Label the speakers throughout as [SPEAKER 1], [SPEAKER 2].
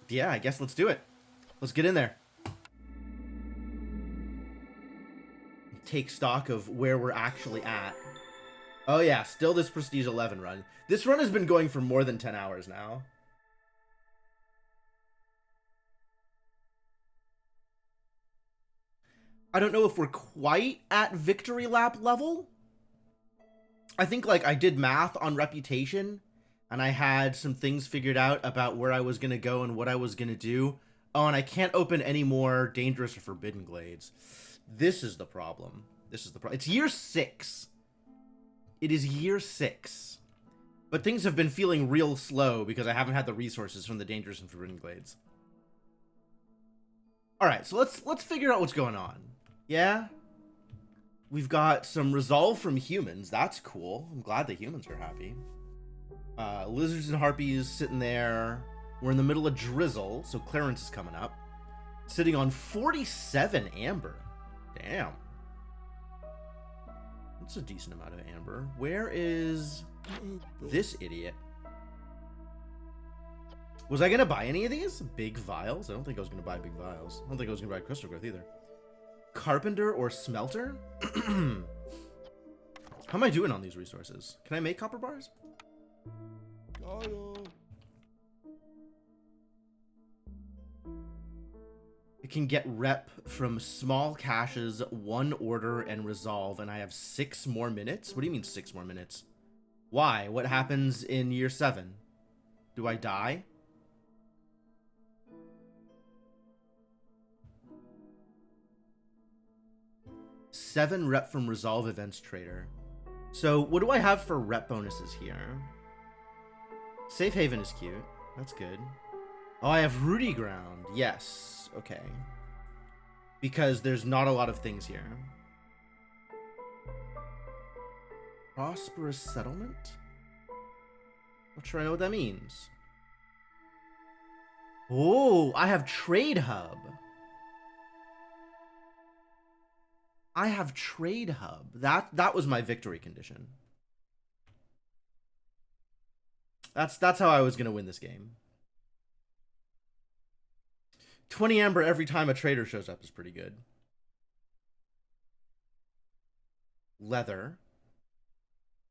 [SPEAKER 1] Yeah, I guess let's do it. Let's get in there. Take stock of where we're actually at. Oh yeah, still this Prestige 11 run. This run has been going for more than 10 hours now. I don't know if we're quite at victory lap level. I think, like, I did math on reputation, and I had some things figured out about where I was going to go and what I was going to do. Oh, and I can't open any more dangerous or forbidden glades. This is the problem. This is the problem. It's year 6. It is year 6. But things have been feeling real slow because I haven't had the resources from the dangerous and forbidden glades. Alright, so let's figure out what's going on. Yeah? We've got some resolve from humans. That's cool. I'm glad the humans are happy. Lizards and harpies sitting there. We're in the middle of drizzle, so clearance is coming up. Sitting on 47 amber. Damn. That's a decent amount of amber. Where is this idiot? Was I going to buy any of these? Big vials? I don't think I was going to buy big vials. I don't think I was going to buy crystal growth either. Carpenter or smelter? How am I doing on these resources? Can I make copper bars? I can get rep from small caches, 1 order, and resolve, and I have 6 more minutes? What do you mean 6 more minutes? Why? What happens in year 7? Do I die? Seven rep from Resolve Events Trader. So, what do I have for rep bonuses here? Safe Haven is cute. That's good. Oh, I have Rudy Ground. Yes. Okay. Because there's not a lot of things here. Prosperous Settlement? Not sure I know what that means. Oh, I have Trade Hub. I have Trade Hub. That was my victory condition. That's how I was gonna win this game. 20 amber every time a trader shows up is pretty good. Leather.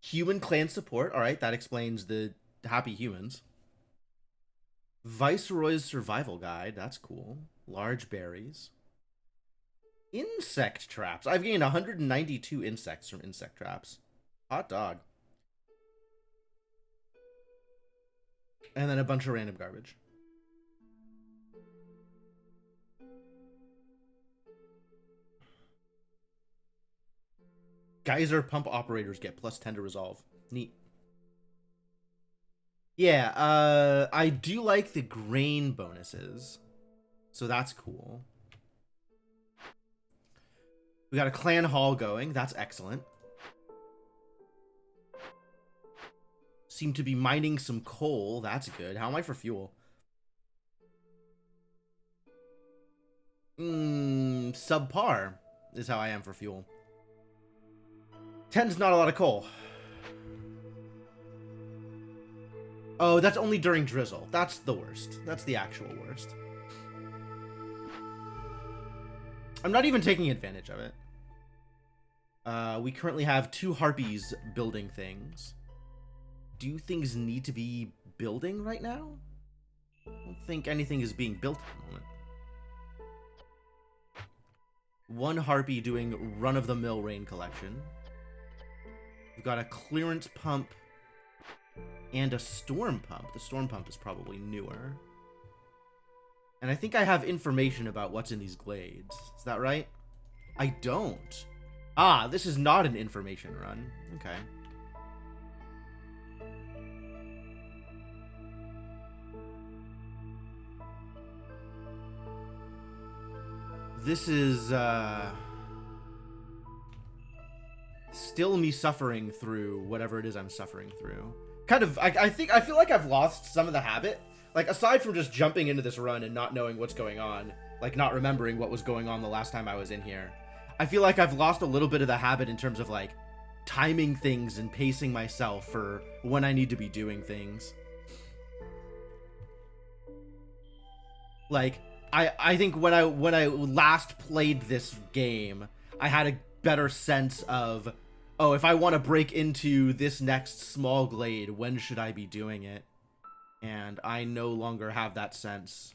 [SPEAKER 1] Human clan support. Alright, that explains the happy humans. Viceroy's survival guide. That's cool. Large berries. Insect traps. I've gained 192 insects from insect traps. Hot dog. And then a bunch of random garbage. Geyser pump operators get +10 to resolve. Neat. Yeah, I do like the grain bonuses. So that's cool. We got a clan hall going. That's excellent. Seem to be mining some coal. That's good. How am I for fuel? Subpar is how I am for fuel. 10's not a lot of coal. Oh, that's only during drizzle. That's the worst. That's the actual worst. I'm not even taking advantage of it. We currently have 2 harpies building things. Do things need to be building right now? I don't think anything is being built at the moment. 1 harpy doing run-of-the-mill rain collection. We've got a clearance pump and a storm pump. The storm pump is probably newer. And I think I have information about what's in these glades. Is that right? I don't. Ah, this is not an information run. Okay. This is, still me suffering through whatever it is I'm suffering through. Kind of, I feel like I've lost some of the habit. Like, aside from just jumping into this run and not knowing what's going on, like, not remembering what was going on the last time I was in here, I feel like I've lost a little bit of the habit in terms of, like, timing things and pacing myself for when I need to be doing things. Like, I think when I last played this game, I had a better sense of, oh, if I want to break into this next small glade, when should I be doing it? And I no longer have that sense.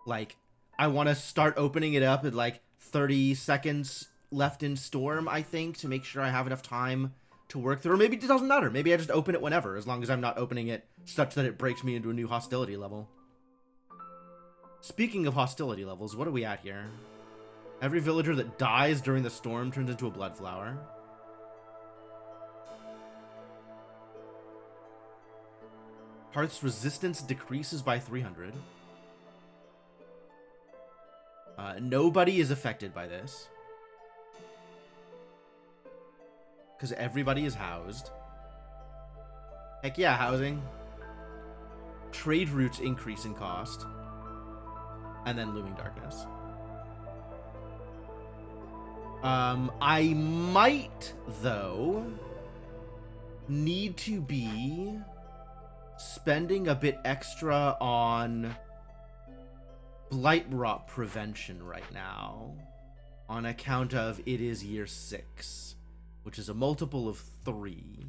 [SPEAKER 1] Like, I want to start opening it up at like 30 seconds left in Storm, I think, to make sure I have enough time to work through. Or maybe it doesn't matter. Maybe I just open it whenever, as long as I'm not opening it such that it breaks me into a new hostility level. Speaking of hostility levels, what are we at here? Every villager that dies during the storm turns into a blood flower. Hearth's resistance decreases by 300. Nobody is affected by this, because everybody is housed. Heck yeah, housing. Trade routes increase in cost. And then Looming Darkness. I might, though, need to be spending a bit extra on Blightrot prevention right now, on account of it is year 6, which is a multiple of 3.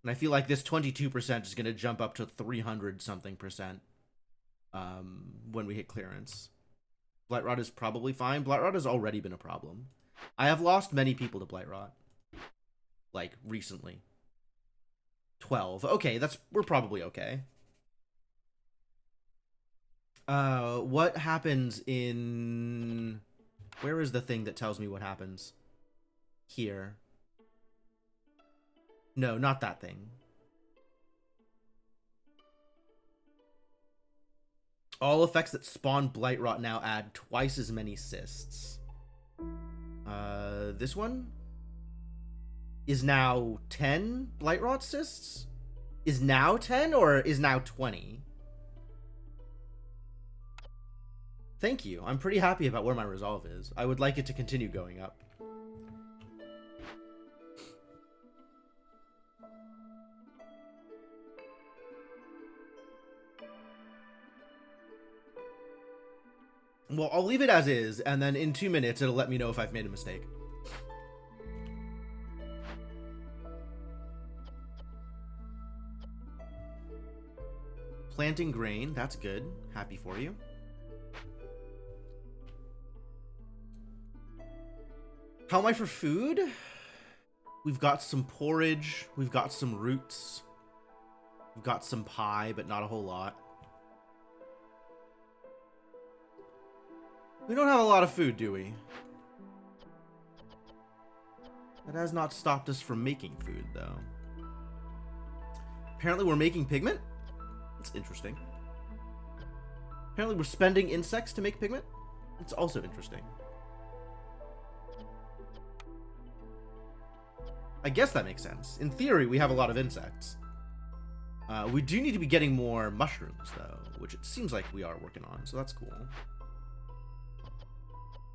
[SPEAKER 1] And I feel like this 22% is going to jump up to 300 something percent when we hit clearance. Blightrot is probably fine. Blightrot has already been a problem. I have lost many people to Blightrot, like recently. 12. Okay, we're probably okay. What happens in... Where is the thing that tells me what happens? Here. No, not that thing. All effects that spawn Blightrot now add twice as many cysts. This one is now 10 Blightrot cysts? Is now 10 or is now 20? Thank you. I'm pretty happy about where my resolve is. I would like it to continue going up. Well, I'll leave it as is, and then in 2 minutes, it'll let me know if I've made a mistake. Planting grain, that's good. Happy for you. How am I for food? We've got some porridge. We've got some roots. We've got some pie, but not a whole lot. We don't have a lot of food, do we? That has not stopped us from making food, though. Apparently we're making pigment? That's interesting. Apparently we're spending insects to make pigment? It's also interesting. I guess that makes sense. In theory, we have a lot of insects. We do need to be getting more mushrooms, though, which it seems like we are working on, so that's cool.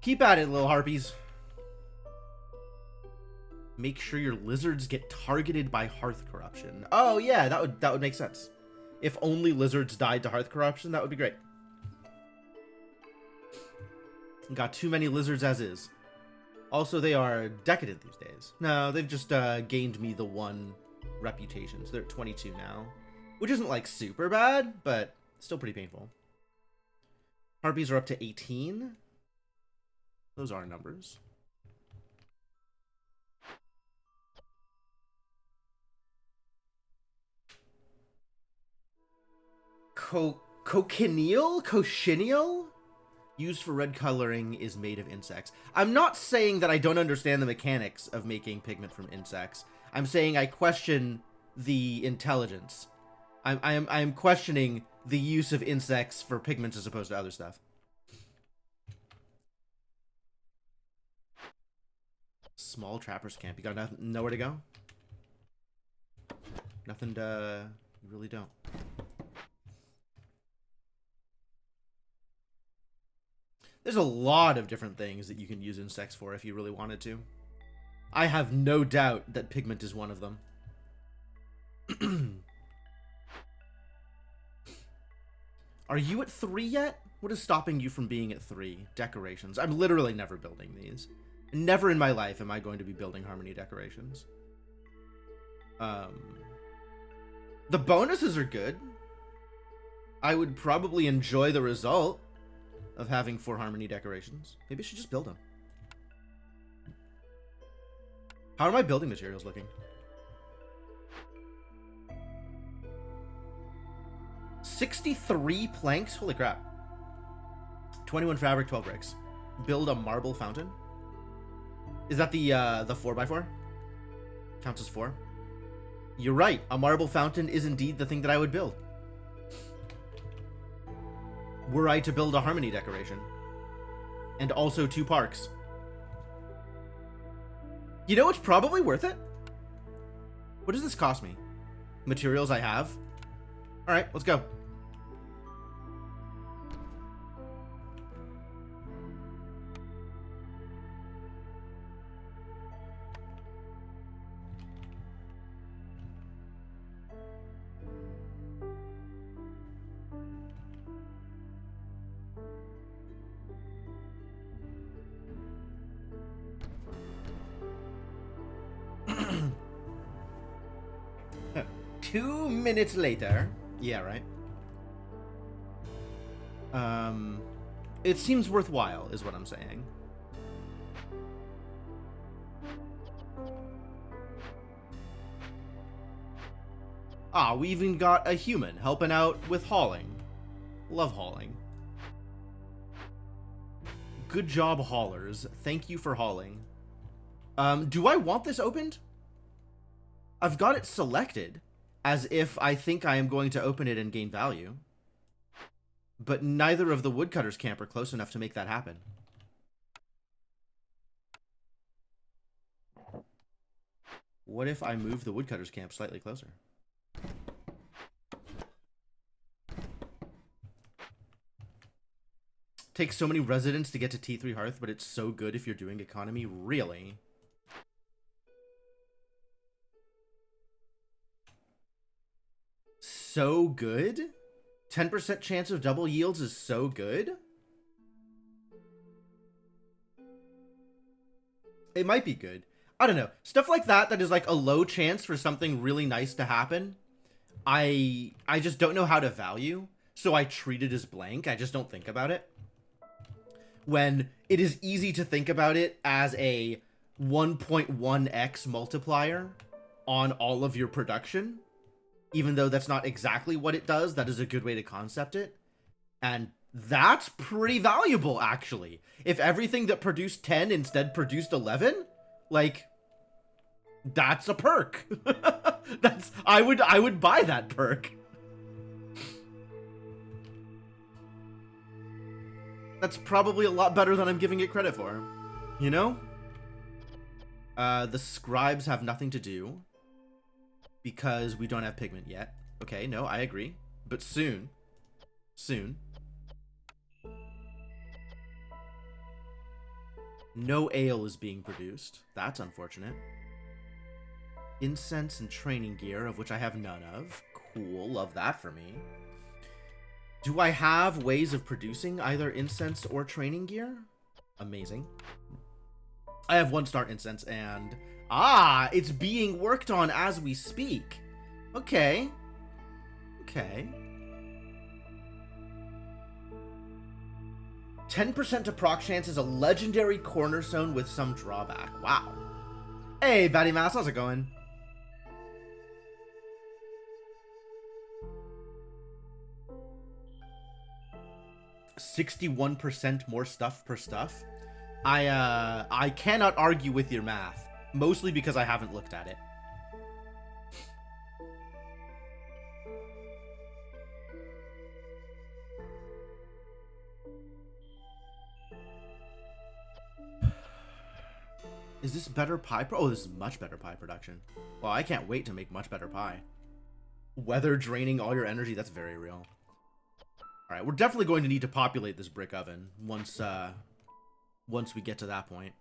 [SPEAKER 1] Keep at it, little harpies. Make sure your lizards get targeted by hearth corruption. Oh yeah, that would make sense. If only lizards died to hearth corruption, that would be great. Got too many lizards as is. Also, they are decadent these days. No, they've just gained me the 1 reputation, so they're at 22 now. Which isn't like super bad, but still pretty painful. Harpies are up to 18. Those are numbers. Cochineal? Cochineal? Used for red coloring is made of insects. I'm not saying that I don't understand the mechanics of making pigment from insects. I'm saying I question the intelligence. I'm questioning the use of insects for pigments as opposed to other stuff. Small trapper's camp. You got nowhere to go? Nothing to... You really don't. There's a lot of different things that you can use insects for if you really wanted to. I have no doubt that pigment is one of them. Are you at 3 yet? What is stopping you from being at 3? Decorations. I'm literally never building these. Never in my life am I going to be building harmony decorations. The bonuses are good. I would probably enjoy the result of having 4 harmony decorations. Maybe I should just build them. How are my building materials looking? 63 planks? Holy crap. 21 fabric, 12 bricks. Build a marble fountain? Is that the 4x4? Counts as 4? You're right. A marble fountain is indeed the thing that I would build. Were I to build a harmony decoration. And also 2 parks. You know, it's probably worth it. What does this cost me? Materials I have? Alright, let's go. Two minutes later. Yeah, right. It seems worthwhile, is what I'm saying. Ah, we even got a human helping out with hauling. Love hauling. Good job, haulers. Thank you for hauling. Do I want this opened? I've got it selected as if I think I am going to open it and gain value. But neither of the woodcutters camp are close enough to make that happen. What if I move the woodcutters camp slightly closer? Takes so many residents to get to T3 Hearth, but it's so good if you're doing economy. Really? So good? 10% chance of double yields is so good? It might be good. I don't know. Stuff like that is like a low chance for something really nice to happen. I just don't know how to value, so I treat it as blank. I just don't think about it. When it is easy to think about it as a 1.1x multiplier on all of your production. Even though that's not exactly what it does, that is a good way to concept it. And that's pretty valuable, actually. If everything that produced 10 instead produced 11, like, that's a perk. I would buy that perk. That's probably a lot better than I'm giving it credit for. You know? The scribes have nothing to do. Because we don't have pigment yet. Okay, no, I agree. But soon. Soon. No ale is being produced. That's unfortunate. Incense and training gear, of which I have none of. Cool, love that for me. Do I have ways of producing either incense or training gear? Amazing. I have 1-star incense and... Ah, it's being worked on as we speak. Okay. Okay. 10% to proc chance is a legendary cornerstone with some drawback. Wow. Hey, Batty Mouse, how's it going? $61% more stuff per stuff. I cannot argue with your math. Mostly because I haven't looked at it. Is this better pie? Oh, this is much better pie production. Well, I can't wait to make much better pie. Weather draining all your energy, that's very real. Alright, we're definitely going to need to populate this brick oven once we get to that point.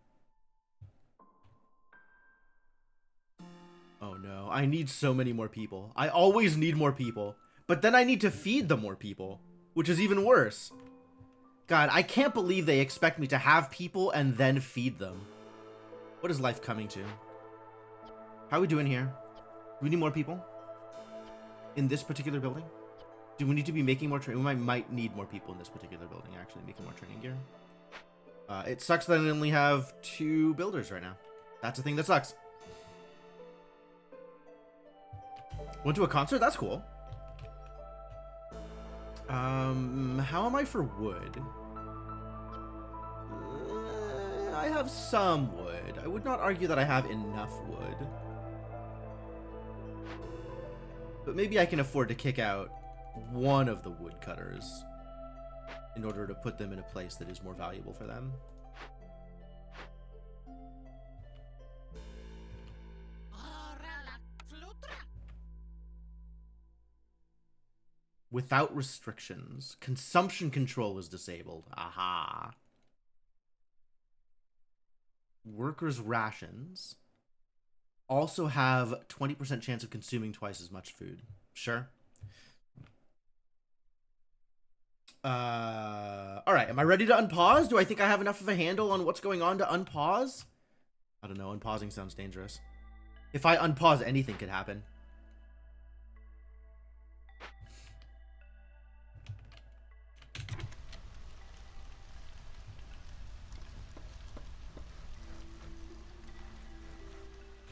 [SPEAKER 1] Oh no, I need so many more people. I always need more people. But then I need to feed the more people. which is even worse. God, I can't believe they expect me to have people and then feed them. What is life coming to? How are we doing here? Do we need more people? In this particular building? Do we need to be making more training? We might need more people in this particular building, actually, making more training gear. It sucks that I only have 2 builders right now. That's the thing that sucks. Went to a concert? That's cool. How am I for wood? I have some wood. I would not argue that I have enough wood. But maybe I can afford to kick out one of the woodcutters in order to put them in a place that is more valuable for them. Without restrictions. Consumption control is disabled. Aha. Workers' rations also have 20% chance of consuming twice as much food. Sure. Alright, am I ready to unpause? Do I think I have enough of a handle on what's going on to unpause? I don't know, unpausing sounds dangerous. If I unpause, anything could happen.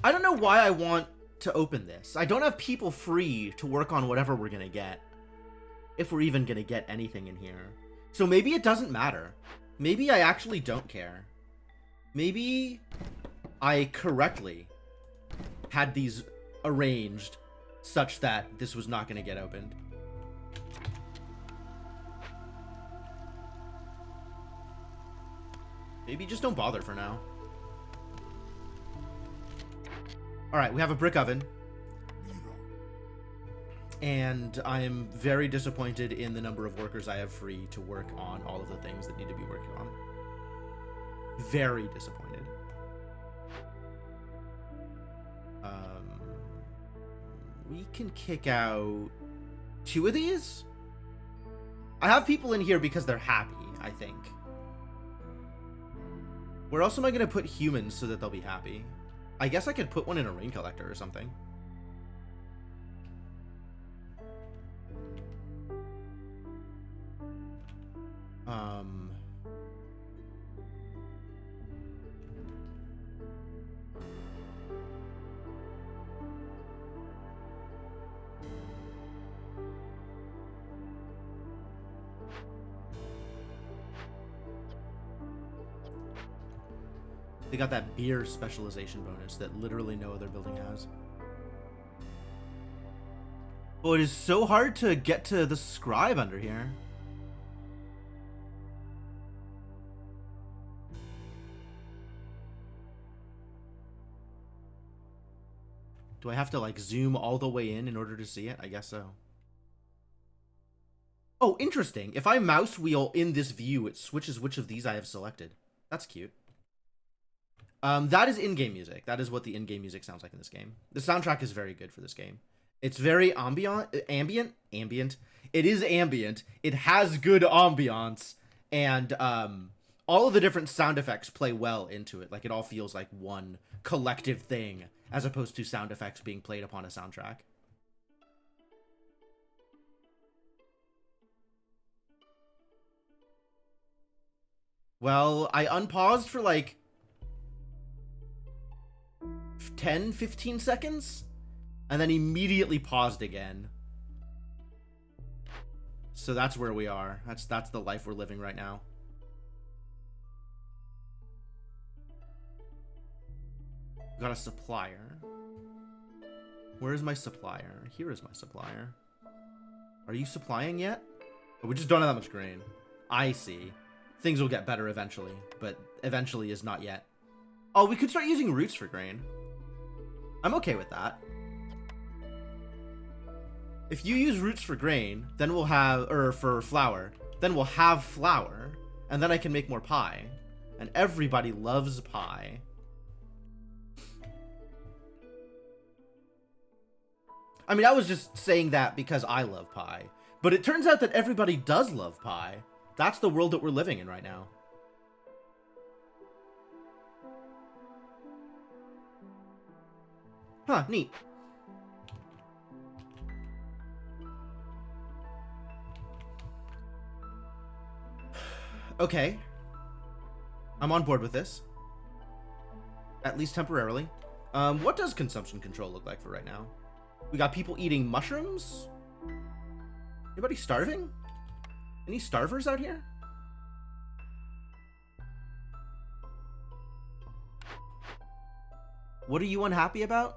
[SPEAKER 1] I don't know why I want to open this. I don't have people free to work on whatever we're gonna get. If we're even gonna get anything in here. So maybe it doesn't matter. Maybe I actually don't care. Maybe I correctly had these arranged such that this was not gonna get opened. Maybe just don't bother for now. Alright, we have a brick oven. And I'm very disappointed in the number of workers I have free to work on all of the things that need to be worked on. Very disappointed. We can kick out 2 of these? I have people in here because they're happy, I think. Where else am I going to put humans so that they'll be happy? I guess I could put one in a rain collector or something. They got that beer specialization bonus that literally no other building has. Oh, it is so hard to get to the scribe under here. Do I have to like zoom all the way in order to see it? I guess so. Oh, interesting. If I mouse wheel in this view, it switches which of these I have selected. That's cute. That is in-game music. That is what the in-game music sounds like in this game. The soundtrack is very good for this game. It's very ambient. It is ambient. It has good ambiance, and all of the different sound effects play well into it. Like, it all feels like one collective thing, as opposed to sound effects being played upon a soundtrack. Well, I unpaused for like 10, 15 seconds, and then immediately paused again. So that's where we are. That's the life we're living right now. Got a supplier. Where is my supplier? Here is my supplier. Are you supplying yet? Oh, we just don't have that much grain. I see. Things will get better eventually, but eventually is not yet. Oh, we could start using roots for grain. I'm okay with that. If you use roots for grain, then we'll have, or for flour, then we'll have flour, and then I can make more pie. And everybody loves pie. I mean, I was just saying that because I love pie. But it turns out that everybody does love pie. That's the world that we're living in right now. Huh, neat. Okay. I'm on board with this. At least temporarily. What does consumption control look like for right now? We got people eating mushrooms? Anybody starving? Any starvers out here? What are you unhappy about?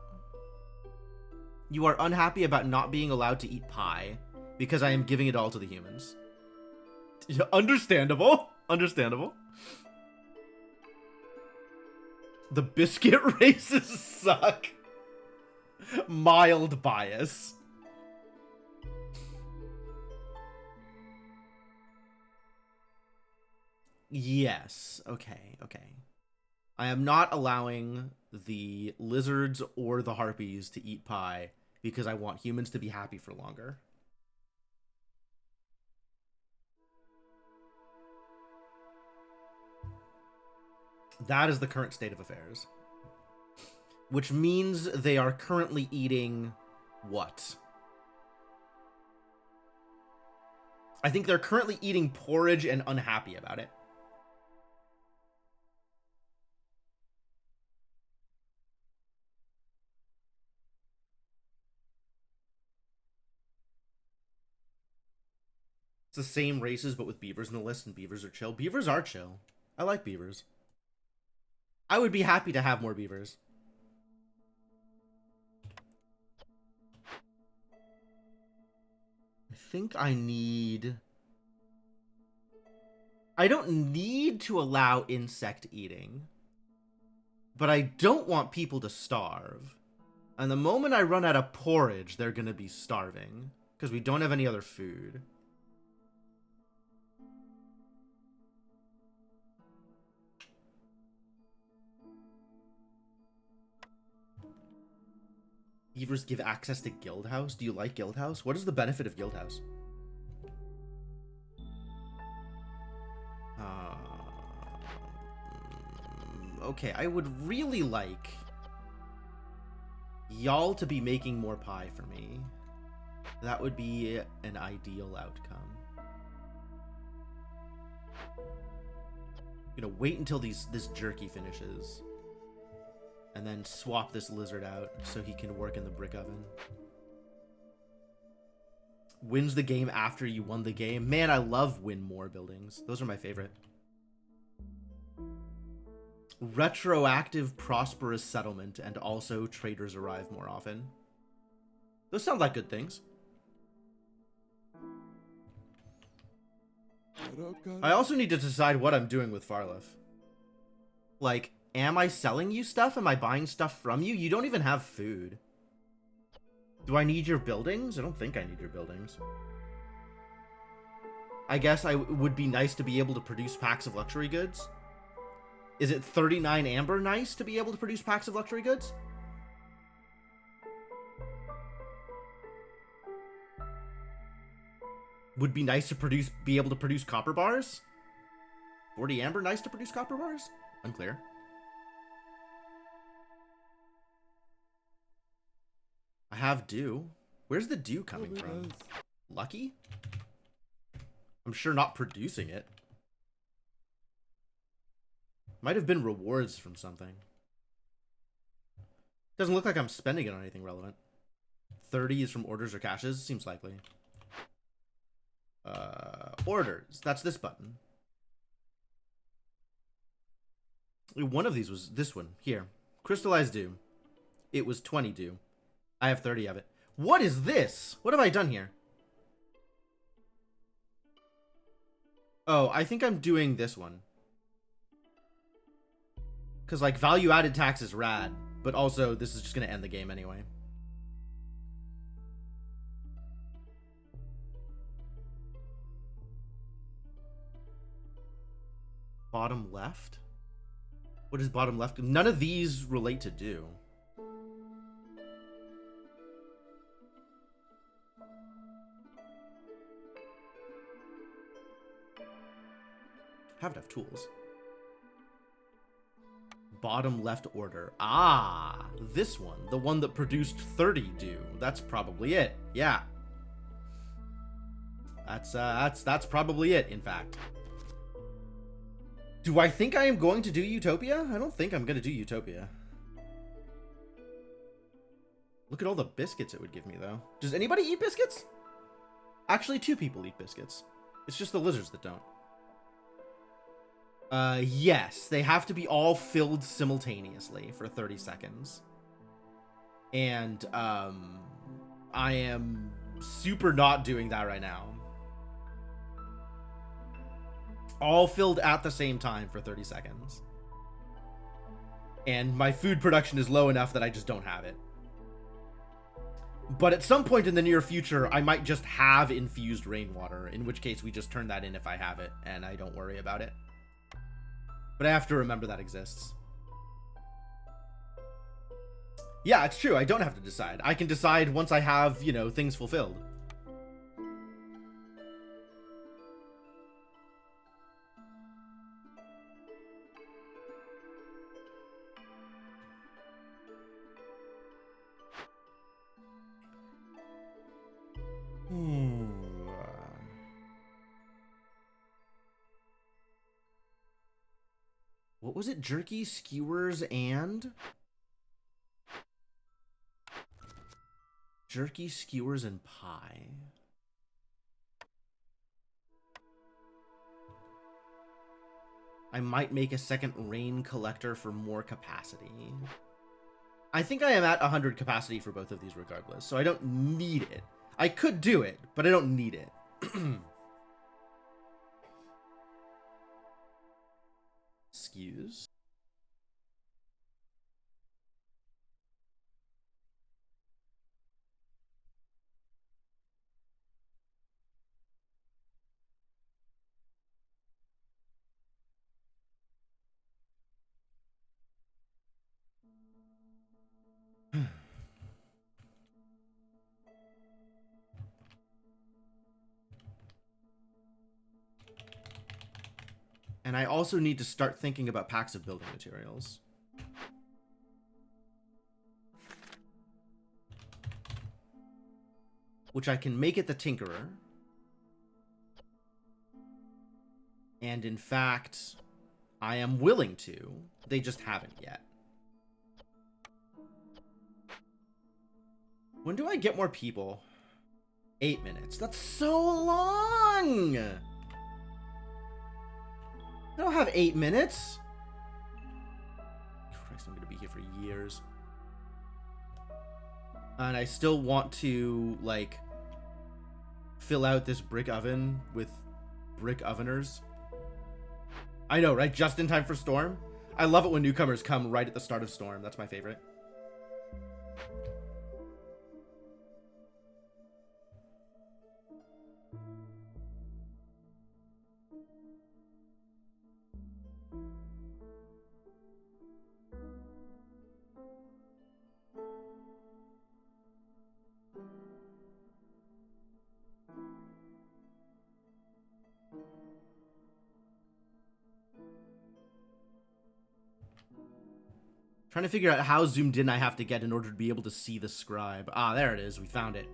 [SPEAKER 1] You are unhappy about not being allowed to eat pie because I am giving it all to the humans. Understandable. Understandable. The biscuit races suck. Mild bias. Yes. Okay. Okay. I am not allowing the lizards or the harpies to eat pie because I want humans to be happy for longer. That is the current state of affairs. Which means they are currently eating what? I think they're currently eating porridge and unhappy about it. It's the same races, but with beavers in the list, and beavers are chill. Beavers are chill. I like beavers. I would be happy to have more beavers. I think I need... I don't need to allow insect eating. But I don't want people to starve. And the moment I run out of porridge, they're gonna be starving. Because we don't have any other food. Beavers give access to Guildhouse? Do you like Guildhouse? What is the benefit of Guildhouse? Okay, I would really like y'all to be making more pie for me. That would be an ideal outcome. I'm gonna wait until this jerky finishes. And then swap this lizard out so he can work in the brick oven. Wins the game after you won the game. Man, I love win more buildings. Those are my favorite. Retroactive prosperous settlement, and also traders arrive more often. Those sound like good things. I also need to decide what I'm doing with Farleth. Like, am I selling you stuff? Am I buying stuff from you? You don't even have food. Do I need your buildings? I don't think I need your buildings. I guess it would be nice to be able to produce packs of luxury goods. Is it 39 amber nice to be able to produce packs of luxury goods? Would be nice to be able to produce copper bars? 40 amber nice to produce copper bars? Unclear. I have dew. Where's the dew coming from? Lucky? I'm sure not producing it. Might have been rewards from something. Doesn't look like I'm spending it on anything relevant. 30 is from orders or caches? Seems likely. Orders. That's this button. One of these was this one. Here. Crystallized dew. It was 20 dew. I have 30 of it. What is this? What have I done here? Oh, I think I'm doing this one. Because, like, value-added tax is rad. But also, this is just going to end the game anyway. Bottom left? What is bottom left? None of these relate to dew. have enough tools. Bottom left order. Ah, this one. The one that produced 30 dew. That's probably it. Yeah. That's probably it, in fact. Do I think I am going to do Utopia? I don't think I'm going to do Utopia. Look at all the biscuits it would give me, though. Does anybody eat biscuits? Actually, 2 people eat biscuits. It's just the lizards that don't. Yes. They have to be all filled simultaneously for 30 seconds. And, I am super not doing that right now. All filled at the same time for 30 seconds. And my food production is low enough that I just don't have it. But at some point in the near future, I might just have infused rainwater, in which case we just turn that in if I have it, and I don't worry about it. But I have to remember that exists. Yeah, it's true. I don't have to decide. I can decide once I have, you know, things fulfilled. What was it? Jerky, skewers, and... Jerky, skewers, and pie. I might make a second rain collector for more capacity. I think I am at 100 capacity for both of these regardless, so I don't need it. I could do it, but I don't need it. Excuse. And I also need to start thinking about packs of building materials. Which I can make at the Tinkerer. And in fact, I am willing to. They just haven't yet. When do I get more people? 8 minutes. That's so long! I don't have 8 minutes. Christ, I'm gonna be here for years. And I still want to, like, fill out this brick oven with brick oveners. I know, right? Just in time for Storm. I love it when newcomers come right at the start of Storm. That's my favorite. Trying to figure out how zoomed in I have to get in order to be able to see the scribe. Ah, there it is. We found it.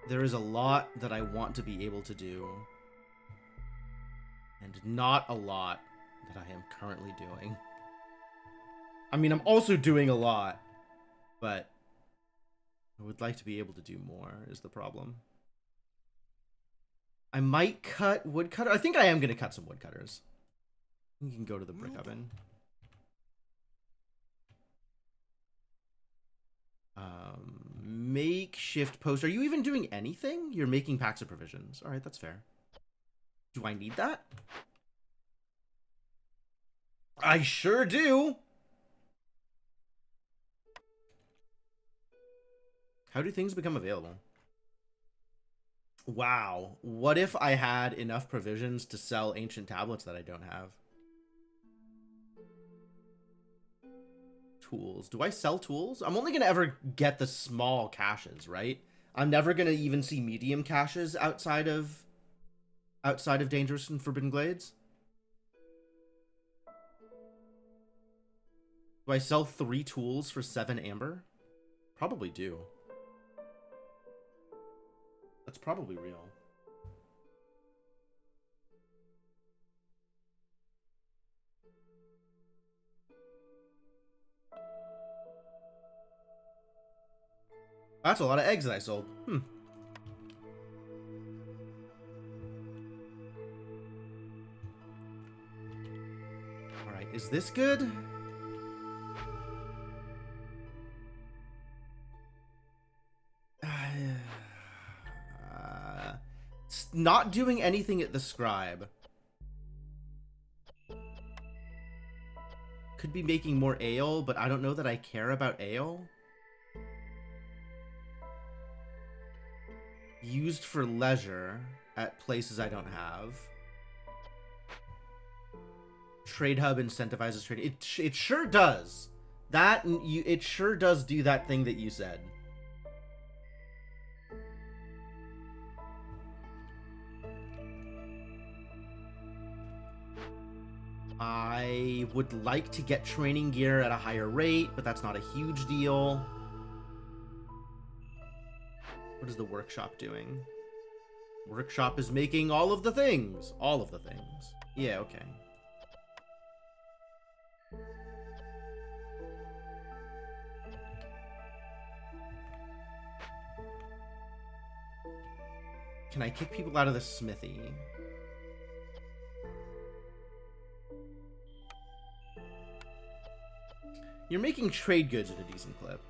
[SPEAKER 1] There is a lot that I want to be able to do. And not a lot that I am currently doing. I mean, I'm also doing a lot. But I would like to be able to do more, is the problem. I might cut woodcutter. I think I am going to cut some woodcutters. You can go to the brick oven. Makeshift post. Are you even doing anything? You're making packs of provisions. All right, that's fair. Do I need that? I sure do. How do things become available? Wow. What if I had enough provisions to sell ancient tablets that I don't have? tools. Do I sell tools? I'm only going to ever get the small caches, right? I'm never going to even see medium caches outside of Dangerous and Forbidden Glades. Do I sell 3 tools for 7 amber? Probably do. That's probably real. That's a lot of eggs that I sold. Alright, is this good? Not doing anything at the scribe. Could be making more ale, but I don't know that I care about ale. Used for leisure at places I don't have. Trade hub incentivizes trading. It sure does. It sure does do that thing that you said. I would like to get training gear at a higher rate, but that's not a huge deal. What is the workshop doing? Workshop is making all of the things. All of the things. Yeah, okay. Can I kick people out of the smithy? You're making trade goods at a decent clip.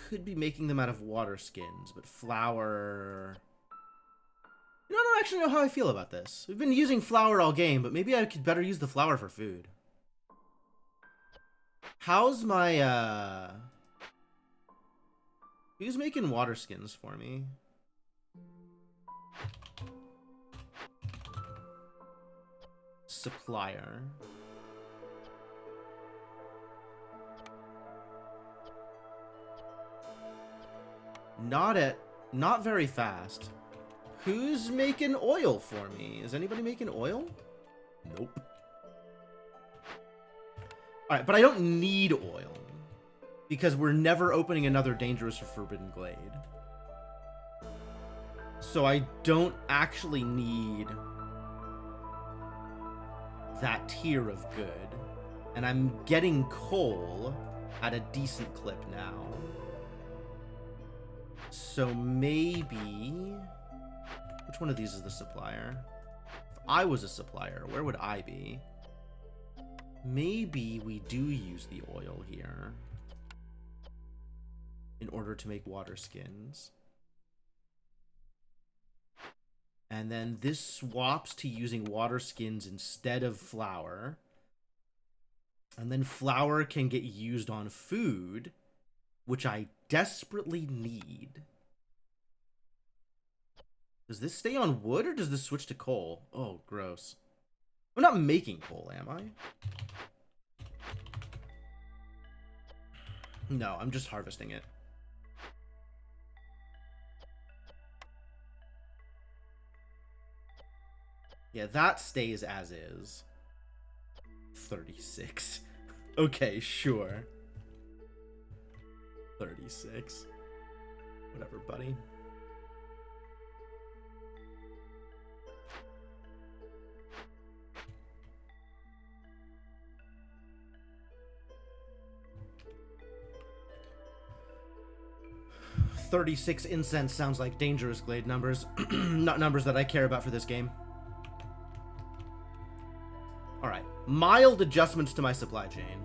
[SPEAKER 1] Could be making them out of water skins, but flour... You know, I don't actually know how I feel about this. We've been using flour all game, but maybe I could better use the flour for food. How's my, Who's making water skins for me? Supplier. Not very fast. Who's making oil for me? Is anybody making oil? Nope. Alright, but I don't need oil. Because we're never opening another Dangerous or Forbidden Glade. So I don't actually need that tier of good. And I'm getting coal at a decent clip now. So maybe... Which one of these is the supplier? If I was a supplier, where would I be? Maybe we do use the oil here in order to make water skins. And then this swaps to using water skins instead of flour. And then flour can get used on food, which I desperately need. Does this stay on wood or does this switch to coal? Oh, gross. I'm not making coal, am I? No, I'm just harvesting it. Yeah, that stays as is. 36. Okay, sure. 36. Whatever, buddy. $36 incense sounds like Dangerous Glade numbers. Not numbers that I care about for this game. Alright. Mild adjustments to my supply chain.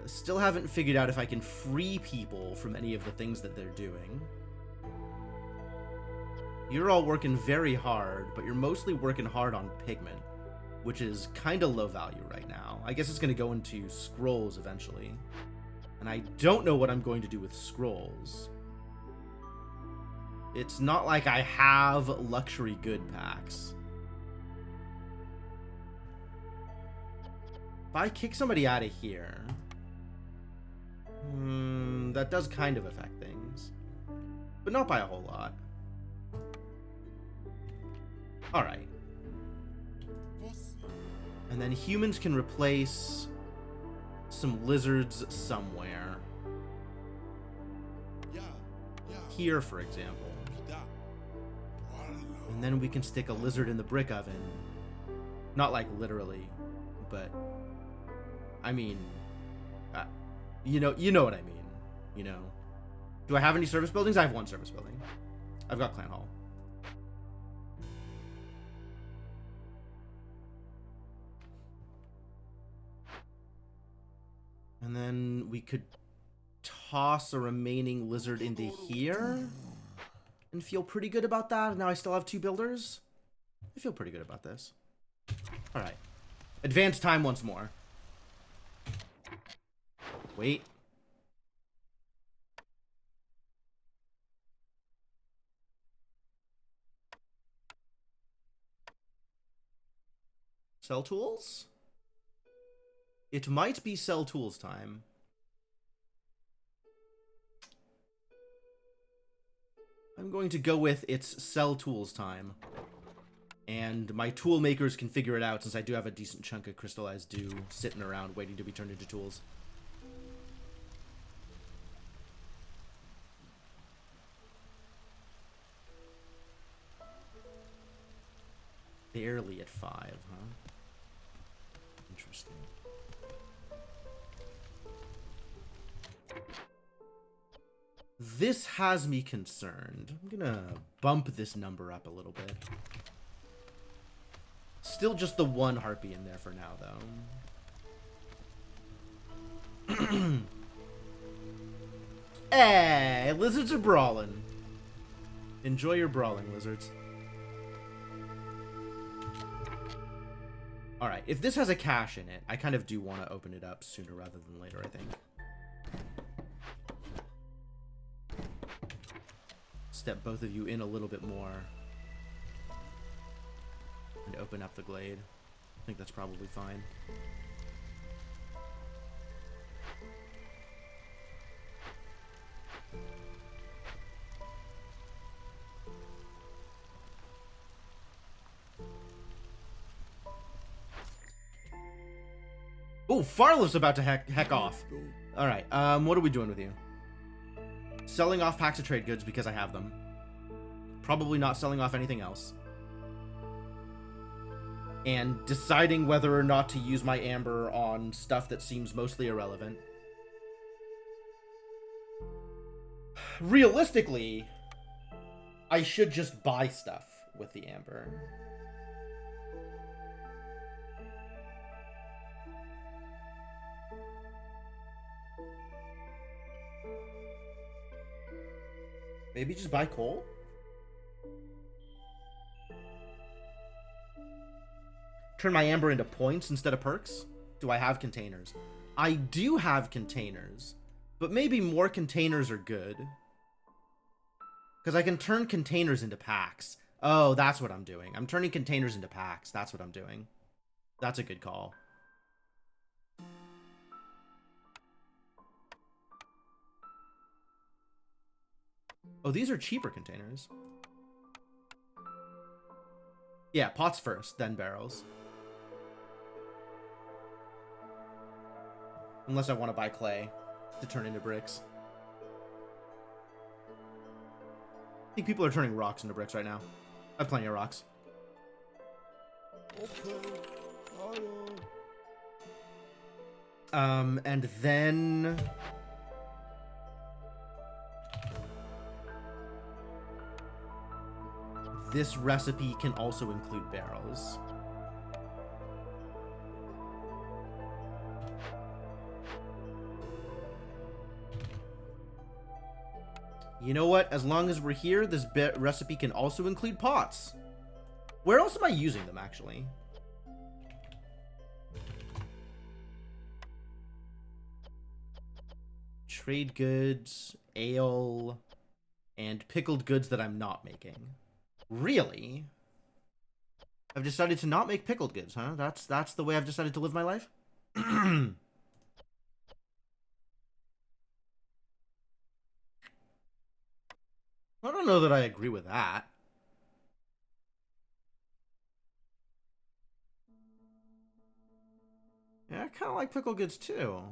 [SPEAKER 1] Still haven't figured out if I can free people from any of the things that they're doing. You're all working very hard, but you're mostly working hard on pigment, which is kind of low value right now. I guess it's going to go into scrolls eventually. And I don't know what I'm going to do with scrolls. It's not like I have luxury good packs. If I kick somebody out of here... that does kind of affect things. But not by a whole lot. Alright. And then humans can replace some lizards somewhere. Here, for example. And then we can stick a lizard in the brick oven. Not like literally, but I mean, you know what I mean. You know. Do I have any service buildings? I have one service building. I've got Clan Hall. And then we could toss a remaining lizard into here and feel pretty good about that. Now I still have 2 builders. I feel pretty good about this. Alright. Advance time once more. Wait. Sell tools? It might be sell tools time. I'm going to go with it's sell tools time. And my tool makers can figure it out since I do have a decent chunk of crystallized dew sitting around waiting to be turned into tools. Barely at 5, huh? Interesting. This has me concerned. I'm gonna bump this number up a little bit. Still just the 1 harpy in there for now, though. Hey, lizards are brawling. Enjoy your brawling, lizards. Alright, if this has a cache in it, I kind of do want to open it up sooner rather than later, I think. Step both of you in a little bit more. And open up the glade. I think that's probably fine. Oh, Farlif's about to heck off. Alright, what are we doing with you? Selling off packs of trade goods because I have them. Probably not selling off anything else. And deciding whether or not to use my amber on stuff that seems mostly irrelevant. Realistically, I should just buy stuff with the amber. Maybe just buy coal? Turn my amber into points instead of perks? Do I have containers? I do have containers, but maybe more containers are good. Because I can turn containers into packs. Oh, that's what I'm doing. I'm turning containers into packs. That's what I'm doing. That's a good call. Oh, these are cheaper containers. Yeah, pots first, then barrels. Unless I want to buy clay to turn into bricks. I think people are turning rocks into bricks right now. I have plenty of rocks. And then... this recipe can also include barrels. You know what? As long as we're here, this recipe can also include pots. Where else am I using them, actually? Trade goods, ale, and pickled goods that I'm not making. Really? I've decided to not make pickled goods, huh? That's the way I've decided to live my life? I don't know that I agree with that. Yeah, I kind of like pickle goods too.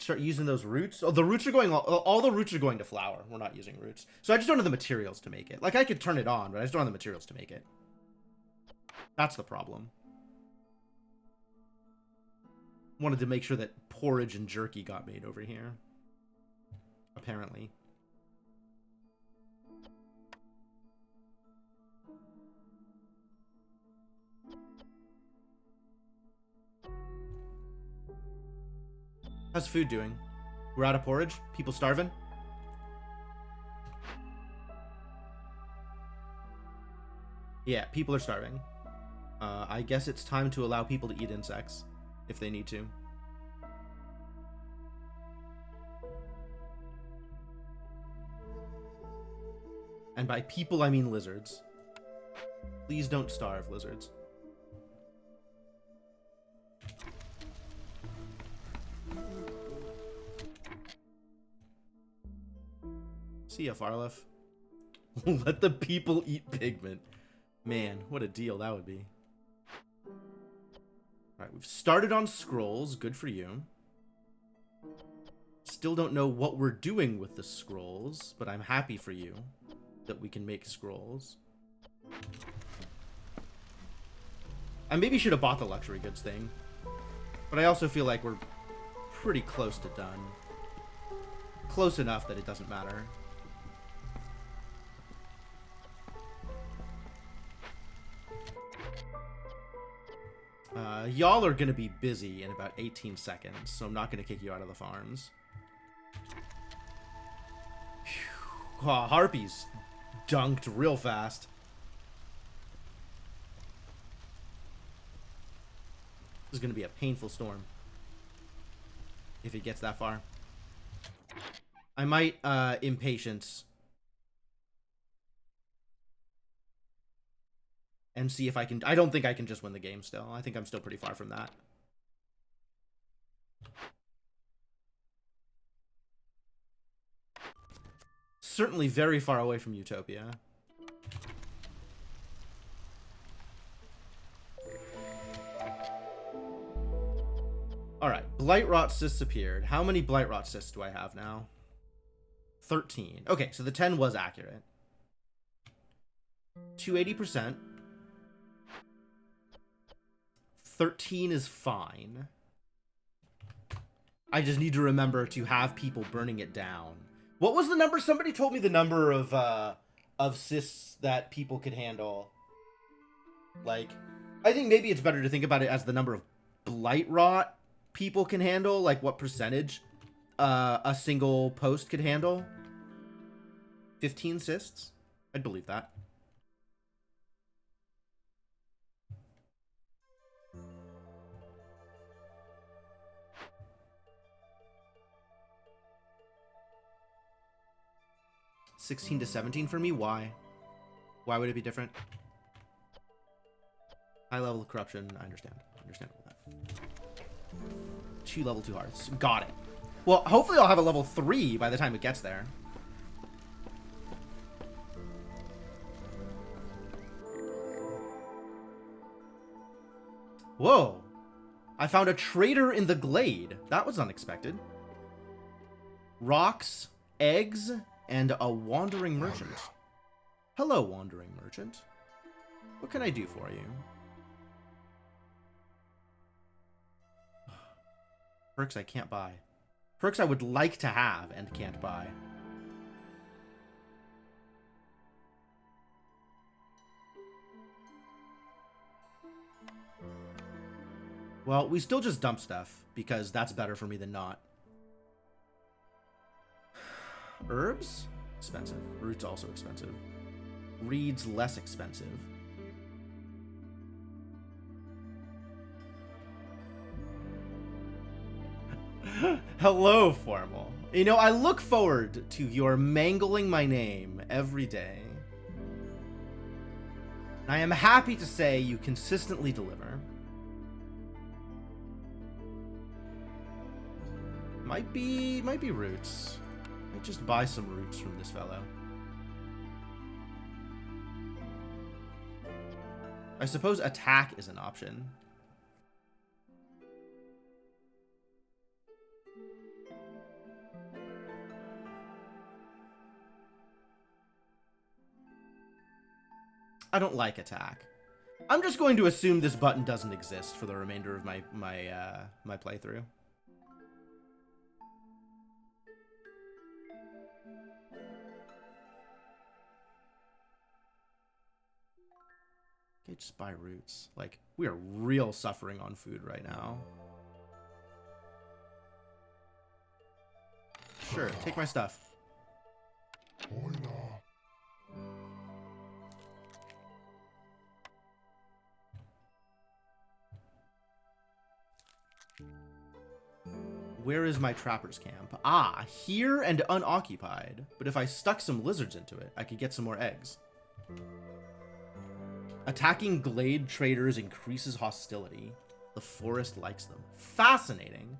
[SPEAKER 1] Start using those roots. Oh, the roots are going, all the roots are going to flour. We're not using roots. So I just don't have the materials to make it. Like, I could turn it on, but I just don't have the materials to make it. That's the problem. Wanted to make sure that porridge and jerky got made over here. Apparently. How's food doing? We're out of porridge? People starving? Yeah, people are starving. I guess it's time to allow people to eat insects, if they need to. And by people, I mean lizards. Please don't starve, lizards. See ya, Farlef. Let the people eat pigment. Man, what a deal that would be. Alright, we've started on scrolls. Good for you. Still don't know what we're doing with the scrolls, but I'm happy for you that we can make scrolls. I maybe should have bought the luxury goods thing, but I also feel like we're pretty close to done. Close enough that it doesn't matter. Y'all are gonna be busy in about 18 seconds, so I'm not gonna kick you out of the farms. Whew. Oh, Harpies dunked real fast. This is gonna be a painful storm. If it gets that far. I might, impatience. And see if I can... I don't think I can just win the game still. I think I'm still pretty far from that. Certainly very far away from Utopia. Alright, Blightrot cysts appeared. How many Blightrot cysts do I have now? 13. Okay, so the 10 was accurate. 280%. 13 is fine. I just need to remember to have people burning it down. What was the number? Somebody told me the number of cysts that people could handle. Like, I think maybe it's better to think about it as the number of Blightrot people can handle. Like, what percentage a single post could handle. 15 cysts? I'd believe that. $16 to $17 for me? Why? Why would it be different? High level of corruption. I understand. Understandable that. 2 level 2 hearts. Got it. Well, hopefully I'll have a level 3 by the time it gets there. Whoa. I found a trader in the glade. That was unexpected. Rocks, eggs, and a wandering merchant. Hello, wandering merchant. What can I do for you? Perks I can't buy. Perks I would like to have and can't buy. Well, we still just dump stuff, because that's better for me than not. Herbs? Expensive. Roots also expensive. Reeds less expensive. Hello, Formal. You know, I look forward to your mangling my name every day. And I am happy to say you consistently deliver. Might be roots. Might just buy some roots from this fellow. I suppose attack is an option. I don't like attack. I'm just going to assume this button doesn't exist for the remainder of my playthrough. Okay, just buy roots. Like, we are real suffering on food right now. Sure, take my stuff. Where is my trapper's camp? Ah, here and unoccupied. But if I stuck some lizards into it, I could get some more eggs. Attacking glade traders increases hostility. The forest likes them. Fascinating.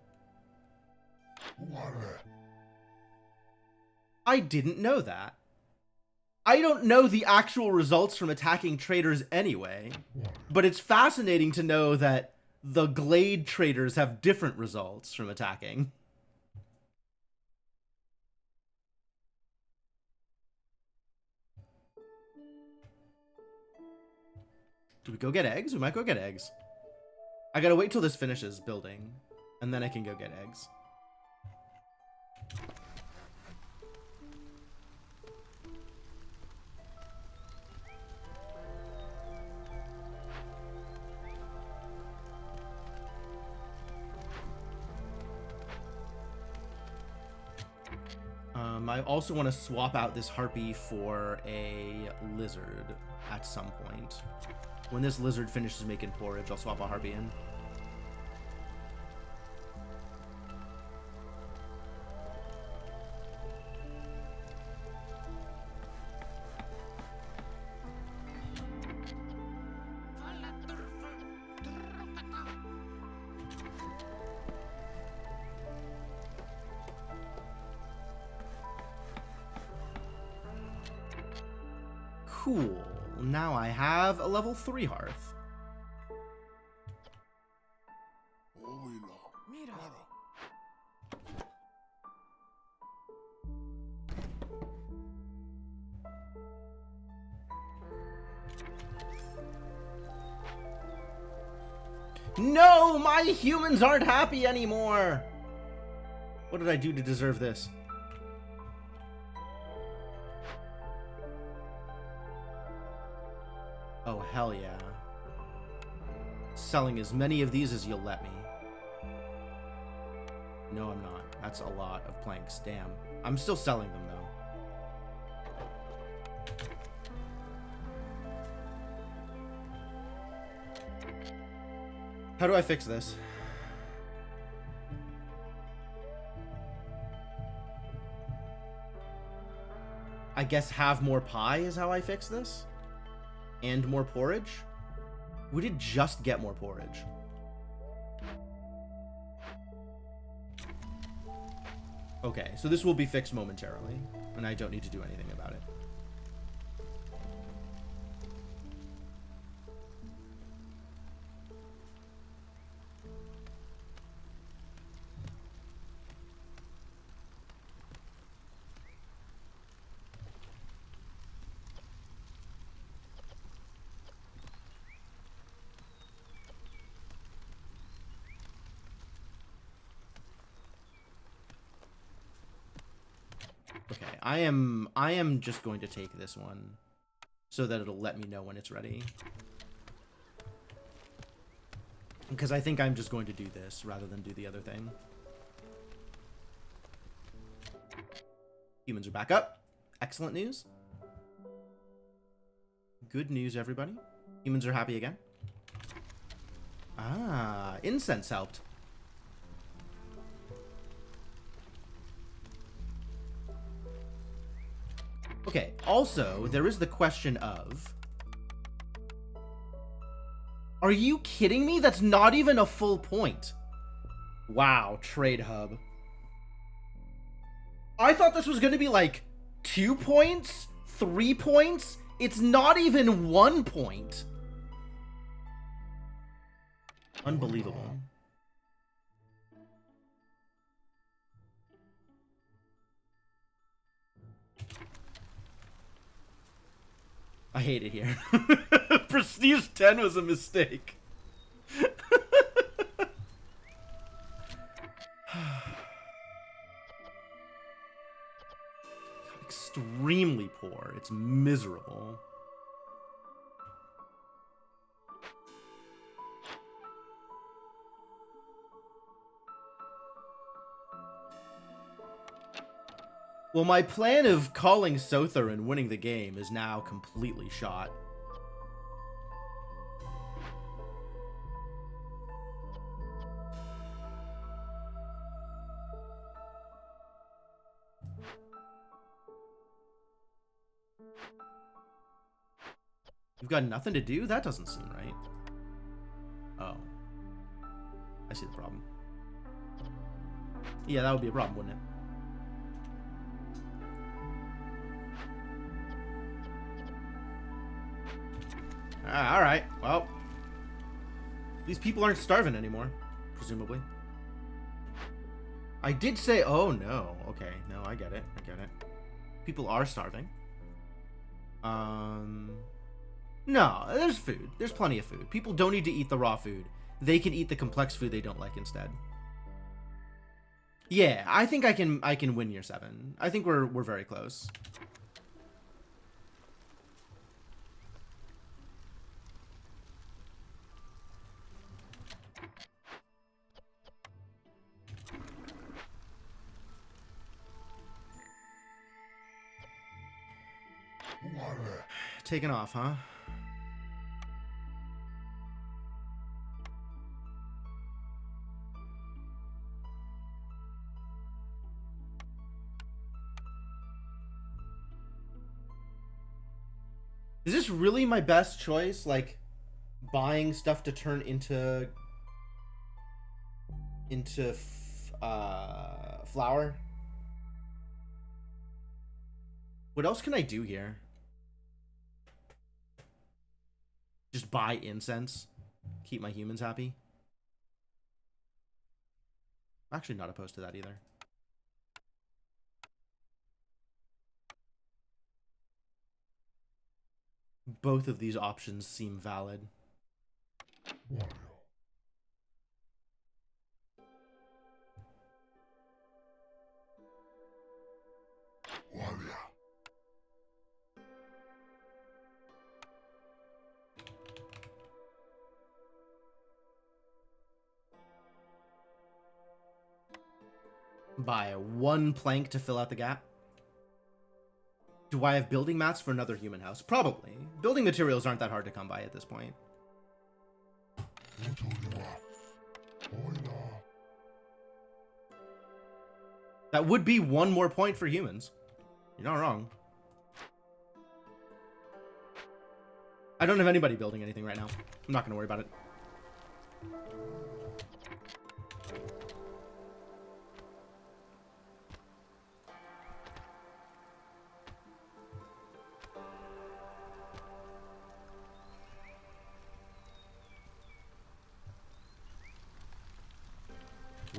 [SPEAKER 1] I didn't know that. I don't know the actual results from attacking traders anyway, but it's fascinating to know that the glade traders have different results from attacking. Do we go get eggs? We might go get eggs. I gotta wait till this finishes building, and then I can go get eggs. I also want to swap out this harpy for a lizard at some point. When this lizard finishes making porridge, I'll swap a harpy in. Cool. Now I have a level 3 hearth. No, my humans aren't happy anymore. What did I do to deserve this? Oh, hell yeah. Selling as many of these as you'll let me. No, I'm not. That's a lot of planks. Damn. I'm still selling them, though. How do I fix this? I guess have more pie is how I fix this? And more porridge? We did just get more porridge. Okay, so this will be fixed momentarily, and I don't need to do anything about it. Okay, I am just going to take this one so that it'll let me know when it's ready. Because I think I'm just going to do this rather than do the other thing. Humans are back up. Excellent news. Good news, everybody. Humans are happy again. Ah, incense helped. Okay, also, there is the question of Are you kidding me? That's not even a full point. Wow, trade hub. I thought this was going to be like 2 points, 3 points. It's not even 1 point. Unbelievable. I hate it here. Prestige 10 was a mistake. Extremely poor. It's miserable. Well, my plan of calling Sother and winning the game is now completely shot. You've got nothing to do? That doesn't seem right. Oh. I see the problem. Yeah, that would be a problem, wouldn't it? Alright, well. These people aren't starving anymore, presumably. I did say, oh no, okay, no, I get it, People are starving. No, there's food. There's plenty of food. People don't need to eat the raw food. They can eat the complex food they don't like instead. Yeah, I think I can win year 7. I think we're very close. Taking off, huh? Is this really my best choice? Like, buying stuff to turn into flour? What else can I do here? Just buy incense. Keep my humans happy. I'm actually not opposed to that either. Both of these options seem valid. Buy 1 plank to fill out the gap. Do I have building mats for another human house? Probably. Building materials aren't that hard to come by at this point. That would be 1 more point for humans. You're not wrong. I don't have anybody building anything right now. I'm not going to worry about it.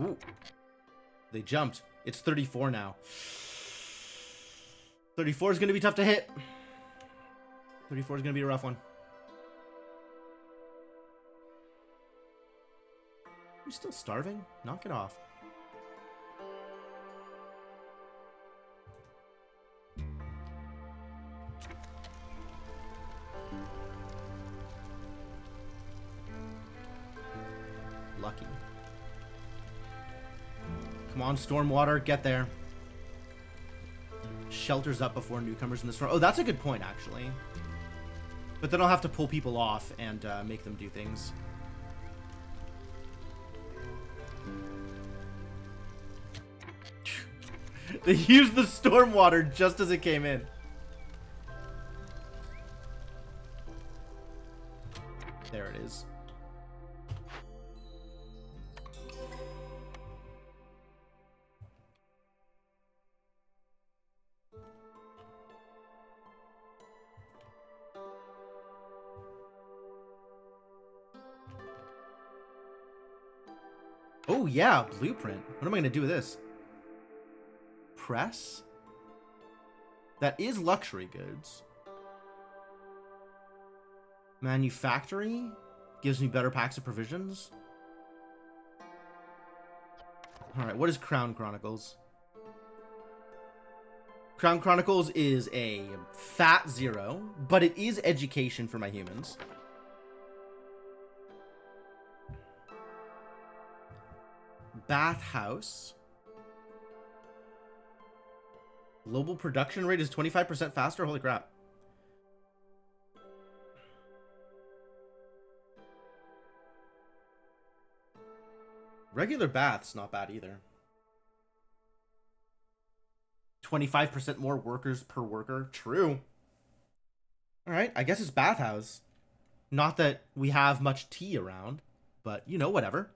[SPEAKER 1] Ooh. They jumped. It's 34 now. 34 is going to be tough to hit. 34 is going to be a rough one. You still starving? Knock it off. Lucky. Come on, Stormwater, get there. Shelters up before newcomers in the storm. Oh, that's a good point, actually. But then I'll have to pull people off and make them do things. They used the Stormwater just as it came in. There it is. Oh, yeah, blueprint. What am I going to do with this? Press? That is luxury goods. Manufactory? Gives me better packs of provisions. Alright, what is Crown Chronicles? Crown Chronicles is a fat 0, but it is education for my humans. Bathhouse. Global production rate is 25% faster? Holy crap. Regular bath's not bad either. 25% more workers per worker. True. Alright, I guess it's bathhouse. Not that we have much tea around, but, you know, whatever.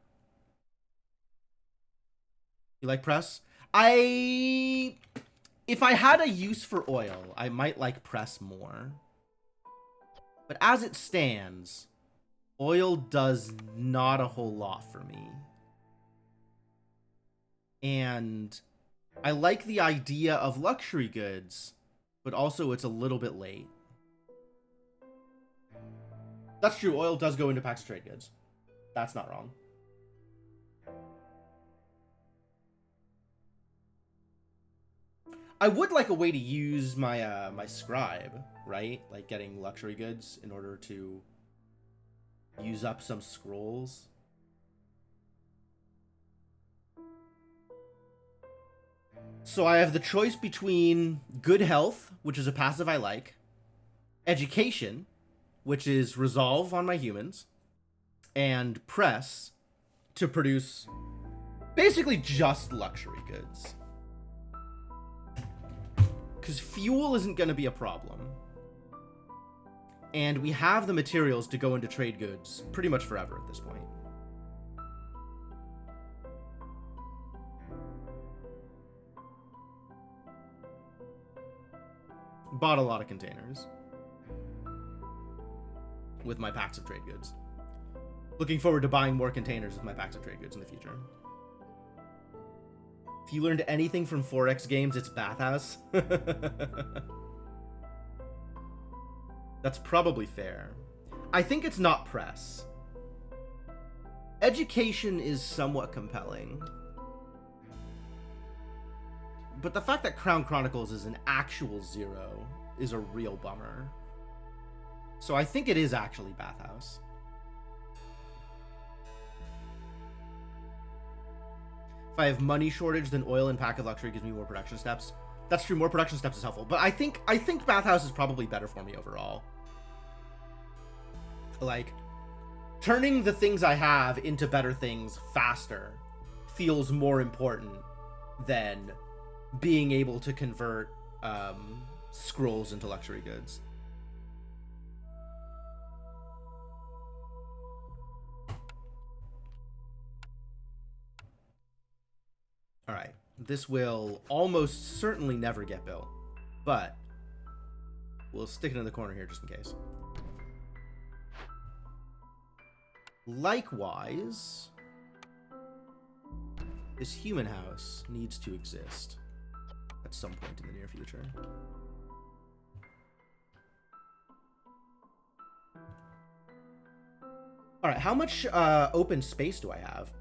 [SPEAKER 1] You like press? If I had a use for oil, I might like press more. But as it stands, oil does not a whole lot for me. And I like the idea of luxury goods, but also it's a little bit late. That's true, oil does go into packs of trade goods. That's not wrong. I would like a way to use my my scribe, right? Like getting luxury goods in order to use up some scrolls. So I have the choice between good health, which is a passive I like, education, which is resolve on my humans, and press to produce basically just luxury goods. Because fuel isn't going to be a problem. And we have the materials to go into trade goods pretty much forever at this point. Bought a lot of containers with my packs of trade goods. Looking forward to buying more containers with my packs of trade goods in the future. If you learned anything from 4X games, it's bathhouse. That's probably fair. I think it's not press. Education is somewhat compelling. But the fact that Crown Chronicles is an actual 0 is a real bummer. So I think it is actually bathhouse. If I have money shortage, then oil and pack of luxury gives me more production steps. That's true, more production steps is helpful. But I think bathhouse is probably better for me overall. Like, turning the things I have into better things faster feels more important than being able to convert scrolls into luxury goods. All right, this will almost certainly never get built, but we'll stick it in the corner here just in case. Likewise, this human house needs to exist at some point in the near future. All right, how much open space do I have?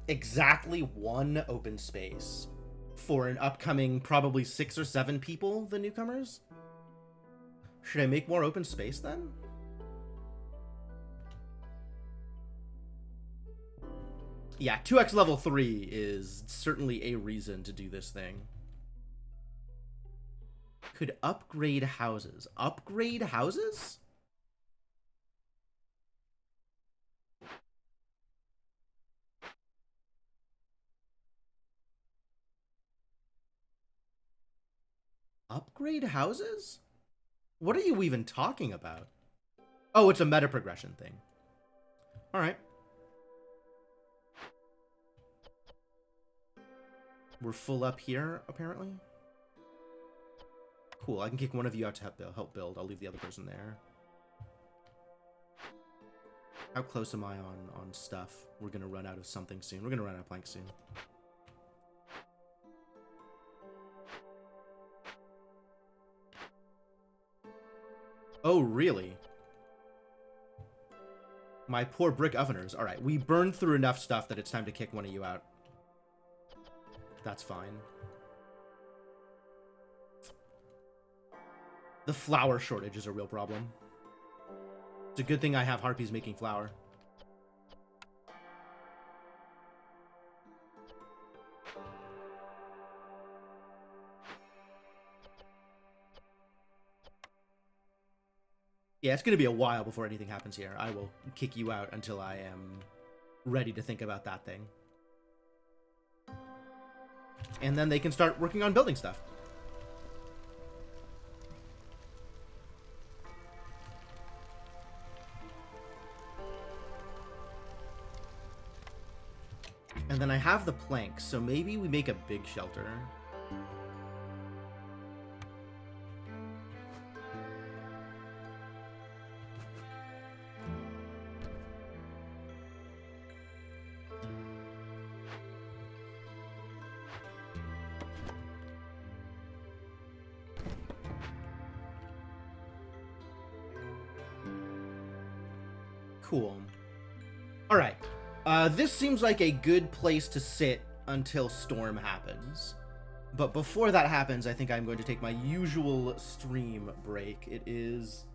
[SPEAKER 1] Exactly 1 open space for an upcoming probably 6 or 7 people, the newcomers. Should I make more open space then? Yeah, 2x level 3 is certainly a reason to do this thing. Could upgrade houses. Upgrade houses? Upgrade houses? What are you even talking about? Oh, it's a meta progression thing. All right. We're full up here, apparently. Cool, I can kick one of you out to help build. I'll leave the other person there. How close am I on stuff? We're gonna run out of something soon. We're gonna run out of planks soon. Oh, really? My poor brick oveners. Alright, we burned through enough stuff that it's time to kick one of you out. That's fine. The flour shortage is a real problem. It's a good thing I have harpies making flour. Yeah, it's going to be a while before anything happens here. I will kick you out until I am ready to think about that thing. And then they can start working on building stuff. And then I have the planks, so maybe we make a big shelter. Cool. Alright. This seems like a good place to sit until storm happens. But before that happens, I think I'm going to take my usual stream break. It is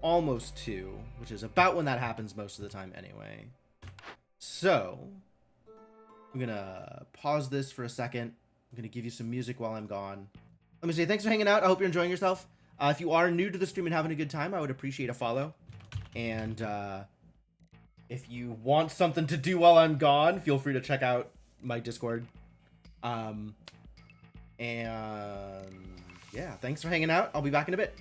[SPEAKER 1] almost 2, which is about when that happens most of the time anyway. So, I'm gonna pause this for a second. I'm gonna give you some music while I'm gone. Let me say thanks for hanging out. I hope you're enjoying yourself. If you are new to the stream and having a good time, I would appreciate a follow. And if you want something to do while I'm gone, feel free to check out my Discord. And yeah, thanks for hanging out. I'll be back in a bit.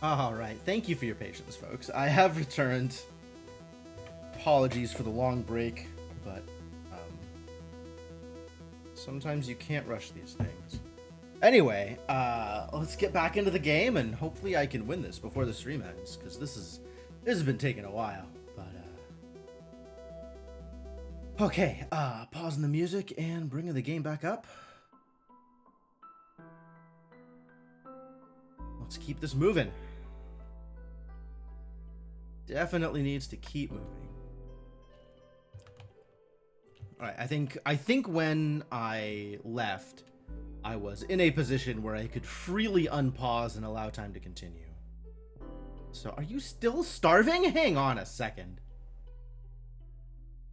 [SPEAKER 1] All right. Thank you for your patience, folks. I have returned. Apologies for the long break, but sometimes you can't rush these things. Anyway, let's get back into the game, and hopefully I can win this before the stream ends, because this has been taking a while. But okay, pausing the music and bringing the game back up. Let's keep this moving. Definitely needs to keep moving. All right, I think when I left, I was in a position where I could freely unpause and allow time to continue. So, are you still starving? Hang on a second.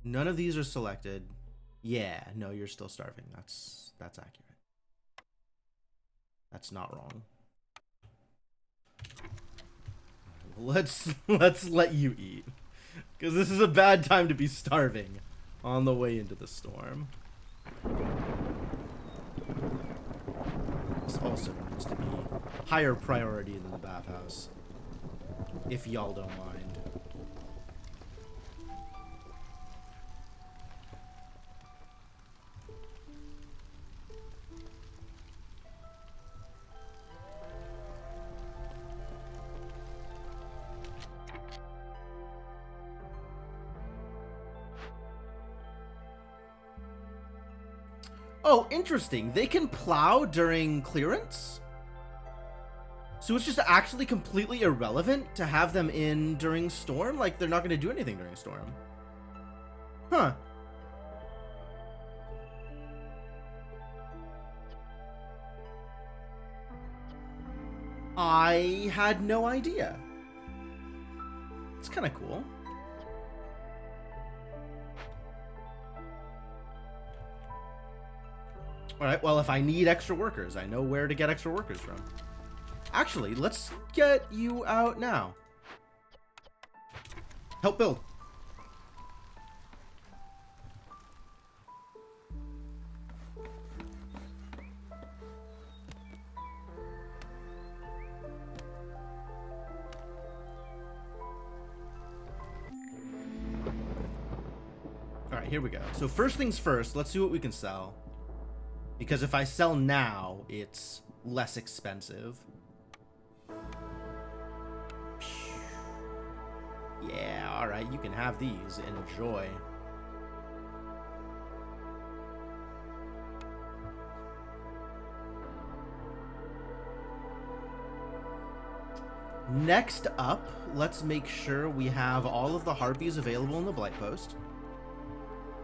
[SPEAKER 1] None of these are selected. Yeah, no, you're still starving. That's accurate. That's not wrong. Let's let you eat, because this is a bad time to be starving on the way into the storm. This also needs to be higher priority than the bathhouse, if y'all don't mind. Oh, interesting. They can plow during clearance? So it's just actually completely irrelevant to have them in during storm? Like, they're not going to do anything during storm. Huh. I had no idea. It's kind of cool. Alright, well, if I need extra workers, I know where to get extra workers from. Actually, let's get you out now. Help build. Alright, here we go. So first things first, let's see what we can sell. Because if I sell now, it's less expensive. Yeah, alright, you can have these. Enjoy. Next up, let's make sure we have all of the harpies available in the Blight Post.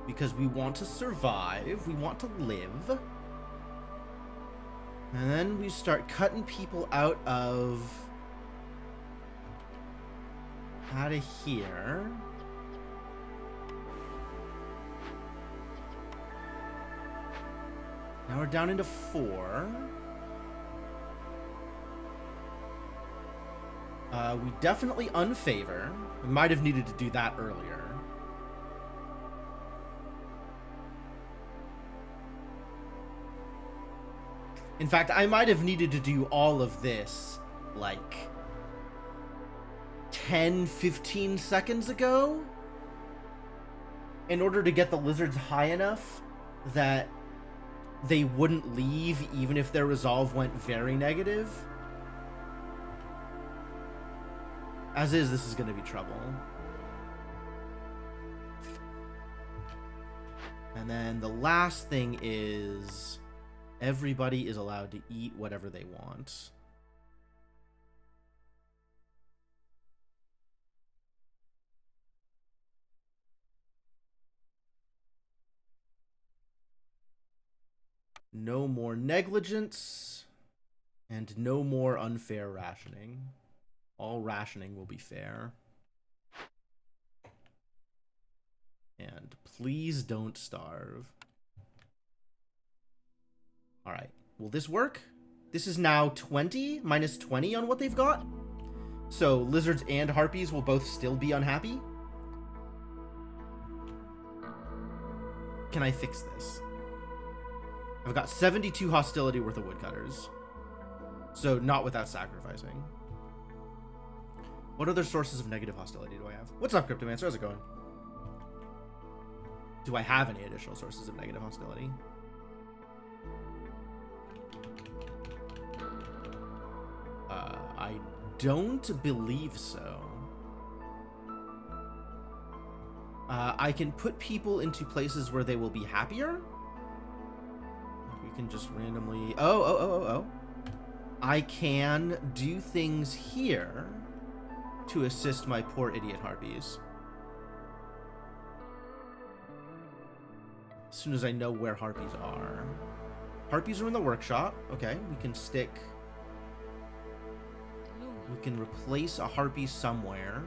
[SPEAKER 1] Because we want to survive, we want to live. And then we start cutting people out of here. Now we're down into 4. We definitely unfavor. We might have needed to do that earlier. In fact, I might have needed to do all of this, like, 10, 15 seconds ago, in order to get the lizards high enough that they wouldn't leave even if their resolve went very negative. As is, this is going to be trouble. And then the last thing is... everybody is allowed to eat whatever they want. No more negligence, and no more unfair rationing. All rationing will be fair. And please don't starve. Alright, will this work? This is now 20, minus 20 on what they've got. So lizards and harpies will both still be unhappy. Can I fix this? I've got 72 hostility worth of woodcutters. So not without sacrificing. What other sources of negative hostility do I have? What's up, Cryptomancer? How's it going? Do I have any additional sources of negative hostility? I don't believe so. I can put people into places where they will be happier. We can just randomly... Oh. I can do things here to assist my poor idiot harpies. As soon as I know where harpies are. Harpies are in the workshop. Okay, we can stick... We can replace a harpy somewhere.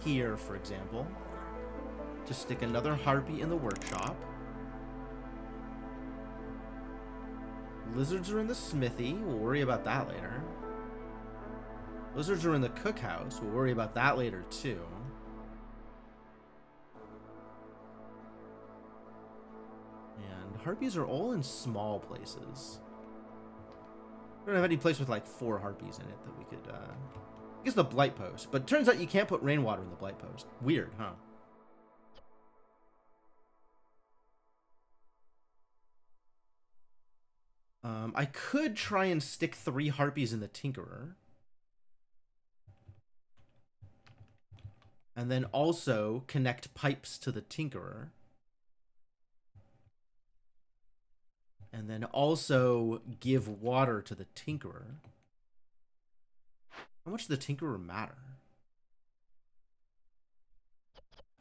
[SPEAKER 1] Here, for example. Just stick another harpy in the workshop. Lizards are in the smithy. We'll worry about that later. Lizards are in the cookhouse. We'll worry about that later, too. And harpies are all in small places. We don't have any place with like 4 harpies in it that we could, I guess the blight post. But it turns out you can't put rainwater in the blight post. Weird, huh? I could try and stick 3 harpies in the Tinkerer. And then also connect pipes to the Tinkerer. And then also give water to the Tinkerer. How much does the Tinkerer matter?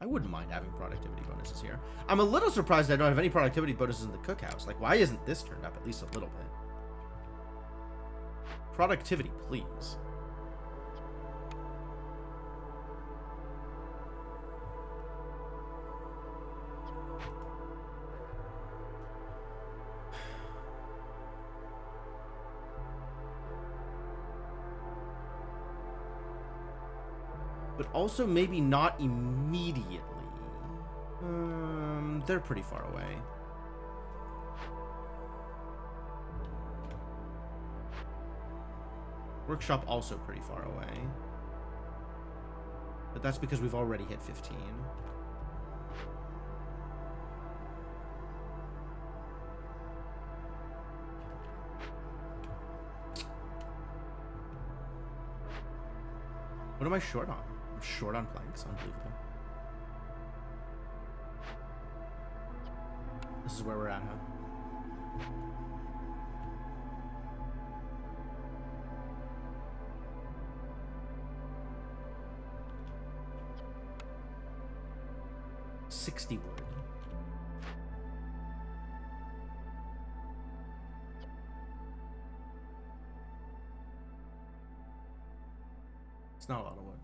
[SPEAKER 1] I wouldn't mind having productivity bonuses here. I'm a little surprised I don't have any productivity bonuses in the cookhouse. Like, why isn't this turned up at least a little bit? Productivity, please. But also maybe not immediately. They're pretty far away. Workshop also pretty far away. But that's because we've already hit 15. What am I short on? I'm short on planks. Unbelievable. This is where we're at, huh? $60 wood. It's not a lot of wood.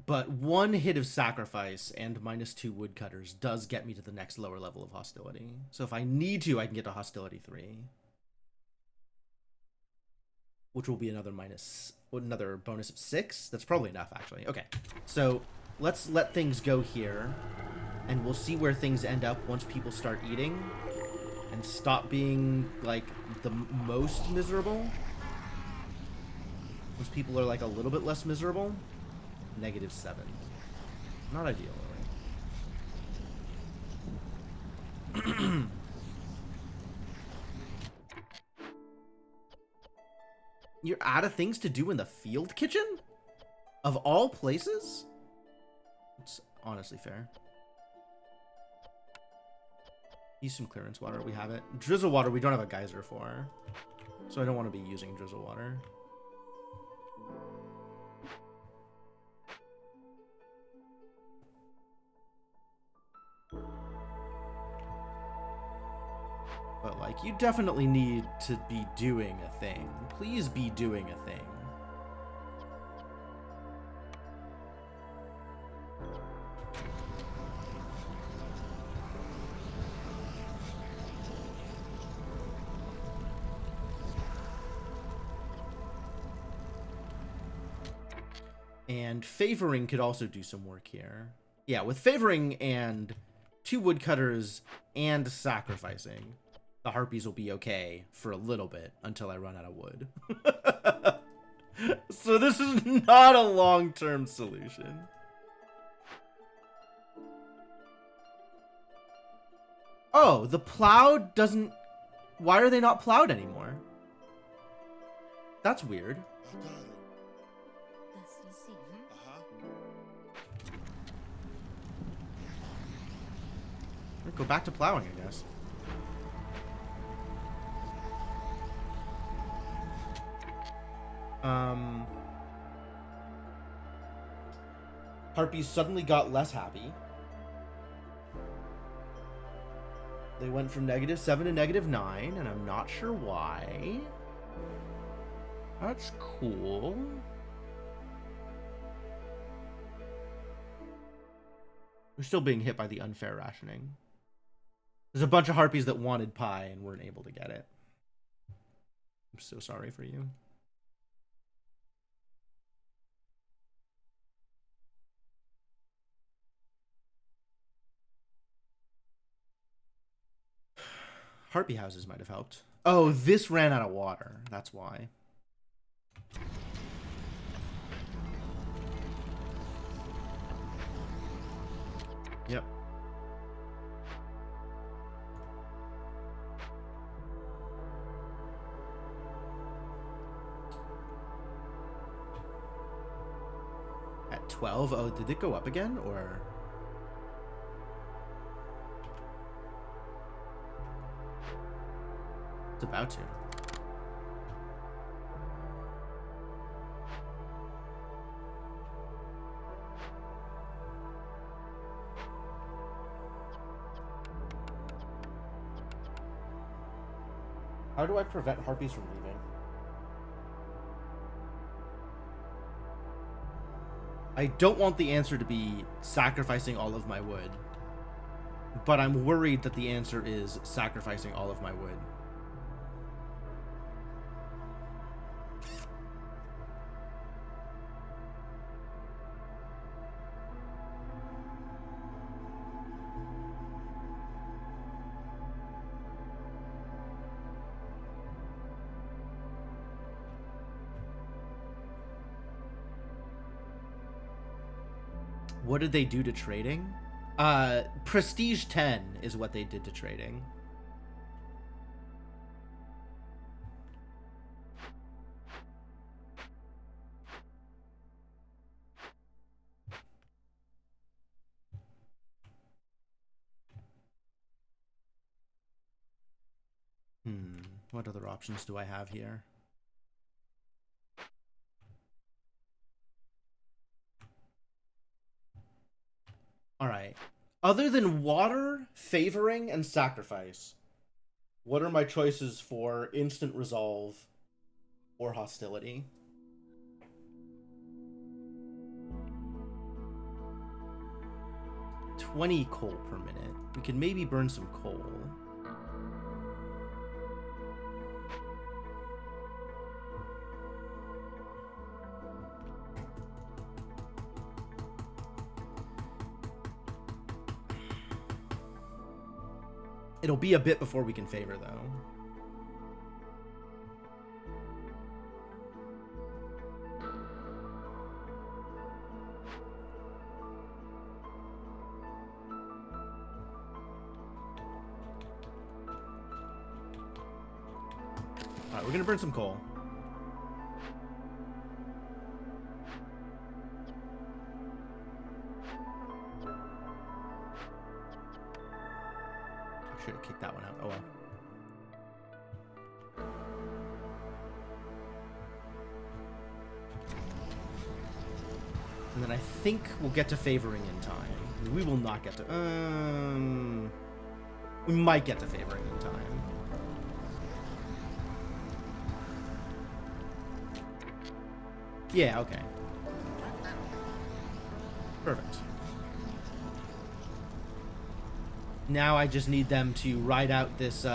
[SPEAKER 1] But 1 hit of sacrifice and -2 woodcutters does get me to the next lower level of hostility. So if I need to, I can get to hostility 3. Which will be another bonus of 6. That's probably enough, actually. Okay, so let's let things go here. And we'll see where things end up once people start eating. And stop being, like, the most miserable. Once people are, like, a little bit less miserable. -7. Not ideal, right? You're out of things to do in the field kitchen? Of all places? It's honestly fair. Use some clearance water. We have it. Drizzle water we don't have a geyser for. So I don't want to be using drizzle water. But, like, you definitely need to be doing a thing. Please be doing a thing. And favoring could also do some work here. Yeah, with favoring and 2 woodcutters and sacrificing. The harpies will be okay for a little bit until I run out of wood. So this is not a long-term solution. Oh, the plowed doesn't... Why are they not plowed anymore? That's weird. Go back to plowing, I guess. Harpies suddenly got less happy. They went from -7 to -9, and I'm not sure why. That's cool. We're still being hit by the unfair rationing. There's a bunch of harpies that wanted pie and weren't able to get it. I'm so sorry for you. Harpy houses might have helped. Oh, this ran out of water. That's why. Yep. At 12? Oh, did it go up again, or... It's about to. How do I prevent harpies from leaving? I don't want the answer to be sacrificing all of my wood, but I'm worried that the answer is sacrificing all of my wood. What did they do to trading? Prestige 10 is what they did to trading. What other options do I have here? All right. Other than water, favoring, and sacrifice, what are my choices for instant resolve or hostility? $20 coal per minute. We can maybe burn some coal. It'll be a bit before we can favor, though. Alright, we're gonna burn some coal. Should have kicked that one out. Oh well. And then I think we'll get to favoring in time. We will not get to... we might get to favoring in time. Yeah, okay. Perfect. Now I just need them to ride out this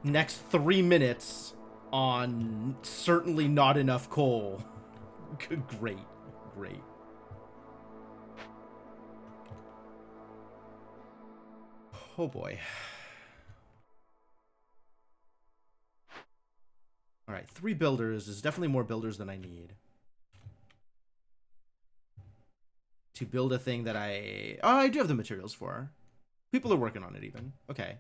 [SPEAKER 1] next 3 minutes on certainly not enough coal. Great. Great. Oh boy. Alright, 3 builders is definitely more builders than I need. To build a thing that I do have the materials for. People are working on it even. Okay.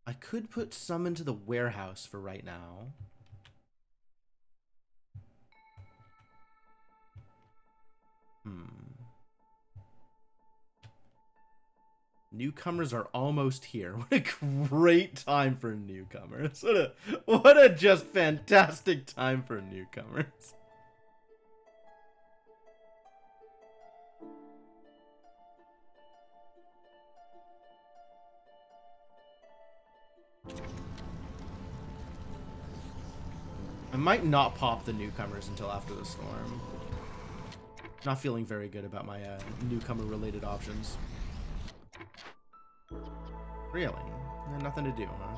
[SPEAKER 1] I could put some into the warehouse for right now. Newcomers are almost here. What a great time for newcomers. What a just fantastic time for newcomers. I might not pop the newcomers until after the storm. Not feeling very good about my newcomer-related options. Really? Nothing to do, huh?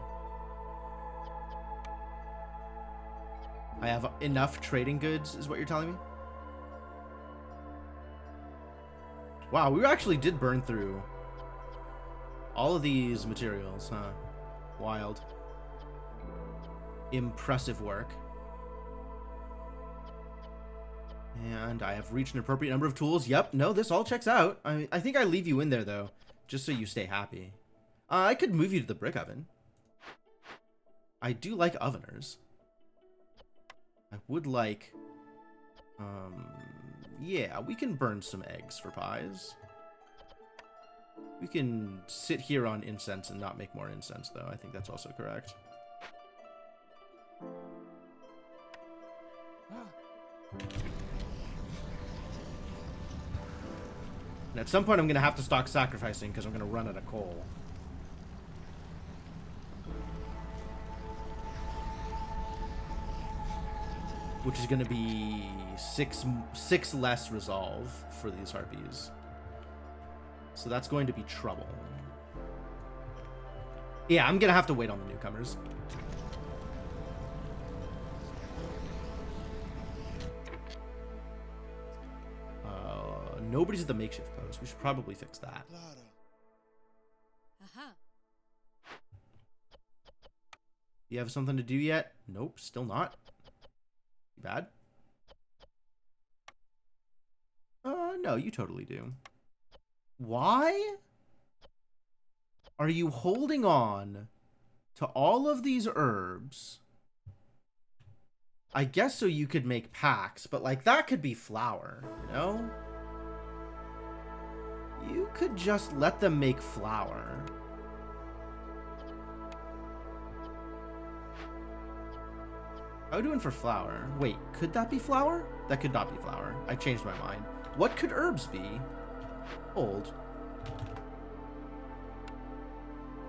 [SPEAKER 1] I have enough trading goods, is what you're telling me? Wow, we actually did burn through all of these materials, huh? Wild. Impressive work. And I have reached an appropriate number of tools. Yep, no, this all checks out. I think I leave you in there, though, just so you stay happy. I could move you to the brick oven. I do like oveners. I would like... yeah, we can burn some eggs for pies. We can sit here on incense and not make more incense, though. I think that's also correct. And at some point, I'm going to have to stop sacrificing because I'm going to run out of coal. Which is going to be six less resolve for these harpies. So that's going to be trouble. Yeah, I'm going to have to wait on the newcomers. Nobody's at the makeshift post. We should probably fix that. You have something to do yet? Nope, still not. Too bad. No, you totally do. Why are you holding on to all of these herbs? I guess so you could make packs, but like that could be flour, you know? You could just let them make flour. How are we doing for flour? Wait, could that be flour? That could not be flour. I changed my mind. What could herbs be? Old.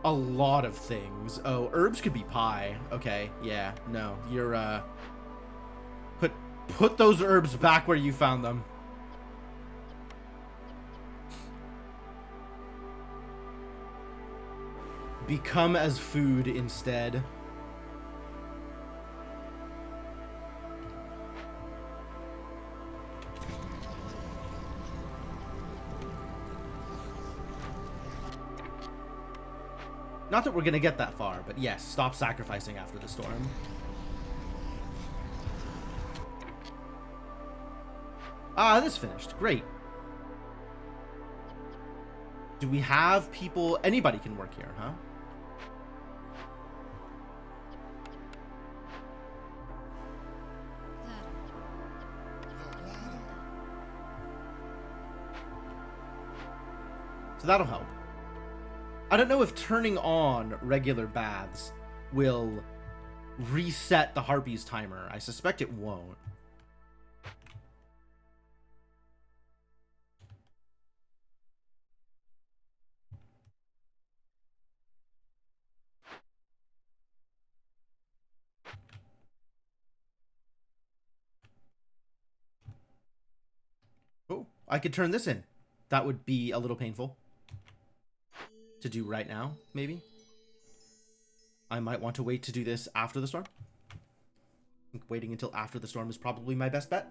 [SPEAKER 1] A lot of things. Oh, herbs could be pie. Okay, yeah, no. You're, Put those herbs back where you found them. Become as food instead. Not that we're gonna get that far, but yes, stop sacrificing after the storm. Ah, this finished. Great. Do we have people... Anybody can work here, huh? So that'll help. I don't know if turning on regular baths will reset the Harpies timer. I suspect it won't. Oh, I could turn this in. That would be a little painful to do right now, maybe. I might want to wait to do this after the storm. I think waiting until after the storm is probably my best bet.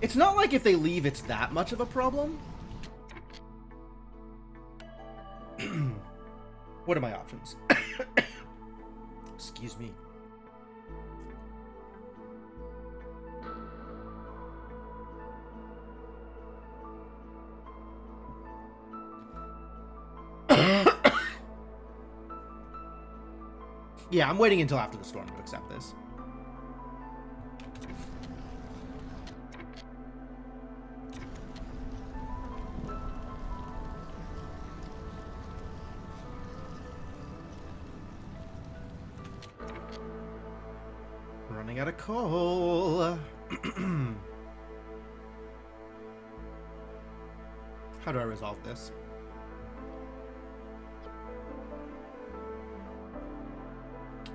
[SPEAKER 1] It's not like if they leave, it's that much of a problem. What are my options? Excuse me. Yeah, I'm waiting until after the storm to accept this. Running out of coal. How do I resolve this?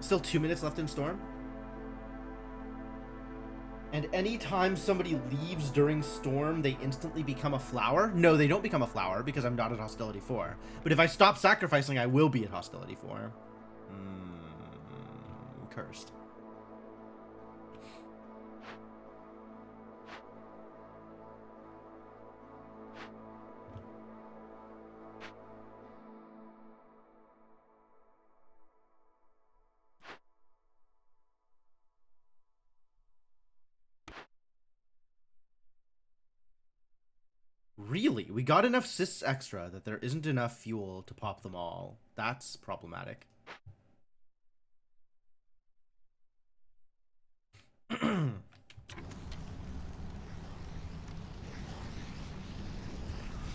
[SPEAKER 1] Still 2 minutes left in storm. And anytime somebody leaves during storm, they instantly become a flower? No, they don't become a flower because I'm not at hostility 4. But if I stop sacrificing, I will be at hostility 4. Cursed. Really? We got enough cysts extra that there isn't enough fuel to pop them all. That's problematic.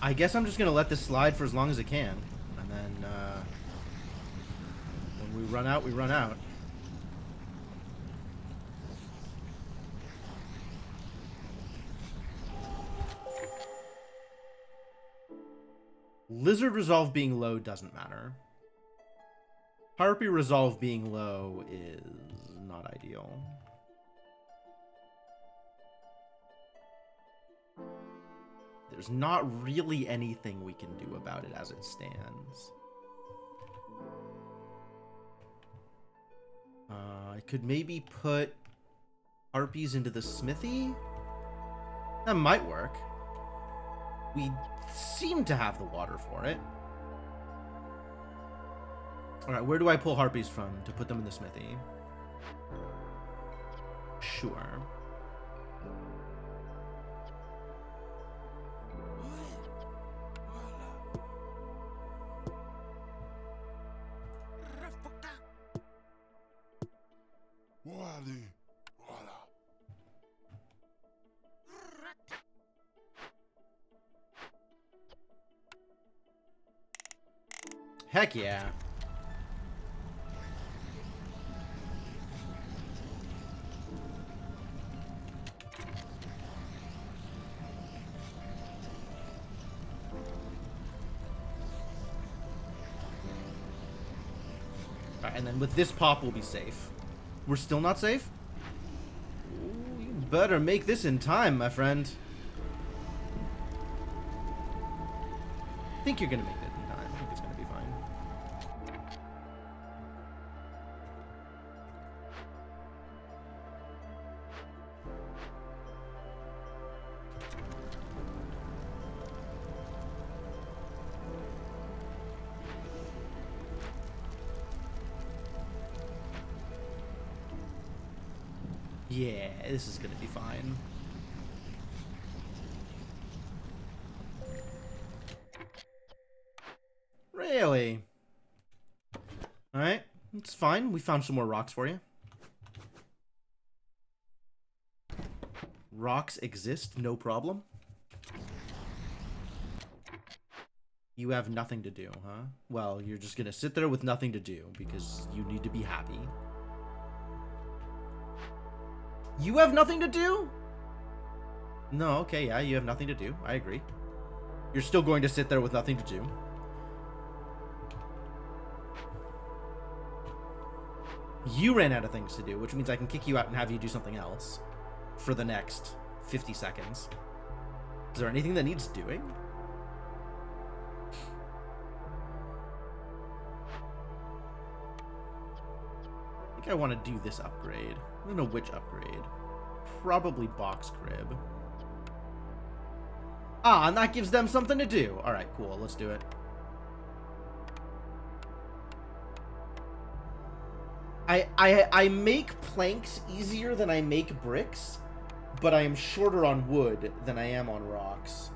[SPEAKER 1] I guess I'm just gonna let this slide for as long as it can. And then, when we run out, we run out. Lizard resolve being low doesn't matter. Harpy resolve being low is not ideal. There's not really anything we can do about it as it stands. I could maybe put harpies into the smithy. That might work. We seem to have the water for it. Alright, where do I pull harpies from to put them in the smithy? Sure. Heck yeah. Alright, and then with this pop, we'll be safe. We're still not safe? Ooh, you better make this in time, my friend. I think you're gonna make it in time. I think it's gonna be fine. Yeah, this is gonna be fine. Really? Alright, it's fine. We found some more rocks for you. Rocks exist, no problem. You have nothing to do, huh? Well, you're just gonna sit there with nothing to do because you need to be happy. You have nothing to do? No, okay, yeah, you have nothing to do. I agree. You're still going to sit there with nothing to do. You ran out of things to do, which means I can kick you out and have you do something else for the next 50 seconds. Is there anything that needs doing? think I want to do this upgrade. I don't know which upgrade. Probably box crib. Ah, and that gives them something to do. All right, cool. Let's do it. I make planks easier than I make bricks, but I am shorter on wood than I am on rocks.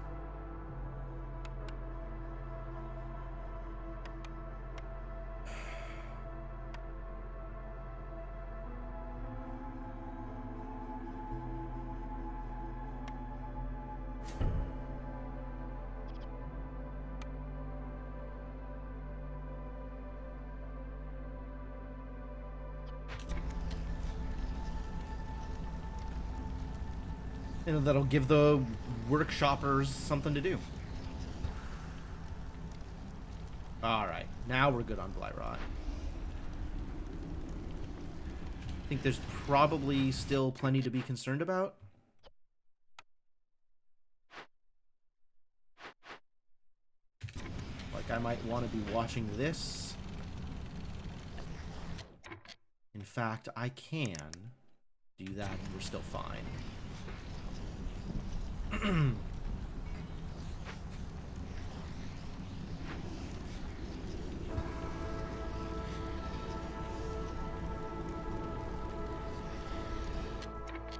[SPEAKER 1] And that'll give the workshoppers something to do. Alright, now we're good on Blighrot. I think there's probably still plenty to be concerned about. Like, I might want to be watching this. In fact, I can do that and we're still fine.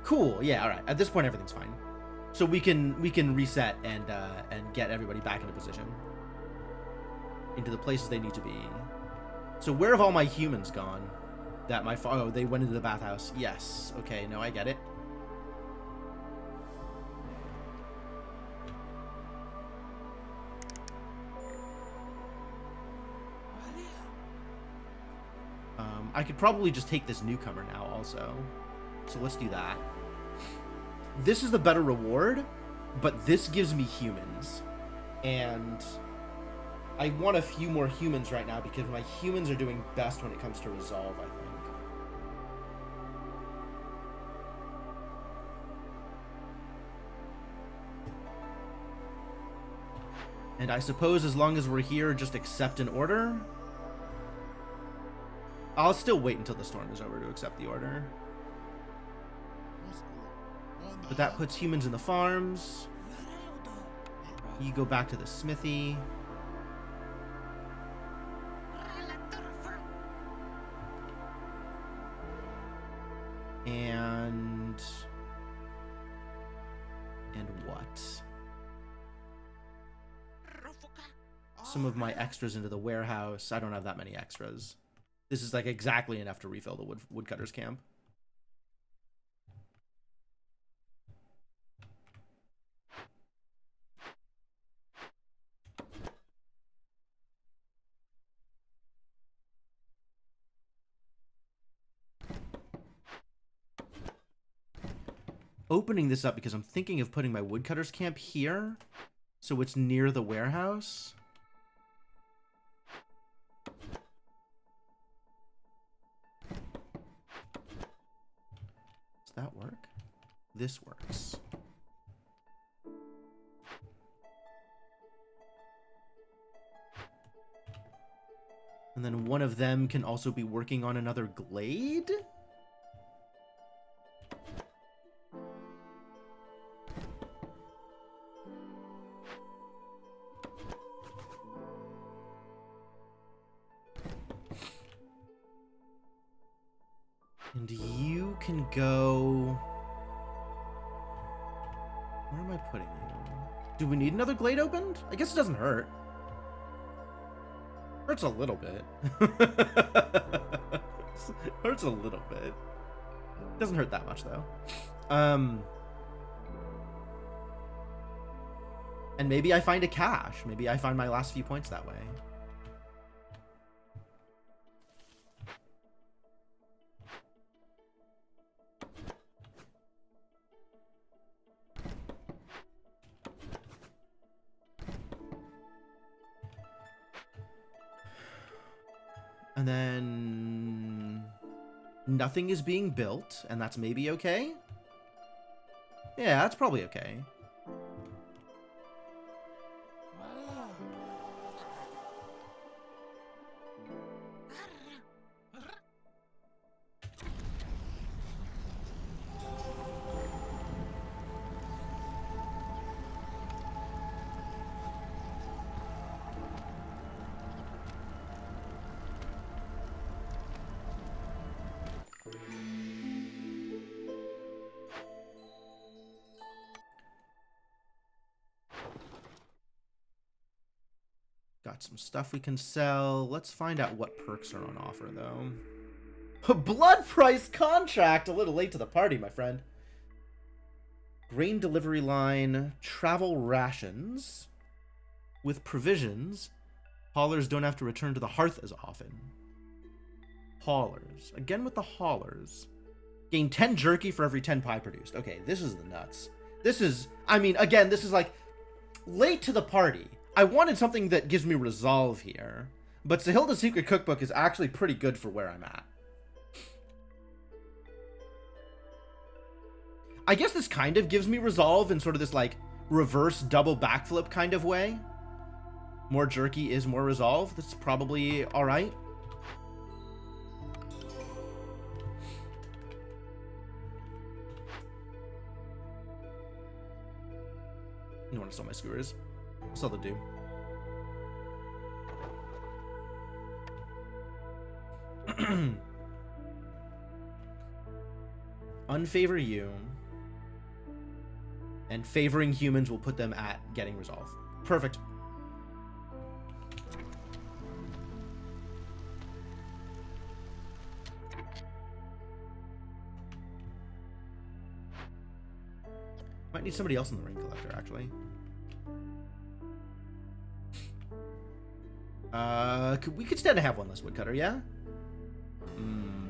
[SPEAKER 1] Cool. Yeah. All right. At this point, everything's fine. So we can reset and get everybody back into position, into the places they need to be. So where have all my humans gone? That my oh, they went into the bathhouse. Yes. Okay. No, I get it. I could probably just take this newcomer now also. So let's do that. This is the better reward, but this gives me humans. And I want a few more humans right now because my humans are doing best when it comes to resolve, I think. And I suppose as long as we're here, just accept an order. I'll still wait until the storm is over to accept the order. But that puts humans in the farms. You go back to the smithy. And what? Some of my extras into the warehouse. I don't have that many extras. This is like exactly enough to refill the woodcutter's camp. Opening this up because I'm thinking of putting my woodcutter's camp here, so it's near the warehouse. Does that work? This works. And then one of them can also be working on another glade? And you can go... Where am I putting you? Do we need another glade opened? I guess it doesn't hurt. Hurts a little bit. Hurts a little bit. Doesn't hurt that much, though. And maybe I find a cache. Maybe I find my last few points that way. And then nothing is being built, and that's maybe okay. Yeah, that's probably okay. got some stuff we can sell. Let's find out what perks are on offer, though. Blood price contract! A little late to the party, my friend. Grain delivery line, travel rations. With provisions, haulers don't have to return to the hearth as often. Haulers. Again with the haulers. Gain 10 jerky for every 10 pie produced. Okay, this is the nuts. This is, I mean, again, this is like late to the party. I wanted something that gives me resolve here. But Sahilda's Secret Cookbook is actually pretty good for where I'm at. I guess this kind of gives me resolve in sort of this, like, reverse double backflip kind of way. More jerky is more resolve. That's probably alright. You want to sell my skewers? I'll sell the do. Unfavor you. And favoring humans will put them at getting resolve. Perfect. Might need somebody else in the ring collector, actually. We could stand to have one less woodcutter, yeah?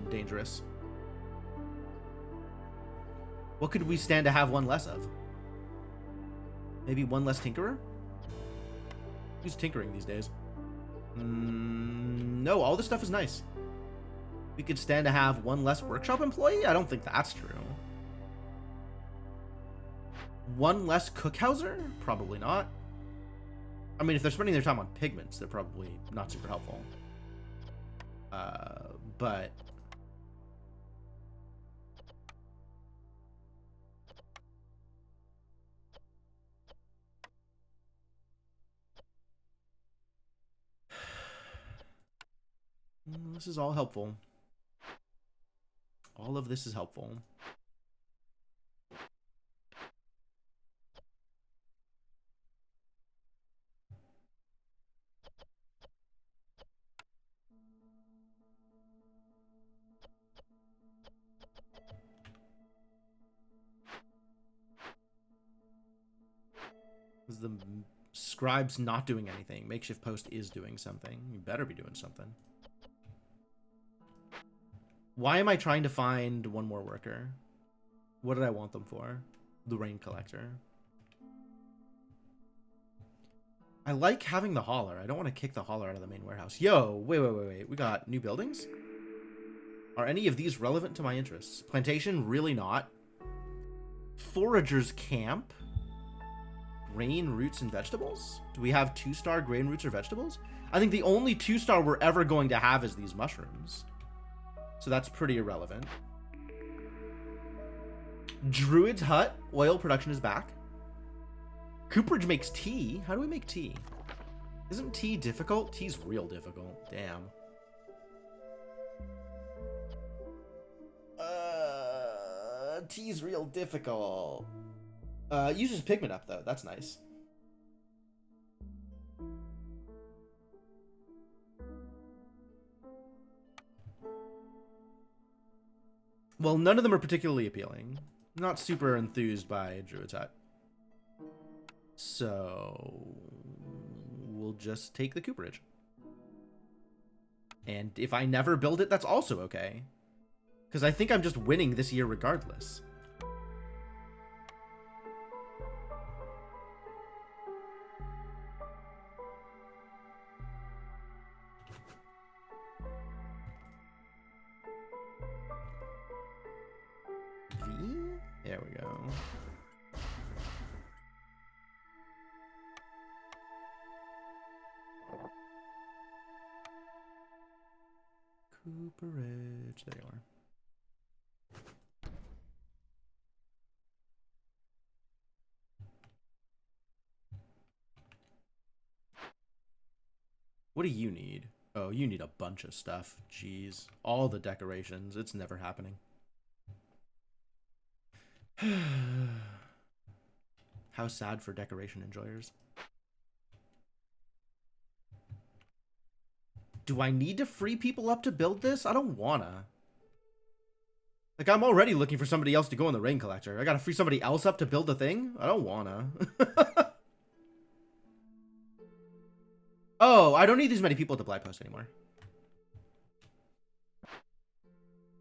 [SPEAKER 1] Dangerous. What could we stand to have one less of? Maybe one less tinkerer? Who's tinkering these days? No, all this stuff is nice. We could stand to have one less workshop employee? I don't think that's true. One less cookhouser? Probably not. I mean, if they're spending their time on pigments, they're probably not super helpful. But... this is all helpful. All of this is helpful. The scribe's not doing anything. Makeshift post is doing something. You better be doing something. Why am I trying to find one more worker? What did I want them for? The rain collector. I like having the hauler. I don't want to kick the hauler out of the main warehouse. Yo, wait. We got new buildings? Are any of these relevant to my interests? Plantation? Really not. Forager's camp? Grain, roots, and vegetables? Do we have 2-star grain, roots, or vegetables? I think the only 2-star we're ever going to have is these mushrooms. So that's pretty irrelevant. Druid's Hut. Oil production is back. Cooperage makes tea. How do we make tea? Isn't tea difficult? Tea's real difficult. Damn. Tea's real difficult. Uses pigment up, though. That's nice. Well, none of them are particularly appealing. Not super enthused by Druid's Hut. So... we'll just take the cooperage. And if I never build it, that's also okay. Because I think I'm just winning this year regardless. There we go. Cooperage. There you are. What do you need? Oh, you need a bunch of stuff. Jeez. All the decorations. It's never happening. How sad for decoration enjoyers. do I need to free people up to build this? I don't wanna. Like, I'm already looking for somebody else to go in the rain collector. I gotta free somebody else up to build the thing? I don't wanna. Oh, I don't need these many people at the blight post anymore.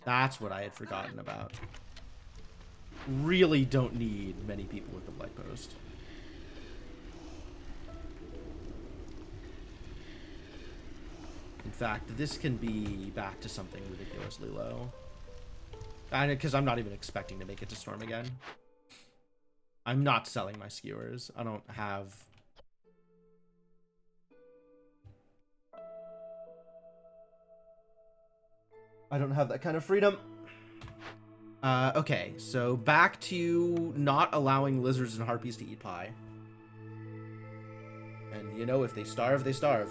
[SPEAKER 1] That's what I had forgotten about. Really don't need many people at the blight post. In fact, this can be back to something ridiculously low. Because I'm not even expecting to make it to Storm again. I'm not selling my skewers. I don't have... that kind of freedom. Okay, so back to not allowing lizards and harpies to eat pie. And, you know, if they starve, they starve.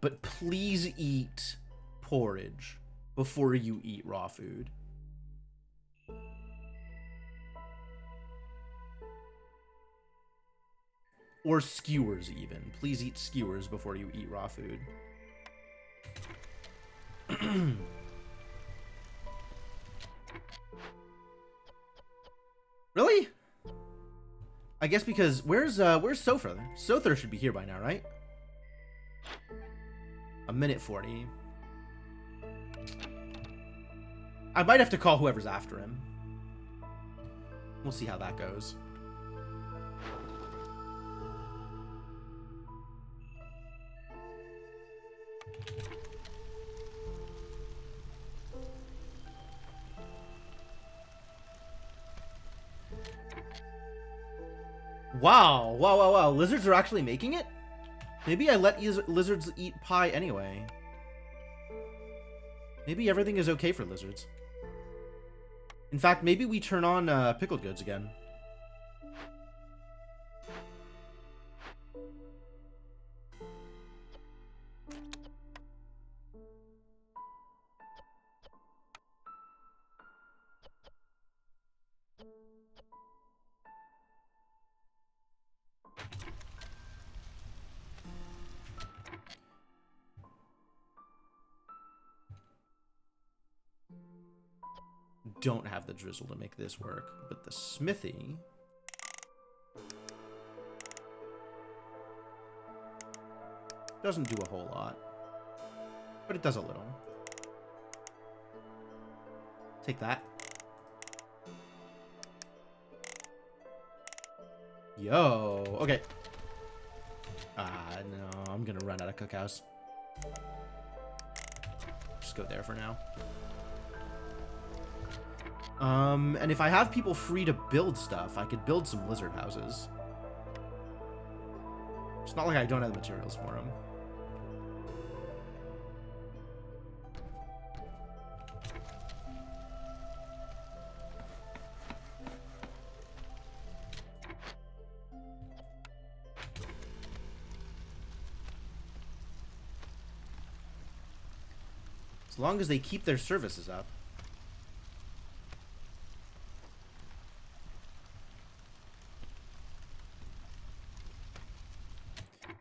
[SPEAKER 1] But please eat porridge before you eat raw food. Or skewers, even. Please eat skewers before you eat raw food. Really? I guess because where's Sother? Sother should be here by now, right? A minute 40. I might have to call whoever's after him. We'll see how that goes. Wow, wow, wow, wow. Lizards are actually making it? Maybe I let lizards eat pie anyway. Maybe everything is okay for lizards. In fact, maybe we turn on pickled goods again. Don't have the drizzle to make this work, but the smithy doesn't do a whole lot, but it does a little. Take that. Yo, okay. No, I'm gonna run out of cookhouse. Just go there for now. And if I have people free to build stuff, I could build some lizard houses. It's not like I don't have the materials for them. As long as they keep their services up.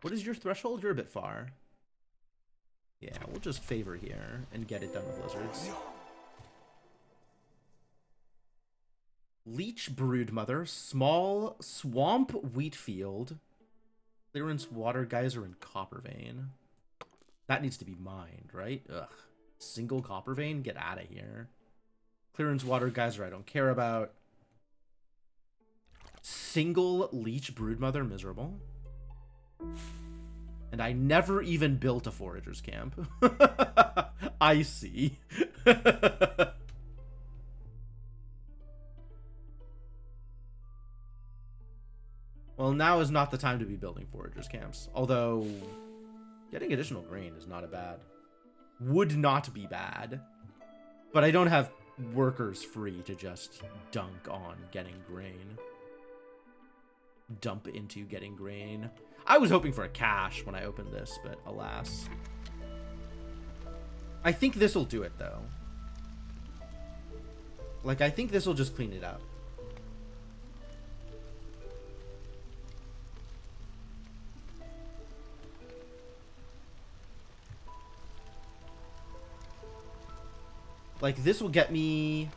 [SPEAKER 1] What is your threshold? You're a bit far. Yeah, we'll just favor here and get it done with lizards. Leech Broodmother, small swamp wheat field, clearance water geyser and copper vein. That needs to be mined, right? Ugh. Single copper vein? Get out of here. Clearance water geyser I don't care about. Single leech broodmother, miserable. And I never even built a forager's camp. I see. Well, now is not the time to be building foragers camps. Although, getting additional grain is not a bad. Would not be bad. But I don't have workers free to just dunk on getting grain. Dump into getting grain. I was hoping for a cache when I opened this, but alas. I think this will do it, though. Like, I think this will just clean it up. Like, this will get me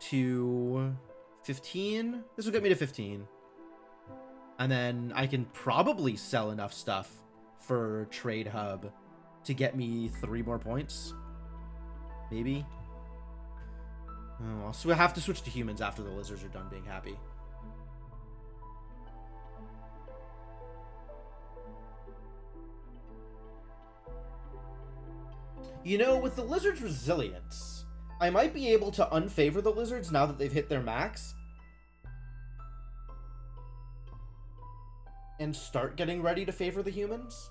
[SPEAKER 1] to 15. This will get me to 15. And then I can probably sell enough stuff for Trade Hub to get me 3 more points. Maybe. Oh, so we'll have to switch to humans after the lizards are done being happy. You know, with the lizards' resilience, I might be able to unfavor the lizards now that they've hit their max. And start getting ready to favor the humans.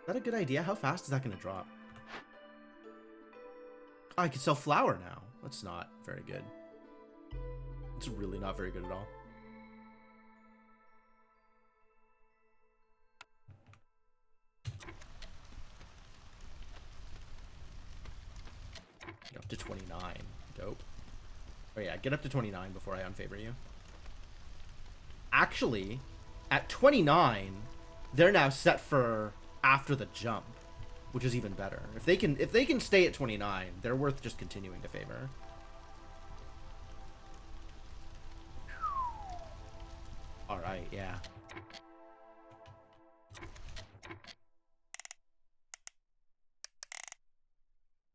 [SPEAKER 1] Is that a good idea? How fast is that going to drop? Oh, I can sell flour now. That's not very good. It's really not very good at all. Get up to 29. Dope. Oh yeah, get up to 29 before I unfavor you. Actually, at 29, they're now set for after the jump, which is even better. If they can stay at 29, they're worth just continuing to favor. All right, yeah.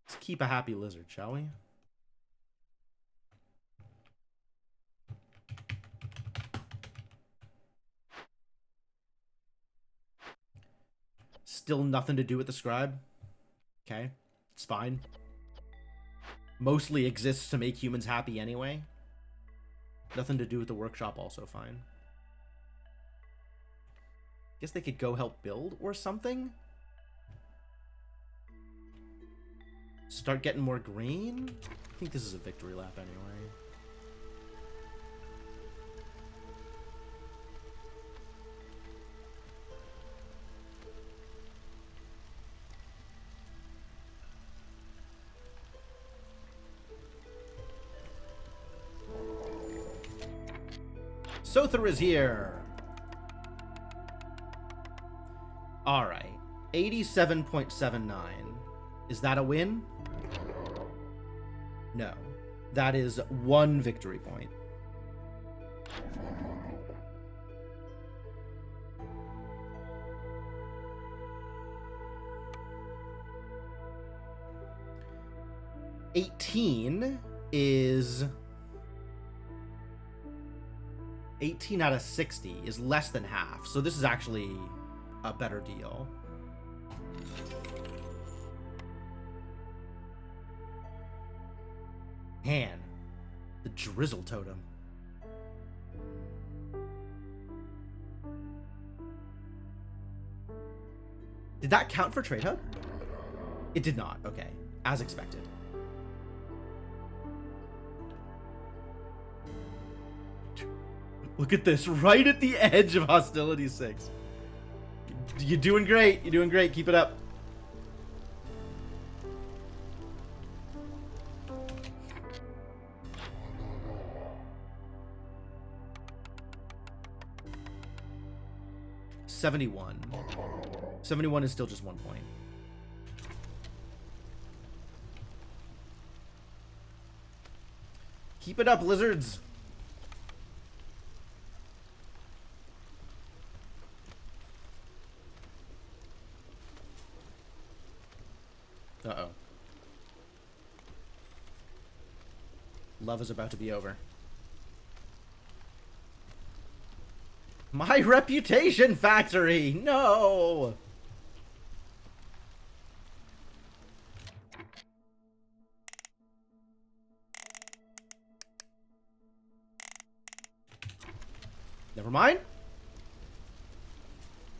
[SPEAKER 1] Let's keep a happy lizard, shall we? Still nothing to do with the scribe. Okay, it's fine. Mostly exists to make humans happy anyway. Nothing to do with the workshop, also fine. Guess they could go help build or something? Start getting more grain? I think this is a victory lap anyway. Sother is here! Alright. 87.79. Is that a win? No. That is 1 victory point. $18 is... 18 out of 60 is less than half. So this is actually a better deal. Man, the Drizzle Totem. Did that count for Trade Hub? It did not. Okay, as expected. Look at this, right at the edge of Hostility 6. You're doing great. You're doing great. Keep it up. $71. 71 is still just 1 point. Keep it up, lizards. Uh-oh. Love is about to be over. My reputation factory! No! Never mind.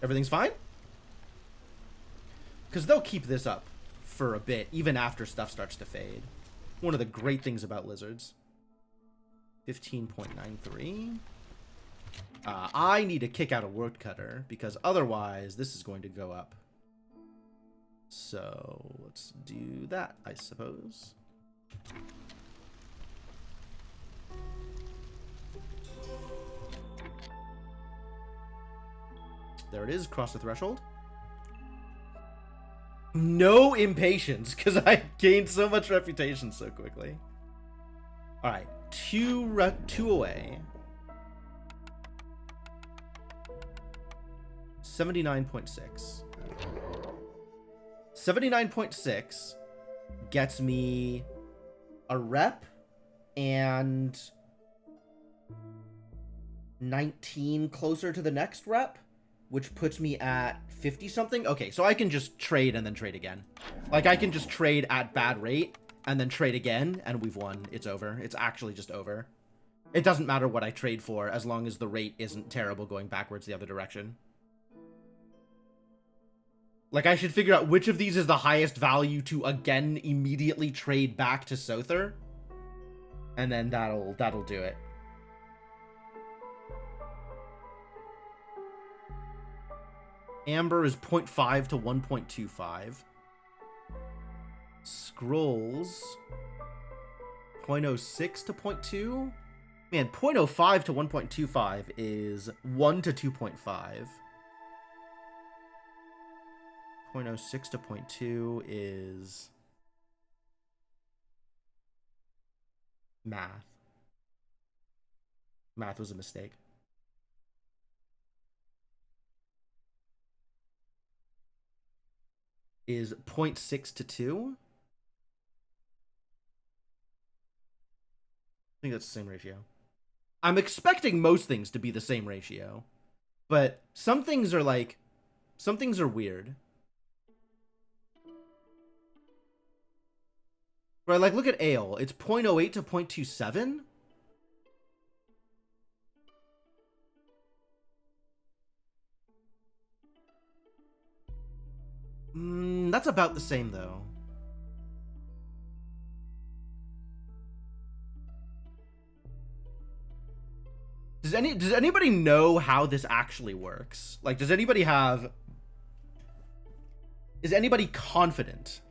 [SPEAKER 1] Everything's fine? Because they'll keep this up for a bit, even after stuff starts to fade. One of the great things about lizards. 15.93. I need to kick out a woodcutter, because otherwise this is going to go up. So let's do that, I suppose. There it is. Cross the threshold. No impatience, because I gained so much reputation so quickly. Alright. Two away. 79.6. 79.6 gets me a rep and 19 closer to the next rep, which puts me at 50 something. Okay, so I can just trade and then trade again. Like, I can just trade at bad rate and then trade again, and we've won. It's over. It's actually just over. It doesn't matter what I trade for as long as the rate isn't terrible going backwards the other direction. Like, I should figure out which of these is the highest value to, again, immediately trade back to Sother. And then that'll do it. Amber is 0.5 to 1.25. Scrolls 0.06 to 0.2. Man, 0.05 to 1.25 is 1 to 2.5. 0.06 to 0.2 is math. Math was a mistake. Is 0.6 to 2. I think that's the same ratio. I'm expecting most things to be the same ratio, but some things are like, some things are weird. Right, like, look at ale. It's 0.08 to 0.27. That's about the same, though. Does anybody know how this actually works? Like, does anybody have... Is anybody confident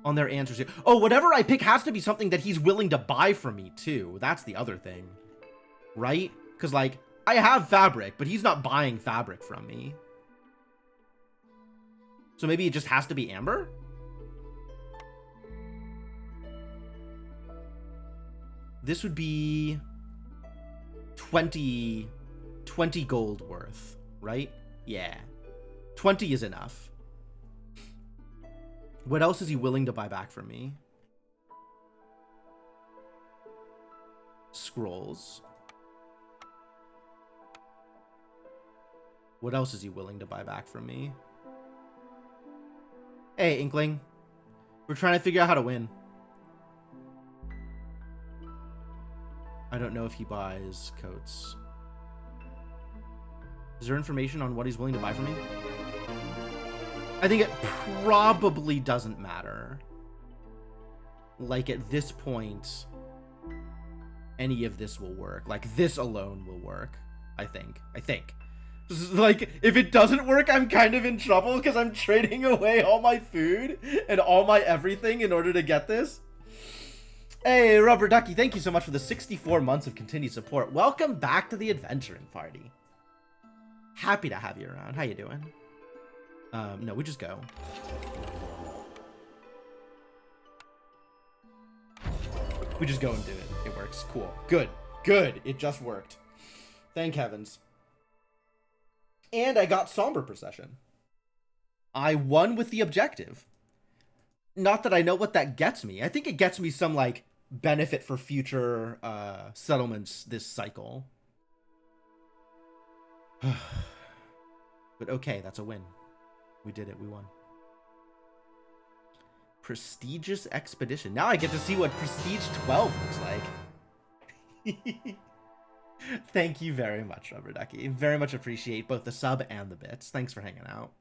[SPEAKER 1] on their answers here? Oh, whatever I pick has to be something that he's willing to buy from me, too. That's the other thing. Right? Because, like, I have fabric, but he's not buying fabric from me. So maybe it just has to be amber? This would be 20 gold worth, right? Yeah. 20 is enough. What else is he willing to buy back from me? Scrolls. What else is he willing to buy back from me? Hey, Inkling. We're trying to figure out how to win. I don't know if he buys coats. Is there information on what he's willing to buy from me? I think it probably doesn't matter. Like, at this point, any of this will work. Like, this alone will work, I think. Like, if it doesn't work, I'm kind of in trouble because I'm trading away all my food and all my everything in order to get this. Hey, Rubber Ducky, thank you so much for the 64 months of continued support. Welcome back to the adventuring party. Happy to have you around. How you doing? No, we just go. We just go and do it. It works. Cool. Good. Good. It just worked. Thank heavens. And I got Somber Procession. I won with the objective. Not that I know what that gets me. I think it gets me some, like, benefit for future settlements this cycle. But okay, that's a win. We did it. We won. Prestigious Expedition. Now I get to see what Prestige 12 looks like. Thank you very much, Rubber Ducky. Very much appreciate both the sub and the bits. Thanks for hanging out.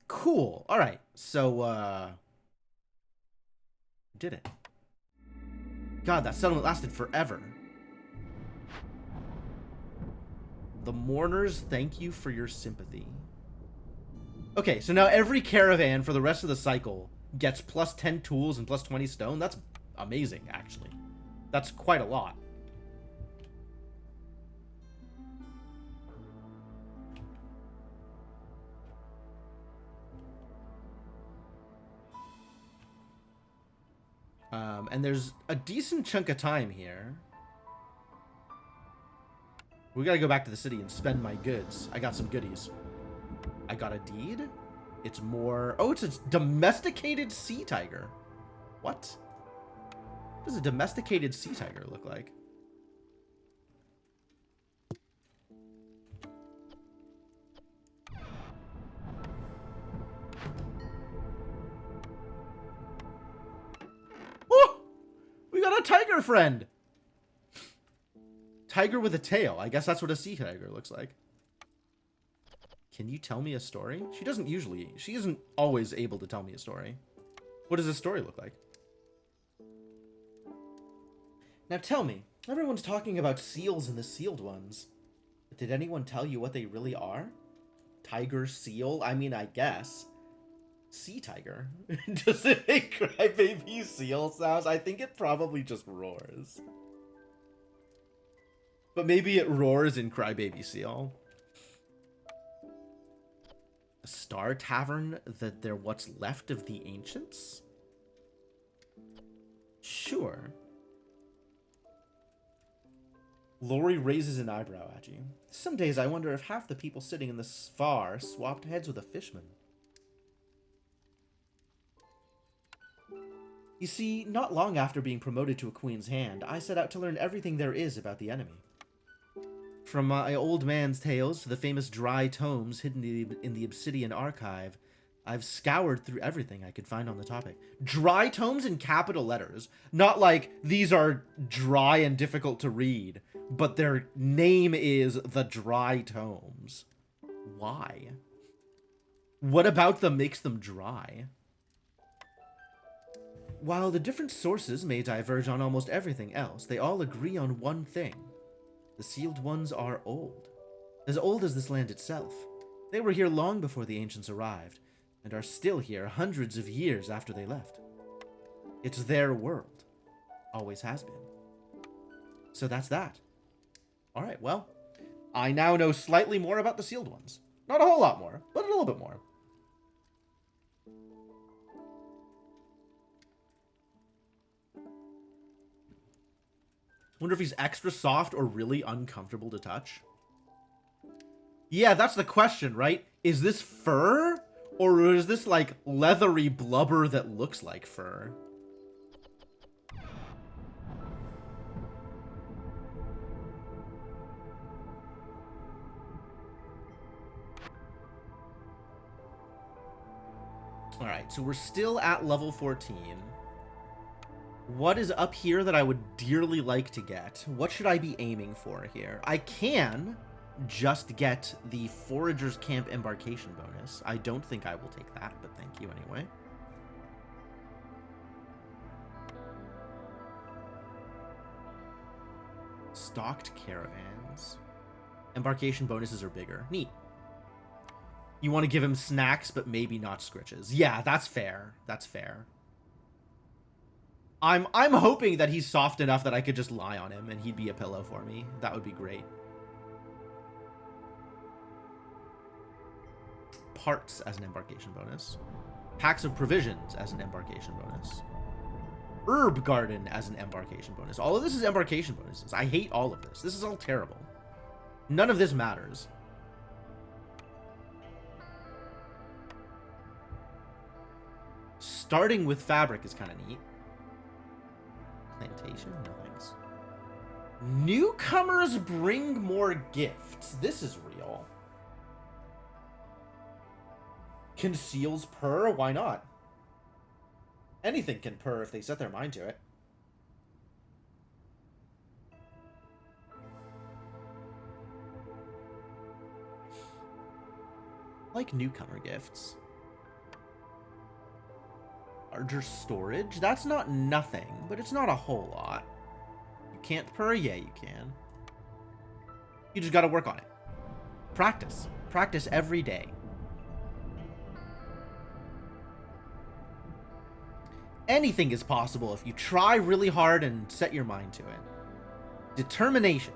[SPEAKER 1] Cool. All right. So, did it. God, that settlement lasted forever. The mourners, thank you for your sympathy. Okay, so now every caravan for the rest of the cycle gets plus 10 tools and plus 20 stone. That's amazing, actually. That's quite a lot. And there's a decent chunk of time here. We gotta go back to the city and spend my goods. I got some goodies. I got a deed. It's more... Oh, it's a domesticated sea tiger. What? What does a domesticated sea tiger look like? Oh! We got a tiger friend! Tiger with a tail. I guess that's what a sea tiger looks like. Can you tell me a story? She isn't always able to tell me a story. What does a story look like? Now tell me, everyone's talking about seals and the sealed ones. But did anyone tell you what they really are? Tiger, seal? I mean, I guess. Sea tiger? Does it make crybaby seal sounds? I think it probably just roars. But maybe it roars in Crybaby Seal. A star tavern that they're what's left of the ancients? Sure. Lori raises an eyebrow at you. Some days I wonder if half the people sitting in the spar swapped heads with a fishman. You see, not long after being promoted to a queen's hand, I set out to learn everything there is about the enemy. From my old man's tales to the famous dry tomes hidden in the Obsidian Archive, I've scoured through everything I could find on the topic. Dry tomes in capital letters. Not like these are dry and difficult to read, but their name is the Dry Tomes. Why? What about them makes them dry? While the different sources may diverge on almost everything else, they all agree on one thing. The sealed ones are old as this land itself. They were here long before the ancients arrived, and are still here hundreds of years after they left. It's their world. Always has been. So that's that. Alright, well, I now know slightly more about the sealed ones. Not a whole lot more, but a little bit more. Wonder if he's extra soft or really uncomfortable to touch. Yeah, that's the question, right? Is this fur? Or is this, like, leathery blubber that looks like fur? Alright, so we're still at level 14. What is up here that I would dearly like to get? What should I be aiming for here? I can just get the Forager's Camp embarkation bonus. I don't think I will take that, but thank you anyway. Stocked caravans. Embarkation bonuses are bigger. Neat. You want to give him snacks, but maybe not scritches. Yeah, that's fair. That's fair. I'm hoping that he's soft enough that I could just lie on him and he'd be a pillow for me. That would be great. Parts as an embarkation bonus. Packs of provisions as an embarkation bonus. Herb garden as an embarkation bonus. All of this is embarkation bonuses. I hate all of this. This is all terrible. None of this matters. Starting with fabric is kind of neat. Plantation? No thanks. Newcomers bring more gifts. This is real. Can seals purr? Why not? Anything can purr if they set their mind to it. Like newcomer gifts. Larger storage? That's not nothing, but it's not a whole lot. You can't purr? Yeah, you can. You just gotta work on it. Practice. Practice every day. Anything is possible if you try really hard and set your mind to it. Determination.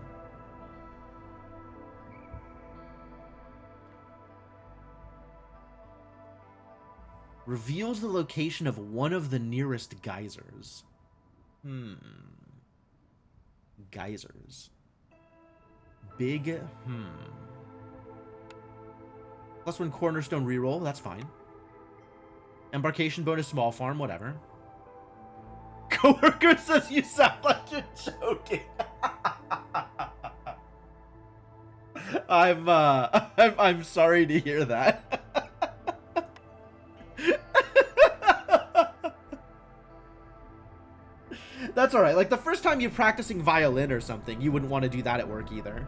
[SPEAKER 1] Reveals the location of one of the nearest geysers. Hmm. Geysers. Big, +1 cornerstone reroll, that's fine. Embarkation bonus small farm, whatever. Coworker says you sound like you're joking. I'm sorry to hear that. That's all right. Like the first time you're practicing violin or something, you wouldn't want to do that at work either.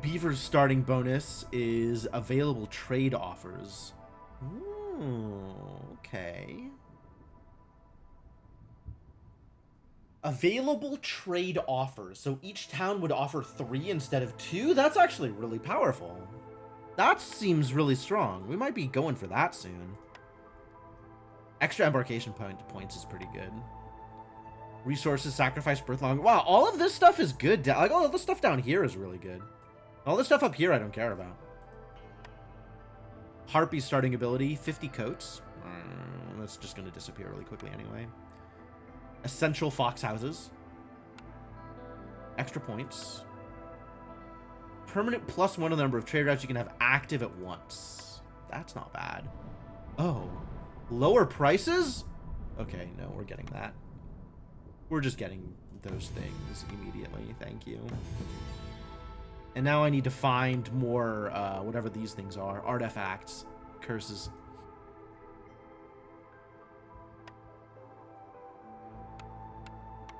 [SPEAKER 1] Beaver's starting bonus is available trade offers. Ooh, okay. Available trade offers. So each town would offer 3 instead of 2? That's actually really powerful. That seems really strong. We might be going for that soon. Extra embarkation points is pretty good. Resources, sacrifice, birth long. Wow, all of this stuff is good. Like, all of the stuff down here is really good. All this stuff up here I don't care about. Harpy's starting ability, 50 coats. That's just going to disappear really quickly anyway. Essential fox houses. Extra points. Permanent +1 on the number of trade routes you can have active at once. That's not bad. Oh. Lower prices? Okay, no, we're getting that. We're just getting those things immediately. Thank you. And now I need to find more, whatever these things are. Artifacts. Curses.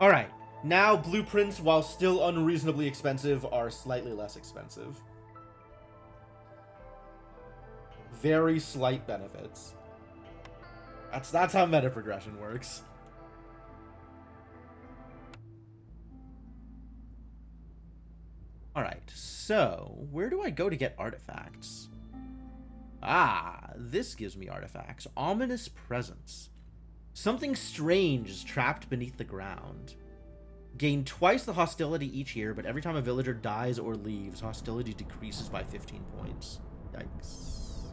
[SPEAKER 1] Alright. Now blueprints, while still unreasonably expensive, are slightly less expensive. Very slight benefits. That's how meta progression works. Alright, so where do I go to get artifacts? Ah, this gives me artifacts. Ominous presence. Something strange is trapped beneath the ground. Gain twice the hostility each year, but every time a villager dies or leaves, hostility decreases by 15 points. Yikes.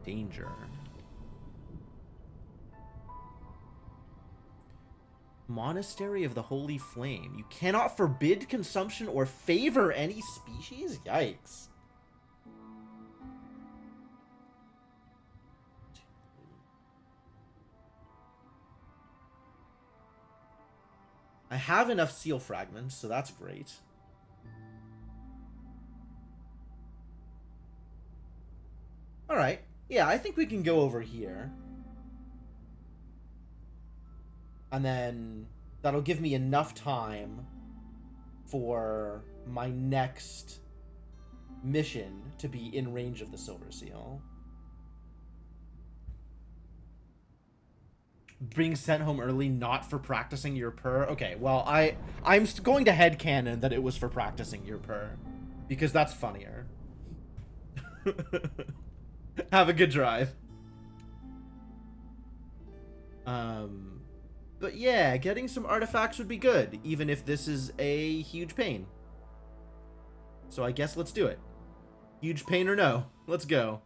[SPEAKER 1] Danger. Monastery of the Holy Flame. You cannot forbid consumption or favor any species? Yikes. I have enough seal fragments, so that's great. Alright. Yeah, I think we can go over here. And then that'll give me enough time for my next mission to be in range of the Silver Seal. Being sent home early, not for practicing your purr. Okay, well, I'm going to headcanon that it was for practicing your purr. Because that's funnier. Have a good drive. But yeah, getting some artifacts would be good, even if this is a huge pain. So I guess let's do it. Huge pain or no? Let's go.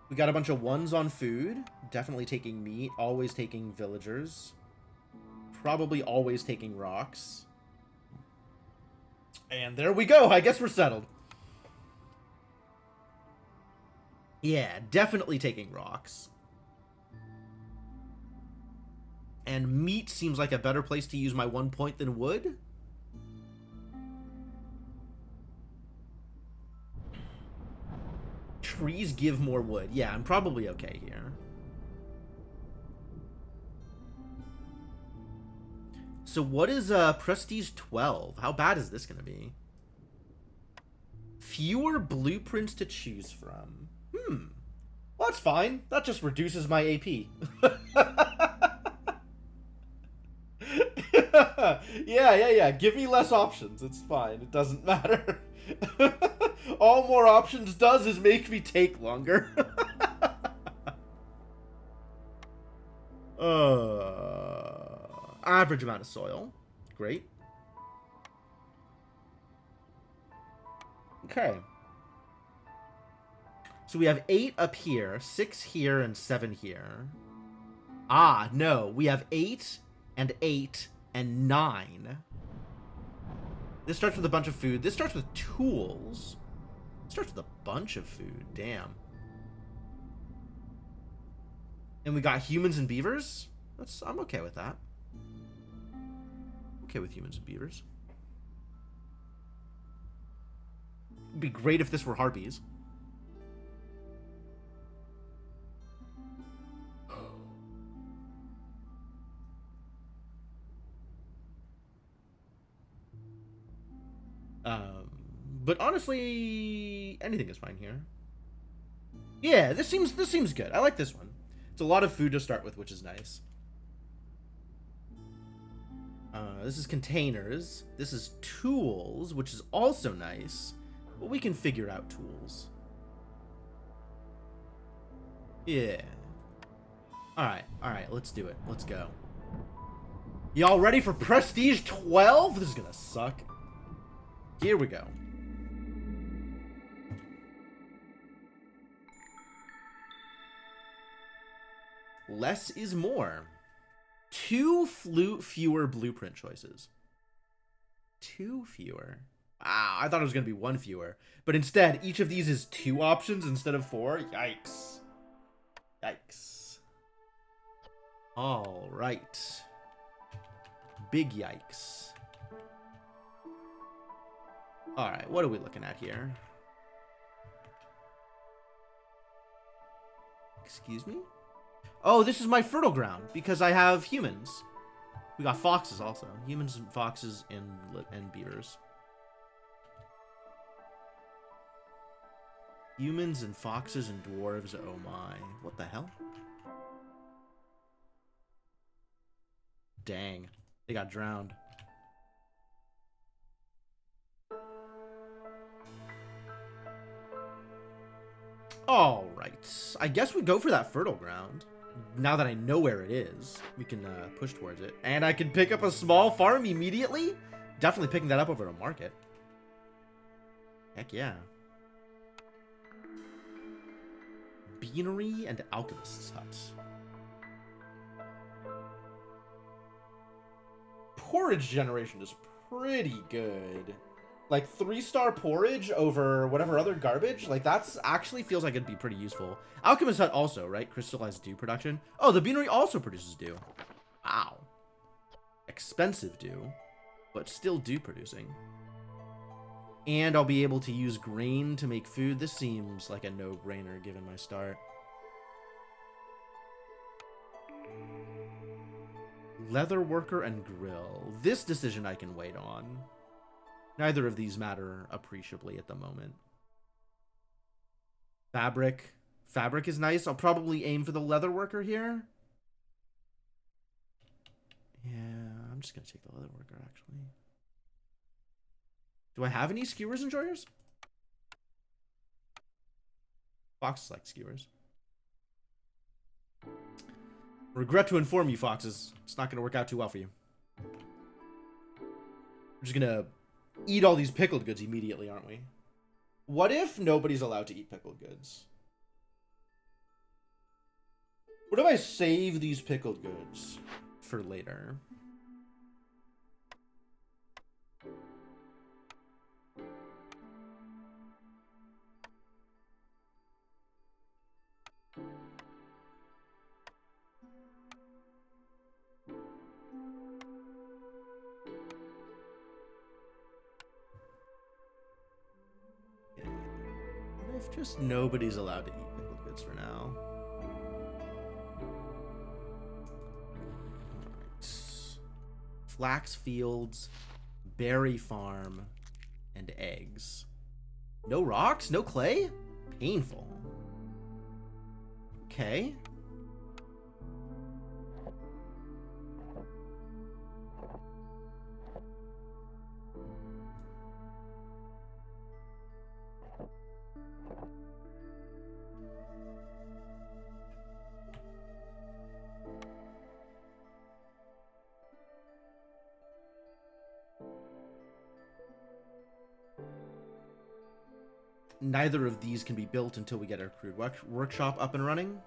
[SPEAKER 1] We got a bunch of 1s on food. Definitely taking meat. Always taking villagers. Probably always taking rocks. And there we go. I guess we're settled. Yeah, definitely taking rocks. And meat seems like a better place to use my 1 point than wood. Trees give more wood. Yeah, I'm probably okay here. So what is Prestige 12? How bad is this going to be? Fewer blueprints to choose from. Well, that's fine. That just reduces my AP. Yeah. Give me less options. It's fine. It doesn't matter. All more options does is make me take longer. Average amount of soil. Great. Okay. So we have 8 up here, 6 here, and 7 here. Ah, no. We have 8 and 8 and 9. This starts with a bunch of food. This starts with tools. It starts with a bunch of food. Damn. And we got humans and beavers. I'm okay with that. Okay with humans and beavers. It'd be great if this were harpies. But honestly, anything is fine here. Yeah, this seems good. I like this one. It's a lot of food to start with, which is nice. This is containers. This is tools, which is also nice. But we can figure out tools. Yeah. Alright, let's do it. Let's go. Y'all ready for Prestige 12? This is gonna suck. Here we go. Less is more. 2 fewer blueprint choices. 2 fewer. Wow, I thought it was going to be 1 fewer. But instead, each of these is 2 options instead of 4. Yikes. Yikes. All right. Big yikes. All right, what are we looking at here? Excuse me? Oh, this is my fertile ground because I have humans. We got foxes also. Humans and foxes and beavers. Humans and foxes and dwarves. Oh my. What the hell? Dang. They got drowned. Alright. I guess we go for that fertile ground. Now that I know where it is, we can push towards it. And I can pick up a small farm immediately? Definitely picking that up over to market. Heck yeah. Beanery and alchemist's hut. Porridge generation is pretty good. Like 3-star porridge over whatever other garbage, like that's actually feels like it'd be pretty useful. Alchemist Hut also, right? Crystallized dew production. Oh, the beanery also produces dew. Wow. Expensive dew, but still dew producing. And I'll be able to use grain to make food. This seems like a no-brainer given my start. Leather worker and grill. This decision I can wait on. Neither of these matter appreciably at the moment. Fabric. Fabric is nice. I'll probably aim for the leather worker here. Yeah, I'm just going to take the leather worker, actually. Do I have any skewers and dryers? Foxes like skewers. Regret to inform you, foxes. It's not going to work out too well for you. We're just going to eat all these pickled goods immediately, aren't we? What if nobody's allowed to eat pickled goods? What if I save these pickled goods for later? What if just nobody's allowed to eat pickled goods for now? Flax fields, berry farm, and eggs. No rocks? No clay? Painful. Okay. neither of these can be built until we get our crude workshop up and running.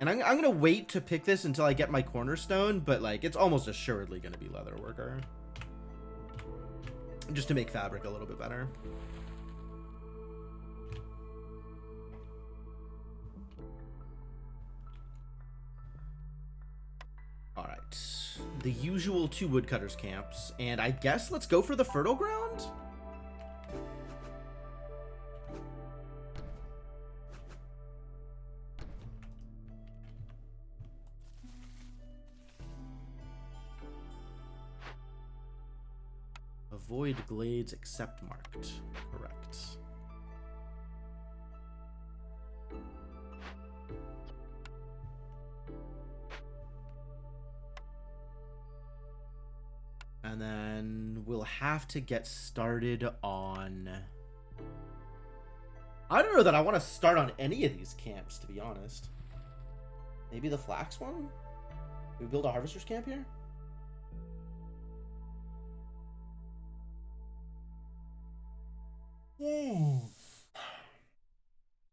[SPEAKER 1] And I'm going to wait to pick this until I get my cornerstone, but like it's almost assuredly going to be leather worker. Just to make fabric a little bit better. Alright. The usual 2 woodcutters camps. And I guess let's go for the fertile ground? Avoid glades except marked. Correct. And then we'll have to get started on... I don't know that I want to start on any of these camps, to be honest. Maybe the flax one? Can we build a harvester's camp here?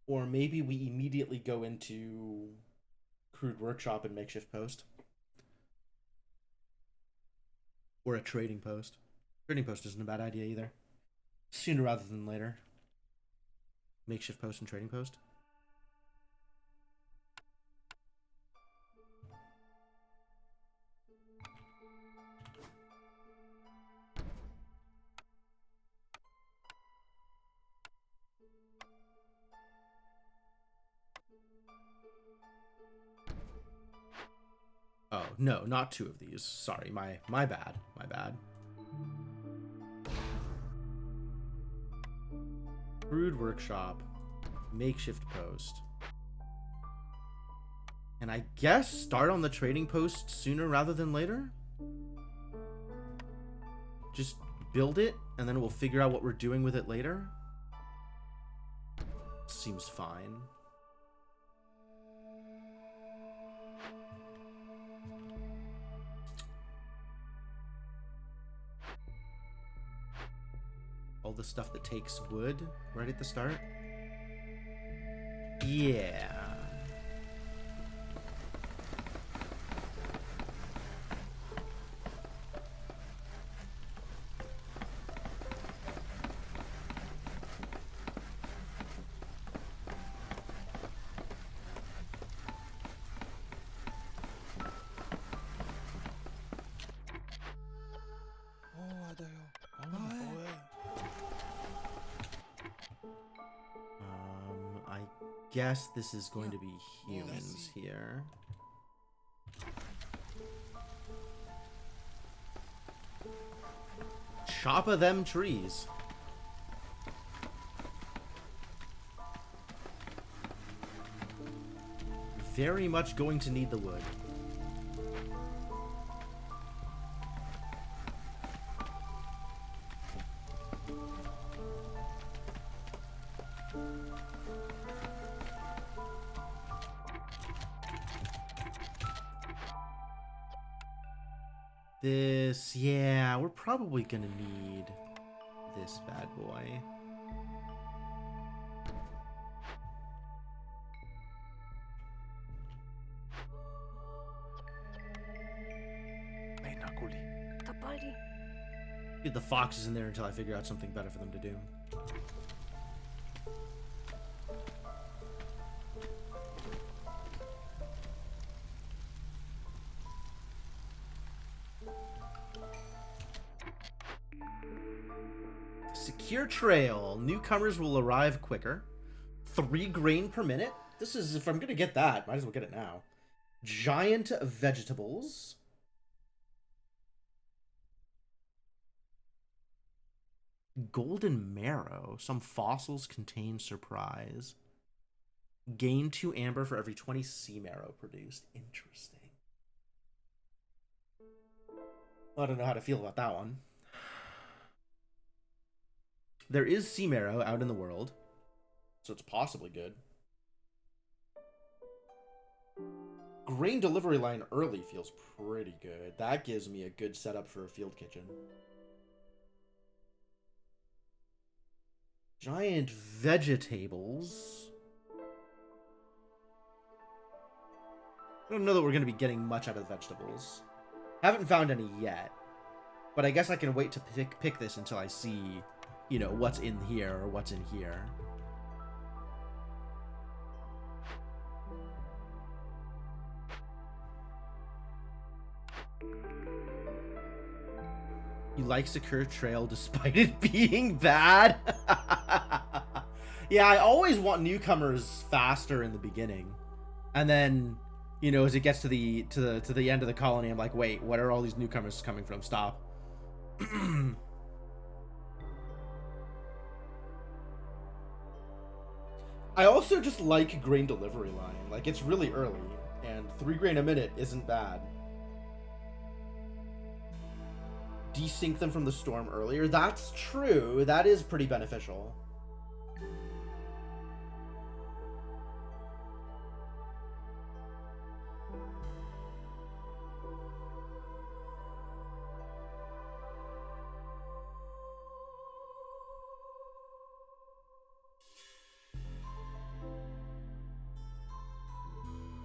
[SPEAKER 1] Or maybe we immediately go into crude workshop and makeshift post. Or a trading post. Trading post isn't a bad idea either. Sooner rather than later. Makeshift post and trading post. Oh, no, not 2 of these. Sorry, my bad. My bad. Crude workshop. Makeshift post. And I guess start on the trading post sooner rather than later? Just build it, and then we'll figure out what we're doing with it later? Seems fine. All the stuff that takes wood right at the start. Yeah. Guess this is going to be humans here. Chop of them trees. Very much going to need the wood. This, yeah, we're probably gonna need this bad boy. Get the foxes in there until I figure out something better for them to do. Secure trail. Newcomers will arrive quicker. 3 grain per minute. This is, if I'm gonna get that, might as well get it now. Giant vegetables. Golden marrow. Some fossils contain surprise. Gain 2 amber for every 20 sea marrow produced. Interesting. I don't know how to feel about that one. There is sea marrow out in the world, so it's possibly good. Grain delivery line early feels pretty good. That gives me a good setup for a field kitchen. Giant vegetables. I don't know that we're going to be getting much out of the vegetables. Haven't found any yet. But I guess I can wait to pick this until I see, you know, what's in here or what's in here. You like Secure Trail despite it being bad? Yeah, I always want newcomers faster in the beginning. And then, you know, as it gets to the end of the colony, I'm like, wait, what are all these newcomers coming from? Stop. I also just like grain delivery line. Like, it's really early, and 3 grain a minute isn't bad. Desync them from the storm earlier. That's true. That is pretty beneficial.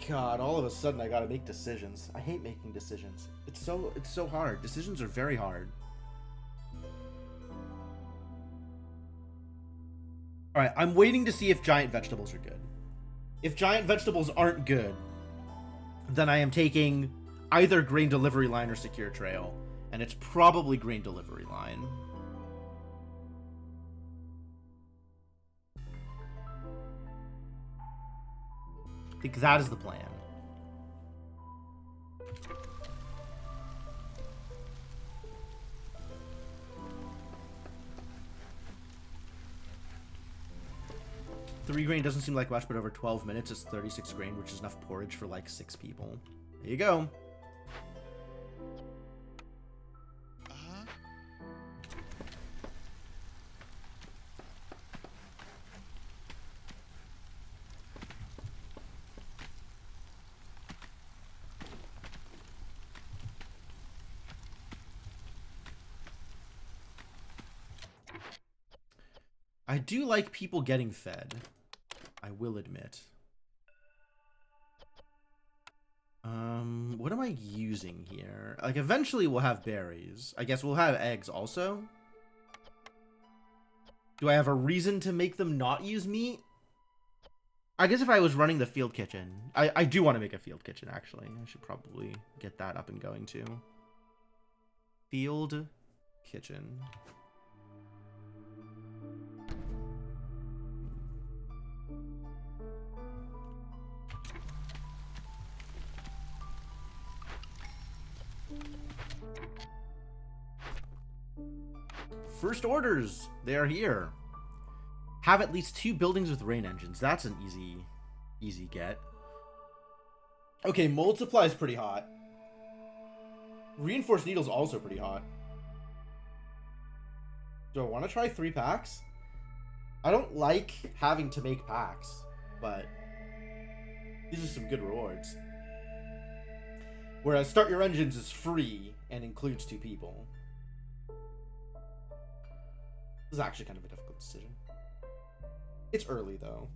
[SPEAKER 1] God, all of a sudden I gotta make decisions. I hate making decisions. It's so hard. Decisions are very hard. Alright, I'm waiting to see if giant vegetables are good. If giant vegetables aren't good, then I am taking either grain delivery line or secure trail. And it's probably grain delivery line. I think that is the plan. Three grain doesn't seem like much, but over 12 minutes it's 36 grain, which is enough porridge for like 6 people. There you go. I do like people getting fed, I will admit. What am I using here? Like, eventually we'll have berries. I guess we'll have eggs also. Do I have a reason to make them not use meat? I guess if I was running the field kitchen. I do want to make a field kitchen, actually. I should probably get that up and going, too. Field kitchen. First orders, they are here. Have at least 2 buildings with rain engines. That's an easy get. Okay, mold supply is pretty hot. Reinforced needle's also pretty hot. Do I want to try 3 packs? I don't like having to make packs, but these are some good rewards. Whereas Start Your Engines is free and includes 2 people. This is actually kind of a difficult decision. It's early, though.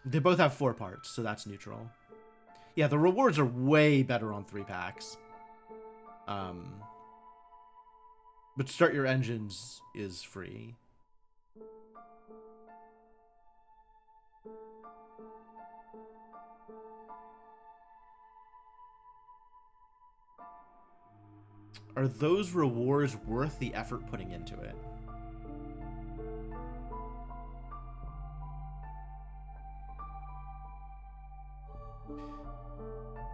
[SPEAKER 1] They both have 4 parts, so that's neutral. Yeah, the rewards are way better on 3 packs. But Start Your Engines is free. Are those rewards worth the effort putting into it?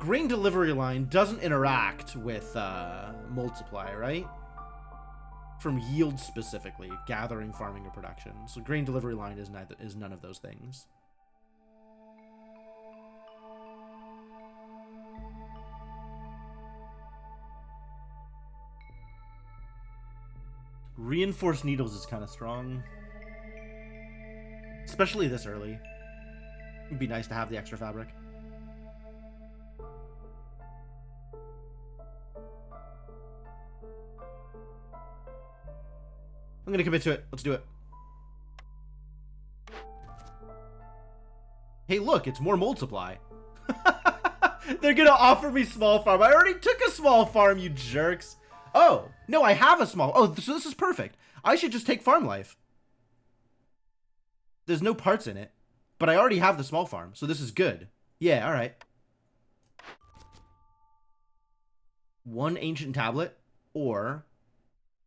[SPEAKER 1] Grain delivery line doesn't interact with mold supply, right? From yield specifically, gathering, farming, or production. So grain delivery line is none of those things. Reinforced needles is kind of strong. Especially this early. It'd be nice to have the extra fabric. I'm gonna commit to it. Let's do it. Hey, look, it's more mold supply. They're gonna offer me small farm. I already took a small farm, you jerks. Oh, no, I have a small. Oh, so this is perfect. I should just take farm life. There's no parts in it, but I already have the small farm, so this is good. Yeah, all right. One ancient tablet or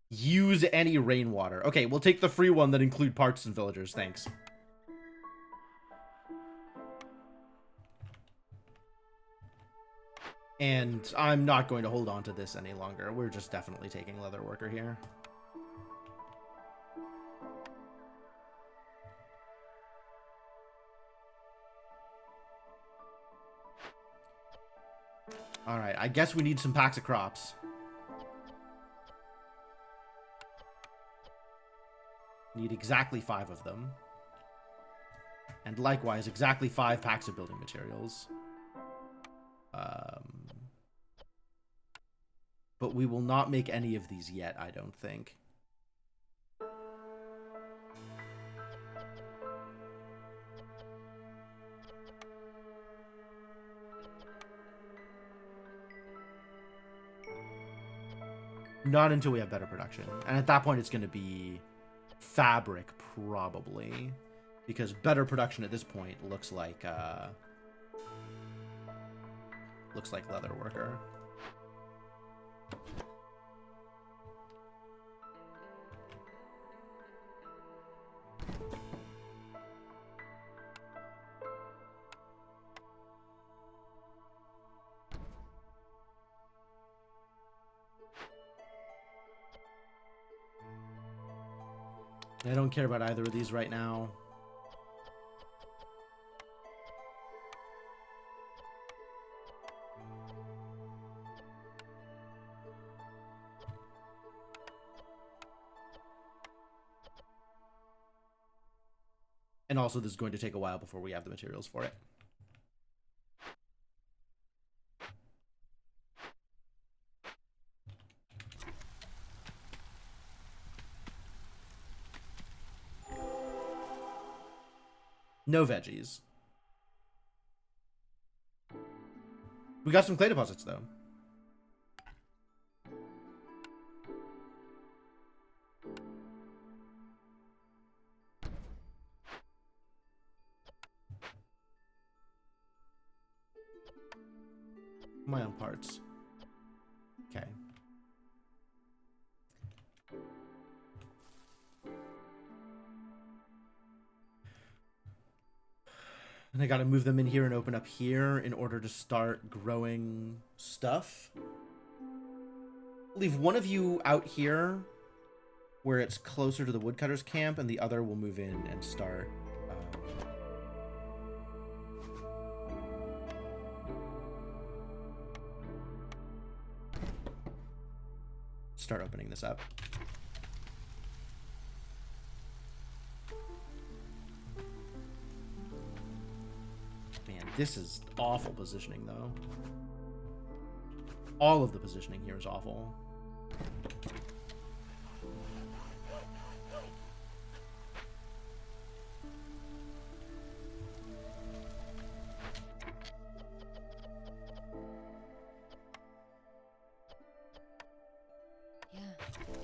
[SPEAKER 1] use any rainwater. Okay, we'll take the free one that include parts and villagers. Thanks. And I'm not going to hold on to this any longer. We're just definitely taking leather worker here. All right, I guess we need some packs of crops. Need exactly 5 of them. And likewise, exactly 5 packs of building materials. But we will not make any of these yet, I don't think. Not until we have better production. And at that point, it's going to be fabric, probably. Because better production at this point looks like leather worker. I don't care about either of these right now. And also, this is going to take a while before we have the materials for it. No veggies. We got some clay deposits, though. My own parts. Okay. And I gotta move them in here and open up here in order to start growing stuff. Leave one of you out here where it's closer to the woodcutter's camp, and the other will move in and start opening this up. Man, this is awful positioning, though. All of the positioning here is awful.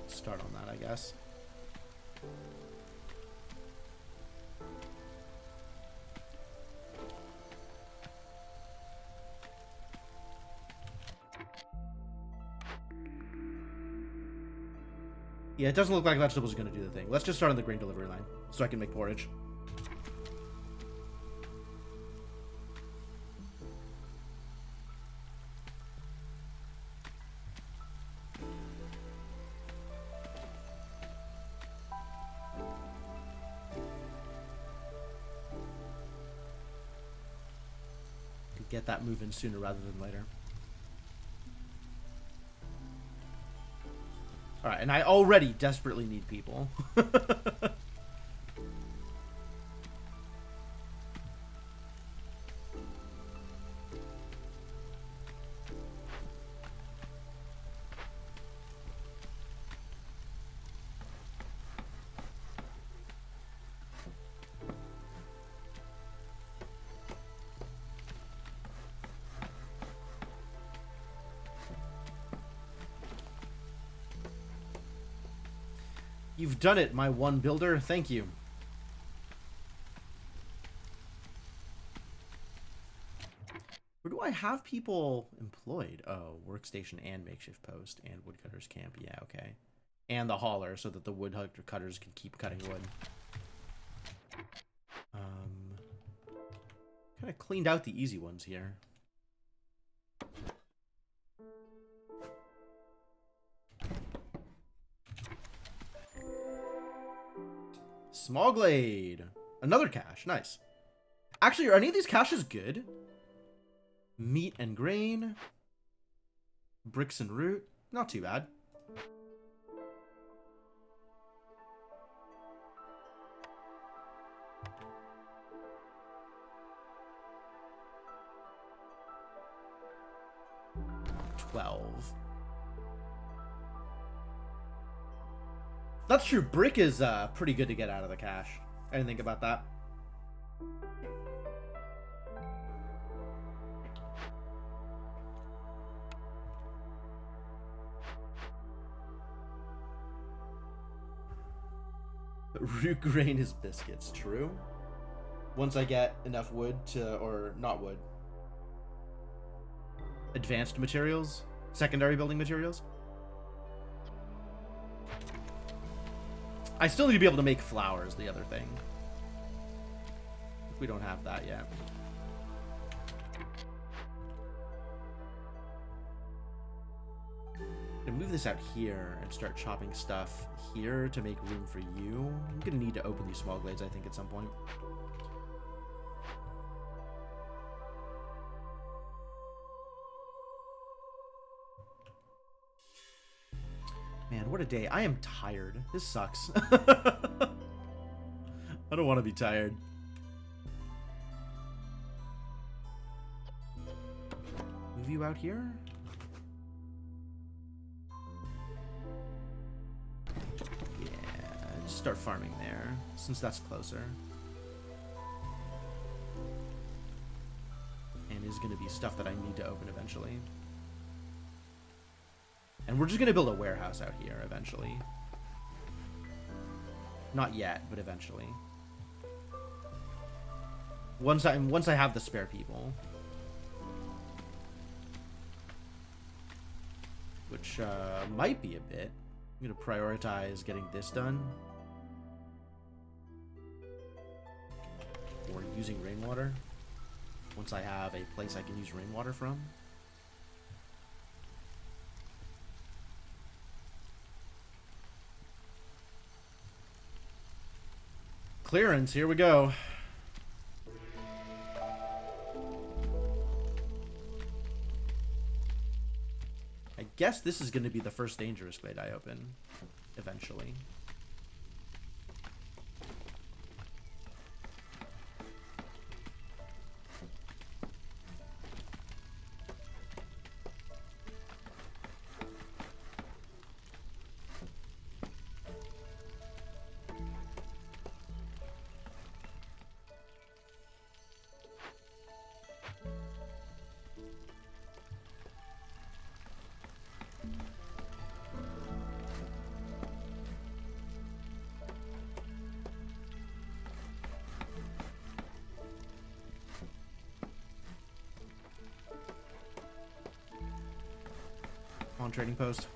[SPEAKER 1] Start on that, I guess. Yeah, it doesn't look like vegetables are going to do the thing. Let's just start on the grain delivery line so I can make porridge. Get that moving sooner rather than later. Alright, and I already desperately need people. You've done it, my one builder. Thank you. Where do I have people employed? Oh, workstation and makeshift post and woodcutter's camp. Yeah, okay. And the hauler so that the woodcutters can keep cutting wood. Kind of cleaned out the easy ones here. Small Glade. Another cache. Nice. Actually, are any of these caches good? Meat and grain. Bricks and root. Not too bad. That's true. Brick is pretty good to get out of the cache. I didn't think about that. Root grain is biscuits. True. Once I get enough wood to, or not wood, advanced materials, secondary building materials. I still need to be able to make flowers, the other thing. We don't have that yet. I'm gonna move this out here and start chopping stuff here to make room for you. I'm gonna need to open these small glades, I think, at some point. Man, what a day. I am tired. This sucks. I don't want to be tired. Move you out here? Yeah, just start farming there, since that's closer. And is going to be stuff that I need to open eventually. And we're just going to build a warehouse out here eventually. Not yet, but eventually. Once I have the spare people. Which might be a bit. I'm going to prioritize getting this done. Or using rainwater. Once I have a place I can use rainwater from. Clearance, here we go. I guess this is going to be the first dangerous glade I open, eventually. On trading post.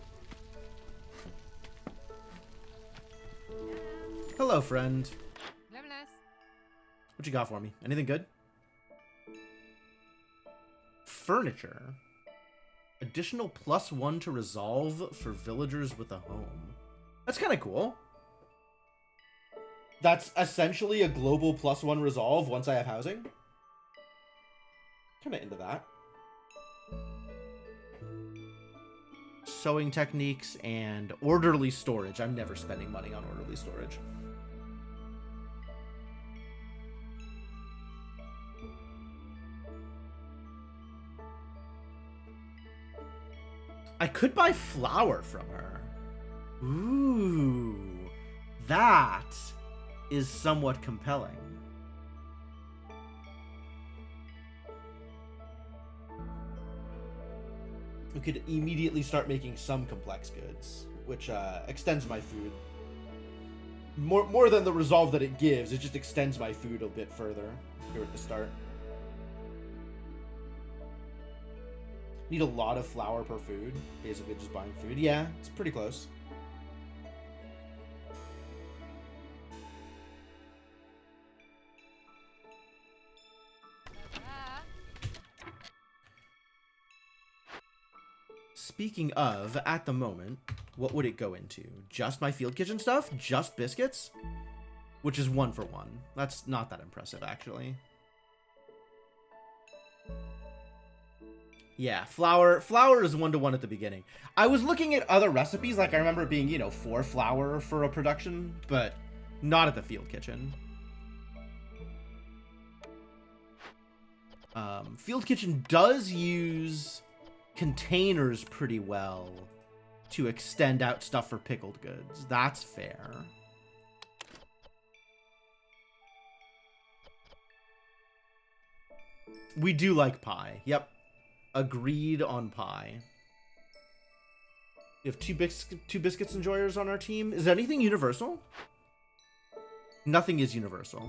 [SPEAKER 1] Hello, friend. What you got for me? Anything good? Furniture. Additional +1 to resolve for villagers with a home. That's kind of cool. That's essentially a global +1 resolve once I have housing. Kind of into that. Sewing techniques and orderly storage. I'm never spending money on orderly storage. I could buy flour from her. Ooh, that is somewhat compelling. We could immediately start making some complex goods, which extends my food. More than the resolve that it gives, it just extends my food a bit further here at the start. Need a lot of flour per food. Basically just buying food. Yeah, it's pretty close. Speaking of, at the moment, what would it go into? Just my field kitchen stuff? Just biscuits? Which is 1 for 1. That's not that impressive, actually. Yeah, flour is 1 to 1 at the beginning. I was looking at other recipes, like I remember it being, you know, 4 flour for a production, but not at the field kitchen. Field kitchen does use containers pretty well to extend out stuff for pickled goods. That's fair. We do like pie. Yep. Agreed on pie. We have two biscuits enjoyers on our team. Is anything universal? Nothing is universal.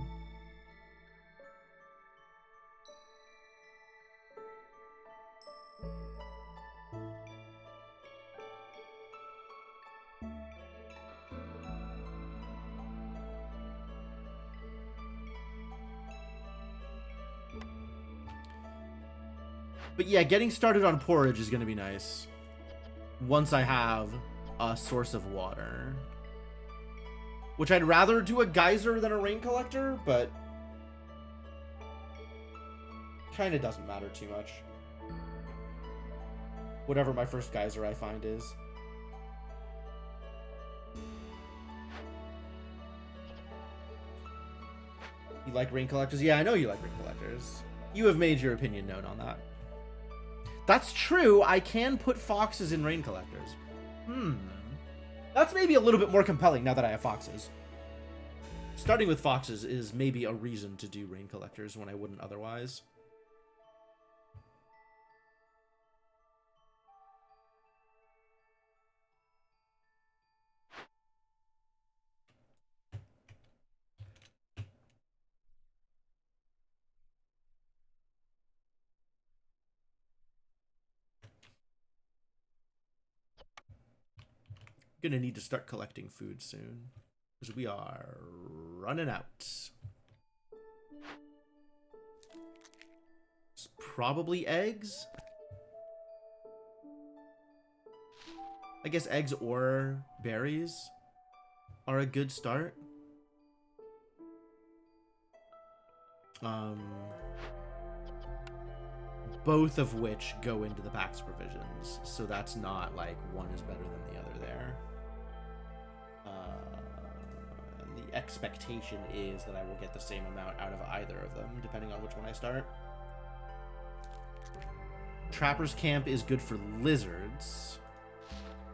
[SPEAKER 1] But yeah, getting started on porridge is going to be nice. Once I have a source of water. Which I'd rather do a geyser than a rain collector, but kind of doesn't matter too much. Whatever my first geyser I find is. You like rain collectors? Yeah, I know you like rain collectors. You have made your opinion known on that. That's true. I can put foxes in rain collectors. That's maybe a little bit more compelling now that I have foxes. Starting with foxes is maybe a reason to do rain collectors when I wouldn't otherwise. Gonna need to start collecting food soon, because we are running out. It's probably eggs. I guess eggs or berries are a good start. Both of which go into the pack's provisions, so that's not like one is better than the other there. And the expectation is that I will get the same amount out of either of them, depending on which one I start. Trapper's Camp is good for lizards.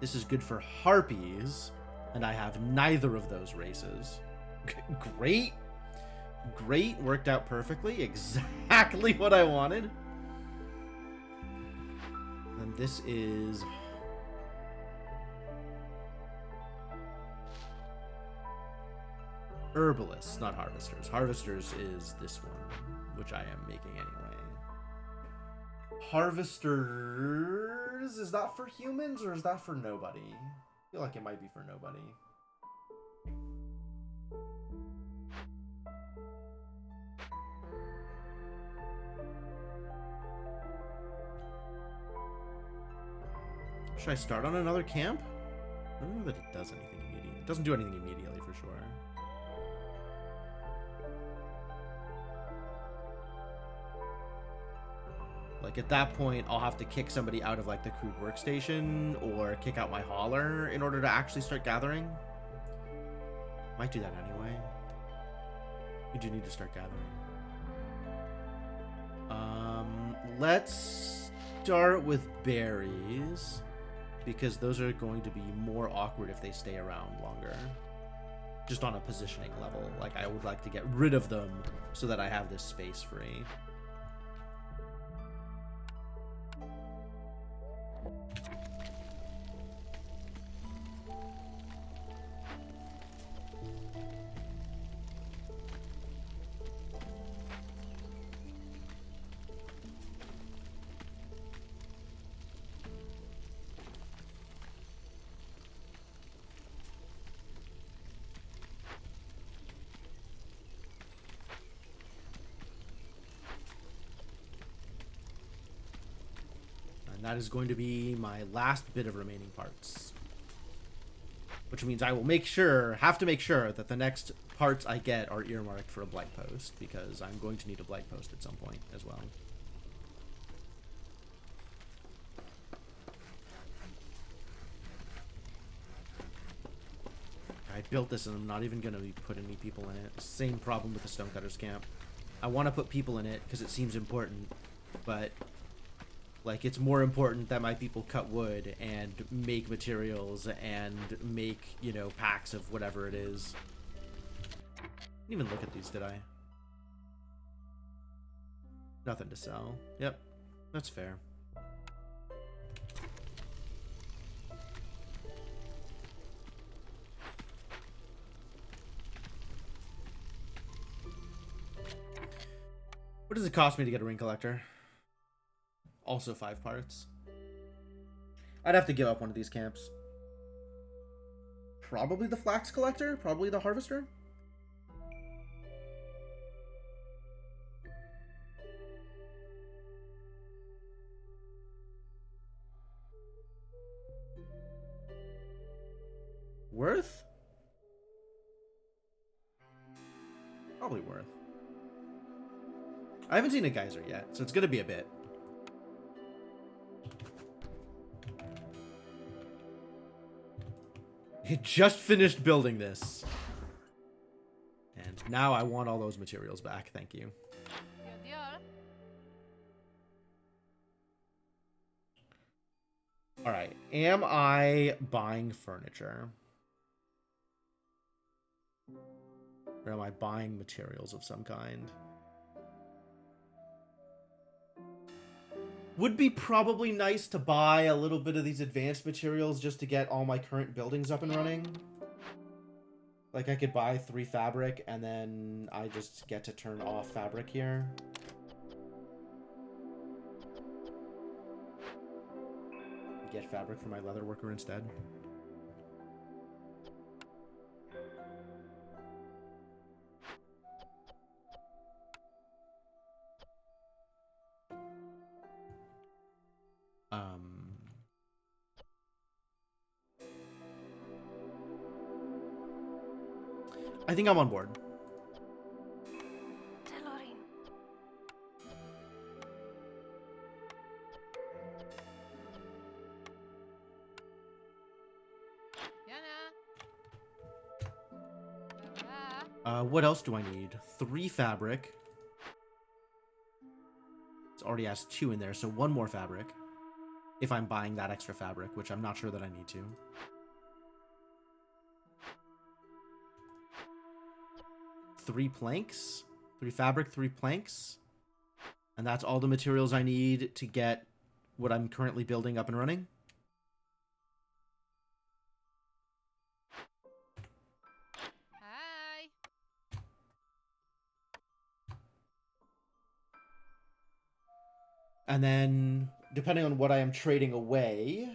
[SPEAKER 1] This is good for harpies, and I have neither of those races. Great. Great, worked out perfectly. Exactly what I wanted. And this is... Herbalists, not harvesters. Harvesters is this one, which I am making anyway. Harvesters, is that for humans or is that for nobody? I feel like it might be for nobody. Should I start on another camp? I don't know that it does anything immediately. It doesn't do anything immediately for sure. Like at that point, I'll have to kick somebody out of like the crude workstation or kick out my hauler in order to actually start gathering. Might do that anyway. We do need to start gathering. Let's start with berries because those are going to be more awkward if they stay around longer. Just on a positioning level. Like I would like to get rid of them so that I have this space free. that is going to be my last bit of remaining parts. Which means I will have to make sure that the next parts I get are earmarked for a blight post, because I'm going to need a blight post at some point as well. I built this and I'm not even going to be putting any people in it. Same problem with the Stonecutters camp. I want to put people in it because it seems important, but like it's more important that my people cut wood and make materials and make, you know, packs of whatever it is. Didn't even look at these, did I? Nothing to sell. Yep, that's fair. What does it cost me to get a ring collector? Also 5 parts. I'd have to give up one of these camps. Probably the flax collector? Probably the harvester? Worth? Probably worth. I haven't seen a geyser yet, so it's gonna be a bit. He just finished building this. And now I want all those materials back, thank you. Alright, am I buying furniture? Or am I buying materials of some kind? Would be probably nice to buy a little bit of these advanced materials just to get all my current buildings up and running. Like I could buy 3 fabric and then I just get to turn off fabric here. Get fabric for my leather worker instead. I think I'm on board. What else do I need? 3 fabric. It already has 2 in there, so 1 more fabric. If I'm buying that extra fabric, which I'm not sure that I need to. 3 planks. 3 fabric, 3 planks. And that's all the materials I need to get what I'm currently building up and running.
[SPEAKER 2] Hi.
[SPEAKER 1] And then, depending on what I am trading away...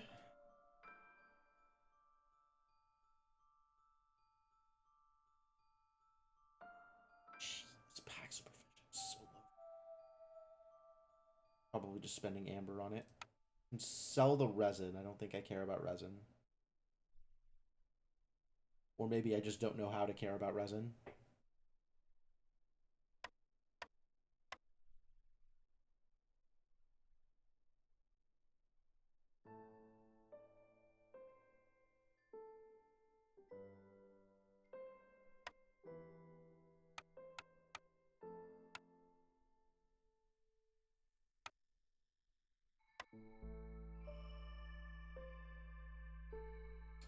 [SPEAKER 1] Jeez, pack supervision is so low. Probably just spending amber on it. And sell the resin. I don't think I care about resin. Or maybe I just don't know how to care about resin.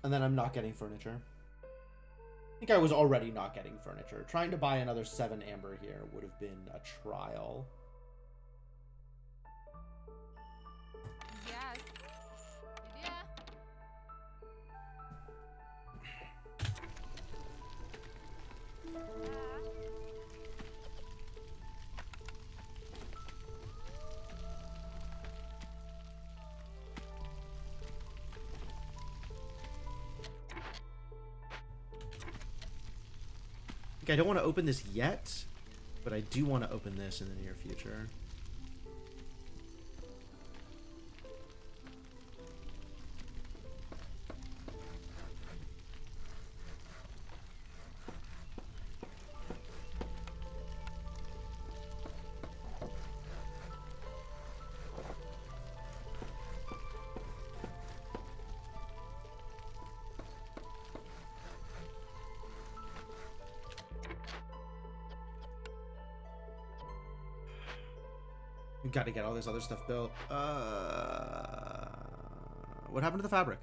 [SPEAKER 1] And then I'm not getting furniture. I think I was already not getting furniture. Trying to buy another 7 amber here would have been a trial.
[SPEAKER 2] Yes. Yeah.
[SPEAKER 1] I don't want to open this yet, but I do want to open this in the near future. We gotta get all this other stuff built. What happened to the fabric?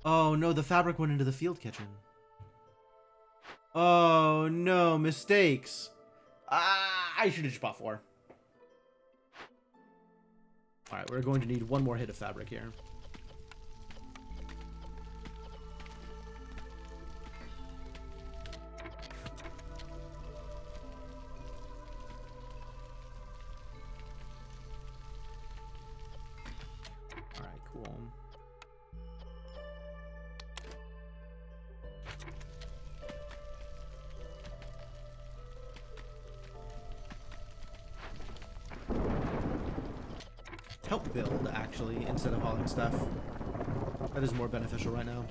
[SPEAKER 1] Oh no, the fabric went into the field kitchen. Oh no, mistakes. I should have just bought 4. Alright, we're going to need 1 more hit of fabric here. Alright, cool. Help build, actually, instead of hauling stuff. That is more beneficial right now.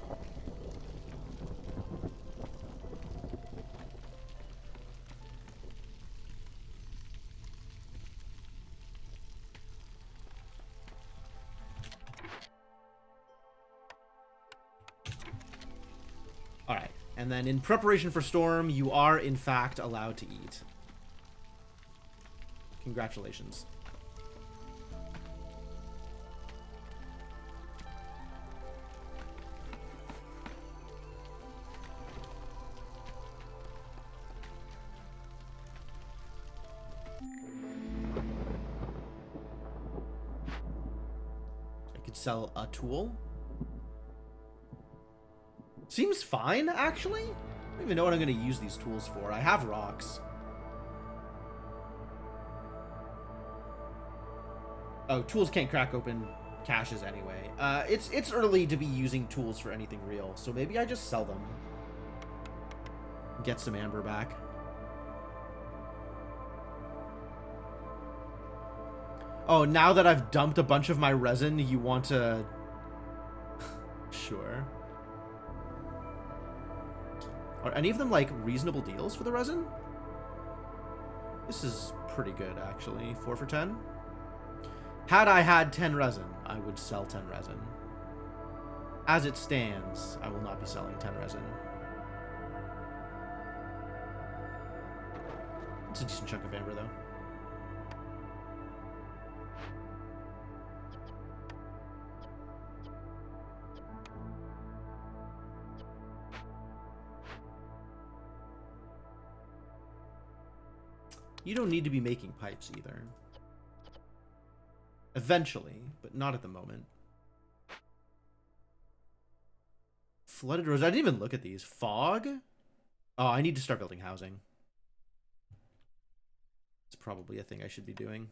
[SPEAKER 1] Alright, and then in preparation for Storm, you are, in fact, allowed to eat. Congratulations. Sell a tool. Seems fine, actually. I don't even know what I'm going to use these tools for. I have rocks. Oh, tools can't crack open caches anyway. It's early to be using tools for anything real, so maybe I just sell them. Get some amber back. Oh, now that I've dumped a bunch of my resin, you want to... Sure. Are any of them, like, reasonable deals for the resin? This is pretty good, actually. 4 for 10? Had I had 10 resin, I would sell 10 resin. As it stands, I will not be selling 10 resin. It's a decent chunk of amber, though. You don't need to be making pipes either. Eventually, but not at the moment. Flooded rose. I didn't even look at these. Fog? Oh, I need to start building housing. It's probably a thing I should be doing.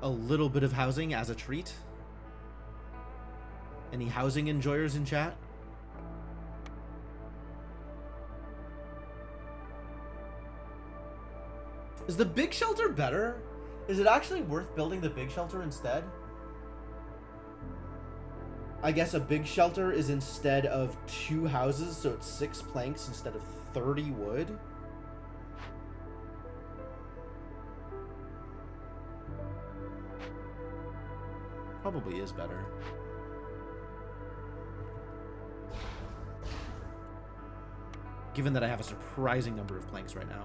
[SPEAKER 1] A little bit of housing as a treat. Any housing enjoyers in chat? Is the big shelter better? Is it actually worth building the big shelter instead? I guess a big shelter is instead of 2 houses, so it's 6 planks instead of 30 wood. Probably is better. Given that I have a surprising number of planks right now.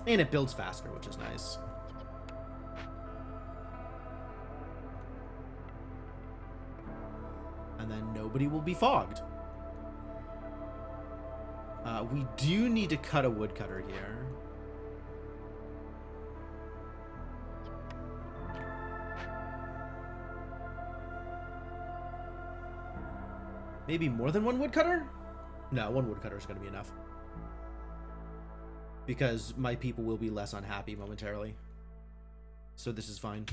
[SPEAKER 1] And it builds faster, which is nice. And then nobody will be fogged. We do need to cut a woodcutter here. Maybe more than 1 woodcutter? No, 1 woodcutter is going to be enough. Because my people will be less unhappy momentarily. So this is fine.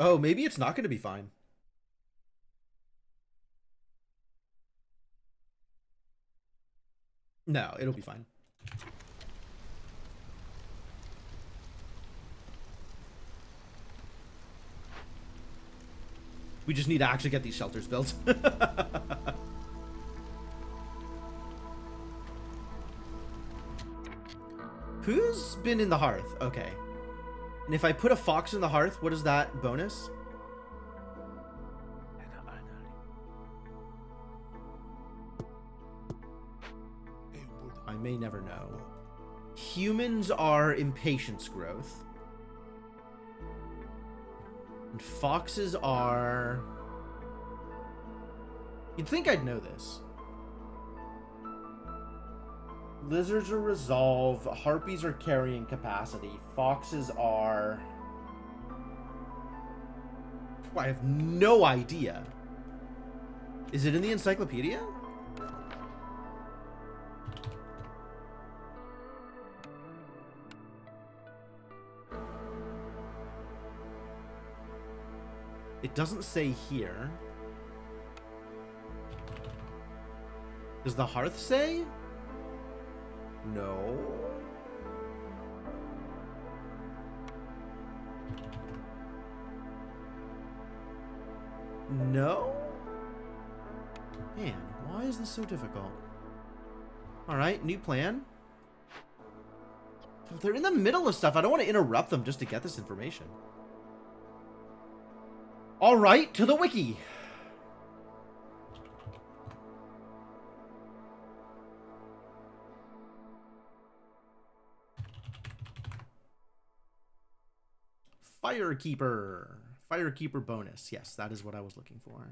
[SPEAKER 1] Oh, maybe it's not going to be fine. No, it'll be fine. We just need to actually get these shelters built. Who's been in the hearth? Okay. And if I put a fox in the hearth, what is that bonus? I may never know. Humans are impatience growth. And foxes are... You'd think I'd know this. Lizards are resolve. Harpies are carrying capacity. Foxes are... I have no idea. Is it in the encyclopedia? It doesn't say here. Does the hearth say? No. No? Man, why is this so difficult? Alright, new plan. They're in the middle of stuff. I don't want to interrupt them just to get this information. Alright, to the wiki. Firekeeper. Firekeeper bonus. Yes, that is what I was looking for.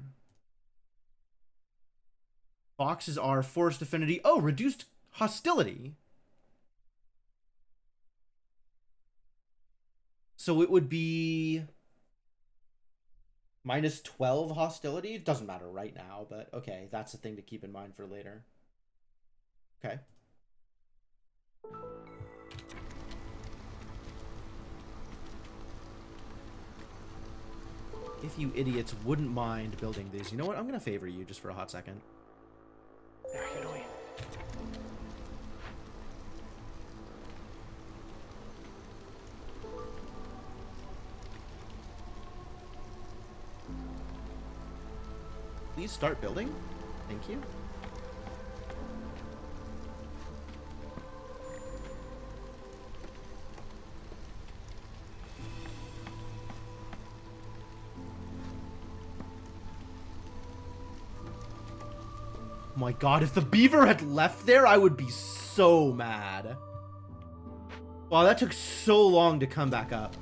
[SPEAKER 1] Foxes are forced affinity. Oh, reduced hostility. So it would be minus 12 hostility. It doesn't matter right now, but okay, that's a thing to keep in mind for later. Okay. If you idiots wouldn't mind building these, you know what? I'm going to favor you just for a hot second. Please start building. Thank you. My god, if the beaver had left there, I would be so mad. Wow, that took so long to come back up.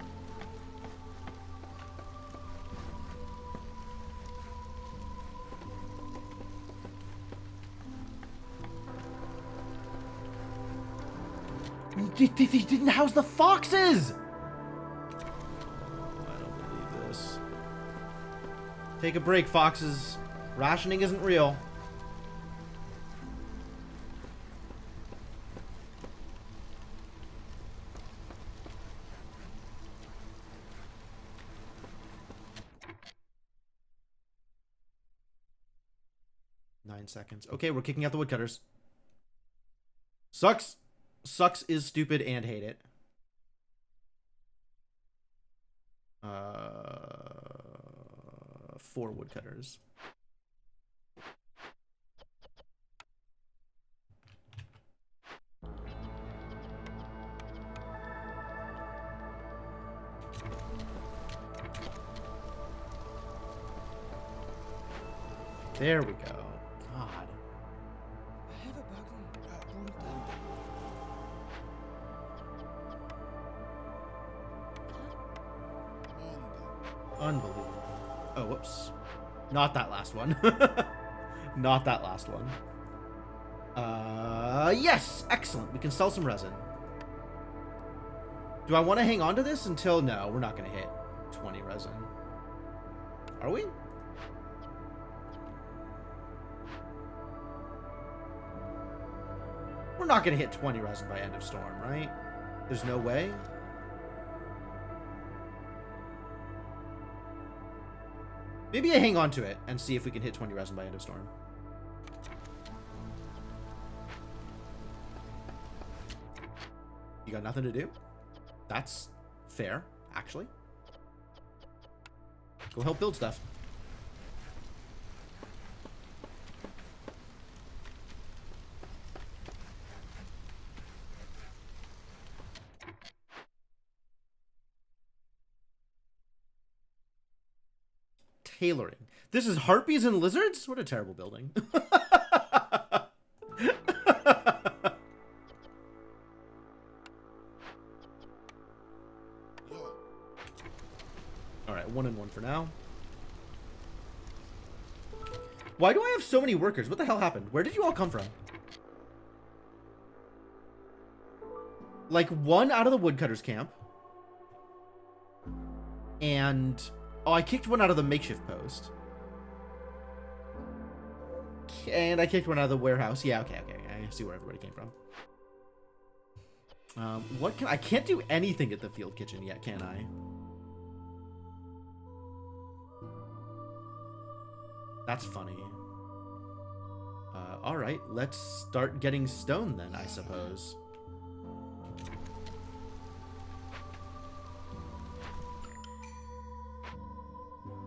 [SPEAKER 1] They didn't house the foxes! I don't believe this. Take a break, foxes. Rationing isn't real. Seconds. Okay, we're kicking out the woodcutters. Sucks. Sucks is stupid and hate it. 4 woodcutters. There we go. Unbelievable. Oh, whoops. Not that last one. Not that last one. Yes! Excellent. We can sell some resin. Do I want to hang on to this until... No, we're not going to hit 20 resin. Are we? We're not going to hit 20 resin by end of storm, right? There's no way? Maybe I hang on to it and see if we can hit 20 resin by end of storm. You got nothing to do? That's fair, actually. Go help build stuff. Tailoring. This is harpies and lizards? What a terrible building. Alright, 1 and 1 for now. Why do I have so many workers? What the hell happened? Where did you all come from? Like, 1 out of the woodcutter's camp. And... oh, I kicked 1 out of the makeshift post. And I kicked 1 out of the warehouse. Yeah, okay. I see where everybody came from. What can... I can't do anything at the field kitchen yet, can I? That's funny. Alright, let's start getting stone then, I suppose.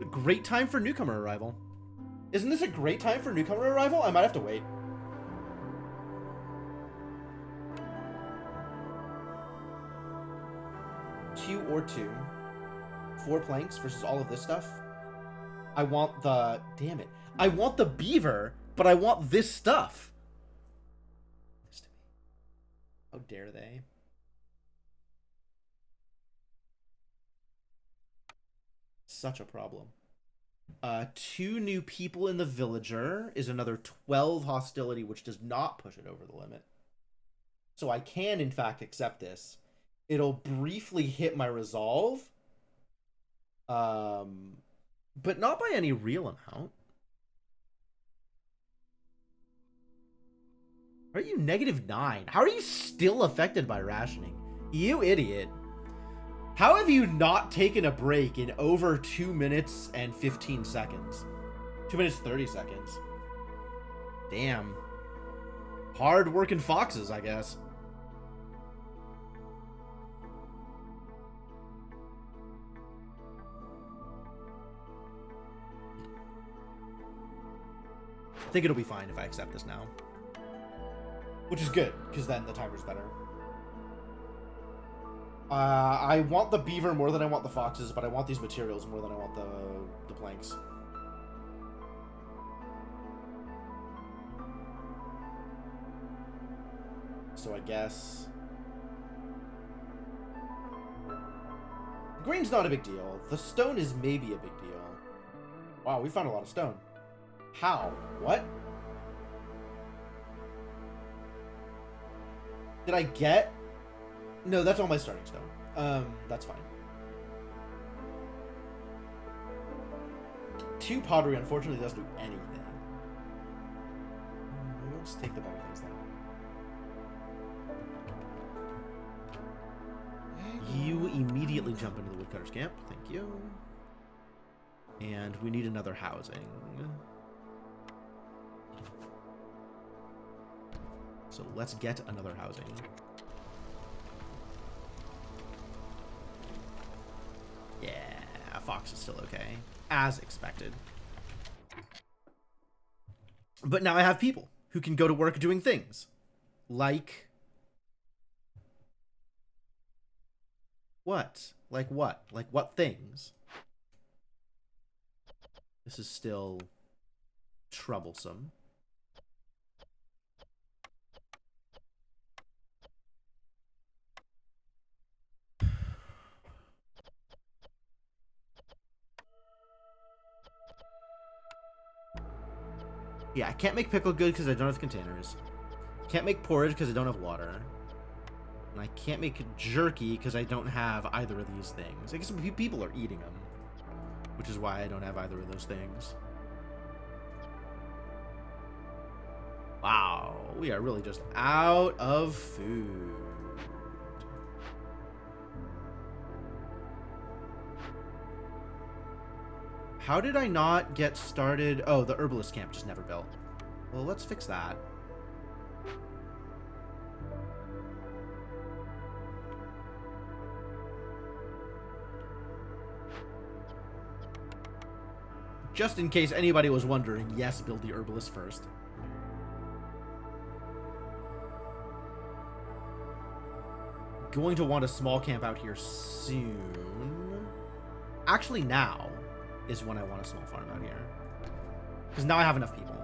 [SPEAKER 1] A great time for newcomer arrival. Isn't this a great time for newcomer arrival? I might have to wait. Two or 2. 4 planks versus all of this stuff. I want the... damn it. I want the beaver, but I want this stuff. This to me. How dare they? Such a problem. 2 new people in the villager is another 12 hostility, which does not push it over the limit. So I can, in fact, accept this. It'll briefly hit my resolve. But not by any real amount. Are you -9? How are you still affected by rationing? You idiot. How have you not taken a break in over 2 minutes and 15 seconds? 2 minutes 30 seconds. Damn. Hard working foxes, I guess. I think it'll be fine if I accept this now. Which is good, because then the timer's better. I want the beaver more than I want the foxes, but I want these materials more than I want the planks. So I guess... green's not a big deal. The stone is maybe a big deal. Wow, we found a lot of stone. How? What? Did I get... no, that's all my starting stone. That's fine. 2 pottery, unfortunately, doesn't do anything. Let's take the better things then. You immediately jump into the woodcutter's camp. Thank you. And we need another housing. So let's get another housing. Yeah, Fox is still okay. As expected. But now I have people who can go to work doing things. Like... what? Like what? Like what things? This is still troublesome. Yeah, I can't make pickle good because I don't have containers. Can't make porridge because I don't have water. And I can't make jerky because I don't have either of these things. I guess people are eating them. Which is why I don't have either of those things. Wow, we are really just out of food. How did I not get started? Oh, the herbalist camp just never built. Well, let's fix that. Just in case anybody was wondering, yes, build the herbalist first. Going to want a small camp out here soon. Actually, now is when I want a small farm out here. Because now I have enough people.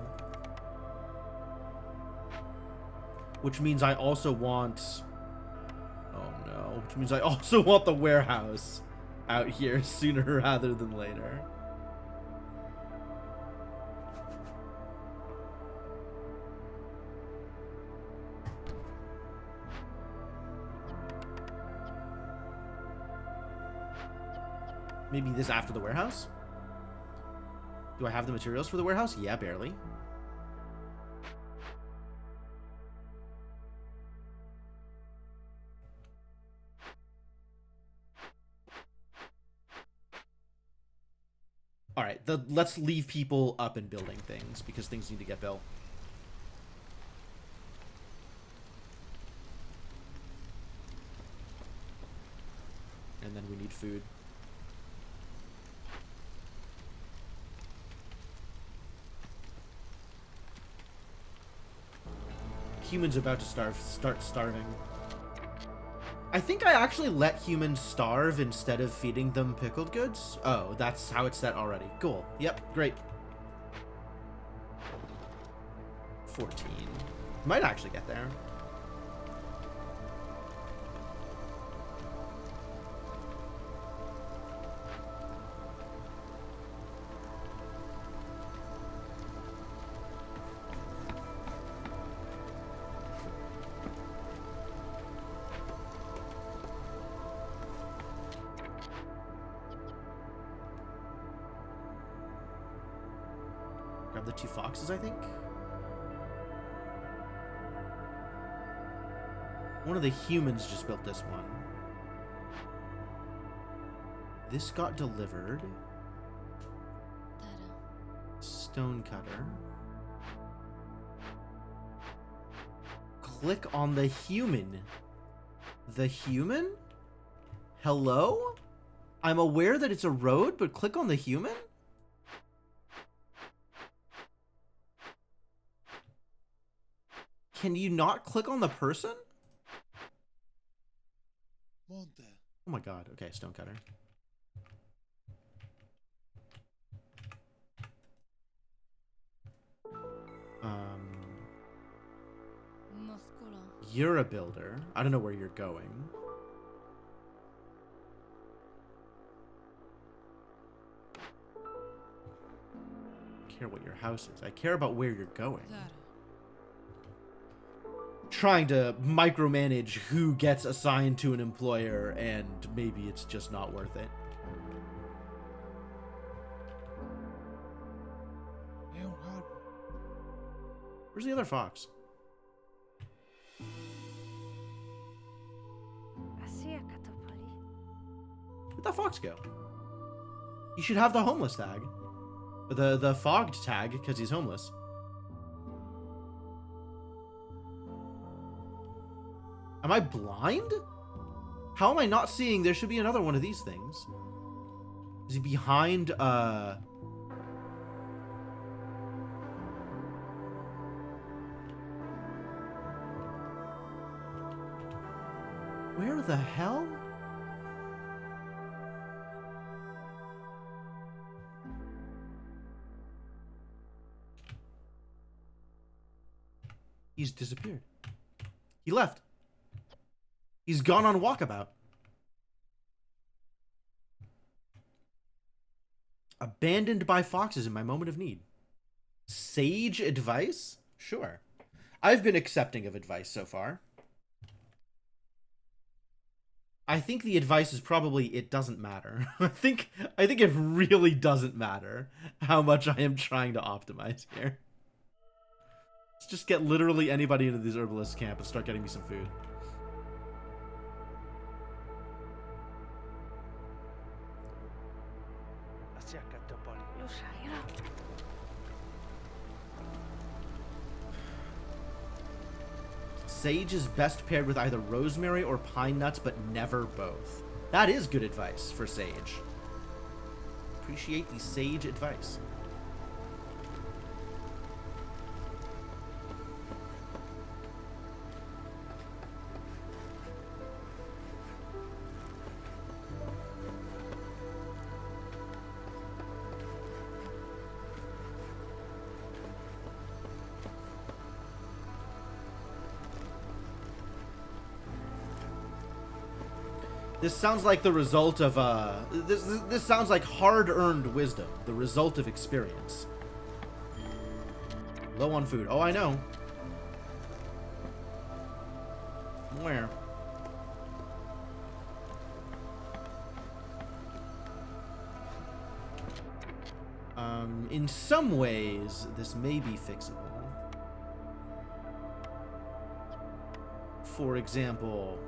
[SPEAKER 1] Which means I also want... Oh no. Which means I also want the warehouse out here sooner rather than later. Maybe this after the warehouse? Do I have the materials for the warehouse? Yeah, barely. Alright, let's leave people up and building things, because things need to get built. And then we need food. Humans about to start starving. I think I actually let humans starve instead of feeding them pickled goods. Oh, that's how it's set already. Cool. Yep, great. 14. Might actually get there. Grab the 2 foxes, I think. One of the humans just built this one. This got delivered. Stonecutter. Click on the human. The human? Hello? I'm aware that it's a road, but click on the human? Can you not click on the person? Oh my god. Okay, stonecutter. You're a builder. I don't know where you're going. I care what your house is. I care about where you're going. Trying to micromanage who gets assigned to an employer, and maybe it's just not worth it. Where's the other fox? Where'd that fox go? You should have the homeless tag. The fogged tag, because he's homeless. Am I blind? How am I not seeing? There should be another one of these things. Is he behind, Where the hell? He's disappeared. He left. He's gone on walkabout. Abandoned by foxes in my moment of need. Sage advice? Sure. I've been accepting of advice so far. I think the advice is probably it doesn't matter. I think it really doesn't matter how much I am trying to optimize here. Let's just get literally anybody into this herbalist camp and start getting me some food. Sage is best paired with either rosemary or pine nuts, but never both. That is good advice for sage. Appreciate the sage advice. This sounds like the result of, this sounds like hard-earned wisdom, the result of experience. Low on food. Oh, I know. Where? In some ways, this may be fixable. For example...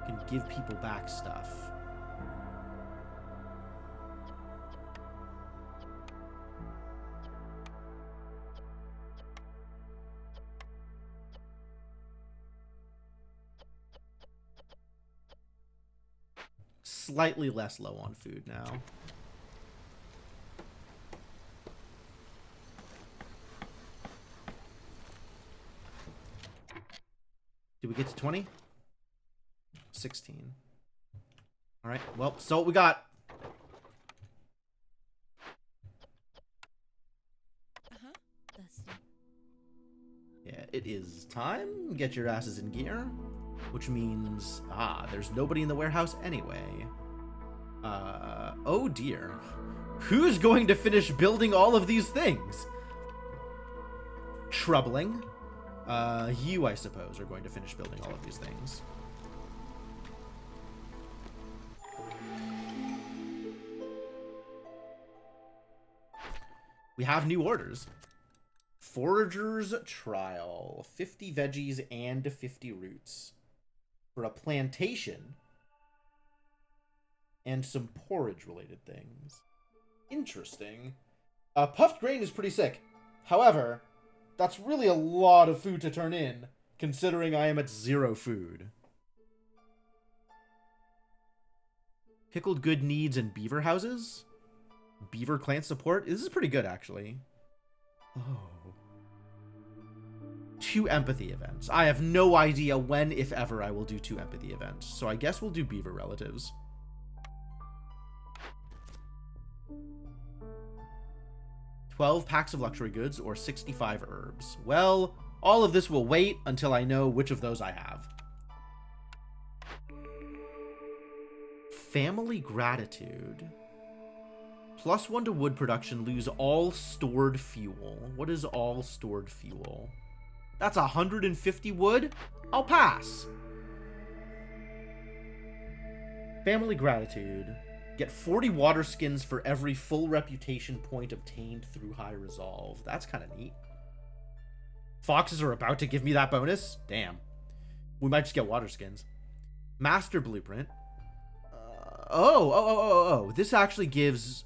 [SPEAKER 1] can give people back stuff. Slightly less low on food now. Did we get to 20? 16. All right. Well, so what we got? Yeah, it is time. Get your asses in gear. Which means, there's nobody in the warehouse anyway. Oh dear. Who's going to finish building all of these things? Troubling. You, I suppose, are going to finish building all of these things. We have new orders. Forager's Trial. 50 veggies and 50 roots. For a plantation. And some porridge-related things. Interesting. Puffed grain is pretty sick. However, that's really a lot of food to turn in, considering I am at 0 food. Pickled good needs and beaver houses? Beaver clan support? This is pretty good, actually. Oh. 2 empathy events. I have no idea when, if ever, I will do 2 empathy events. So I guess we'll do beaver relatives. $12 packs of luxury goods or 65 herbs. Well, all of this will wait until I know which of those I have. Family gratitude. +1 to wood production, lose all stored fuel. What is all stored fuel? That's 150 wood? I'll pass. Family gratitude. Get 40 water skins for every full reputation point obtained through high resolve. That's kind of neat. Foxes are about to give me that bonus? Damn. We might just get water skins. Master blueprint. This actually gives...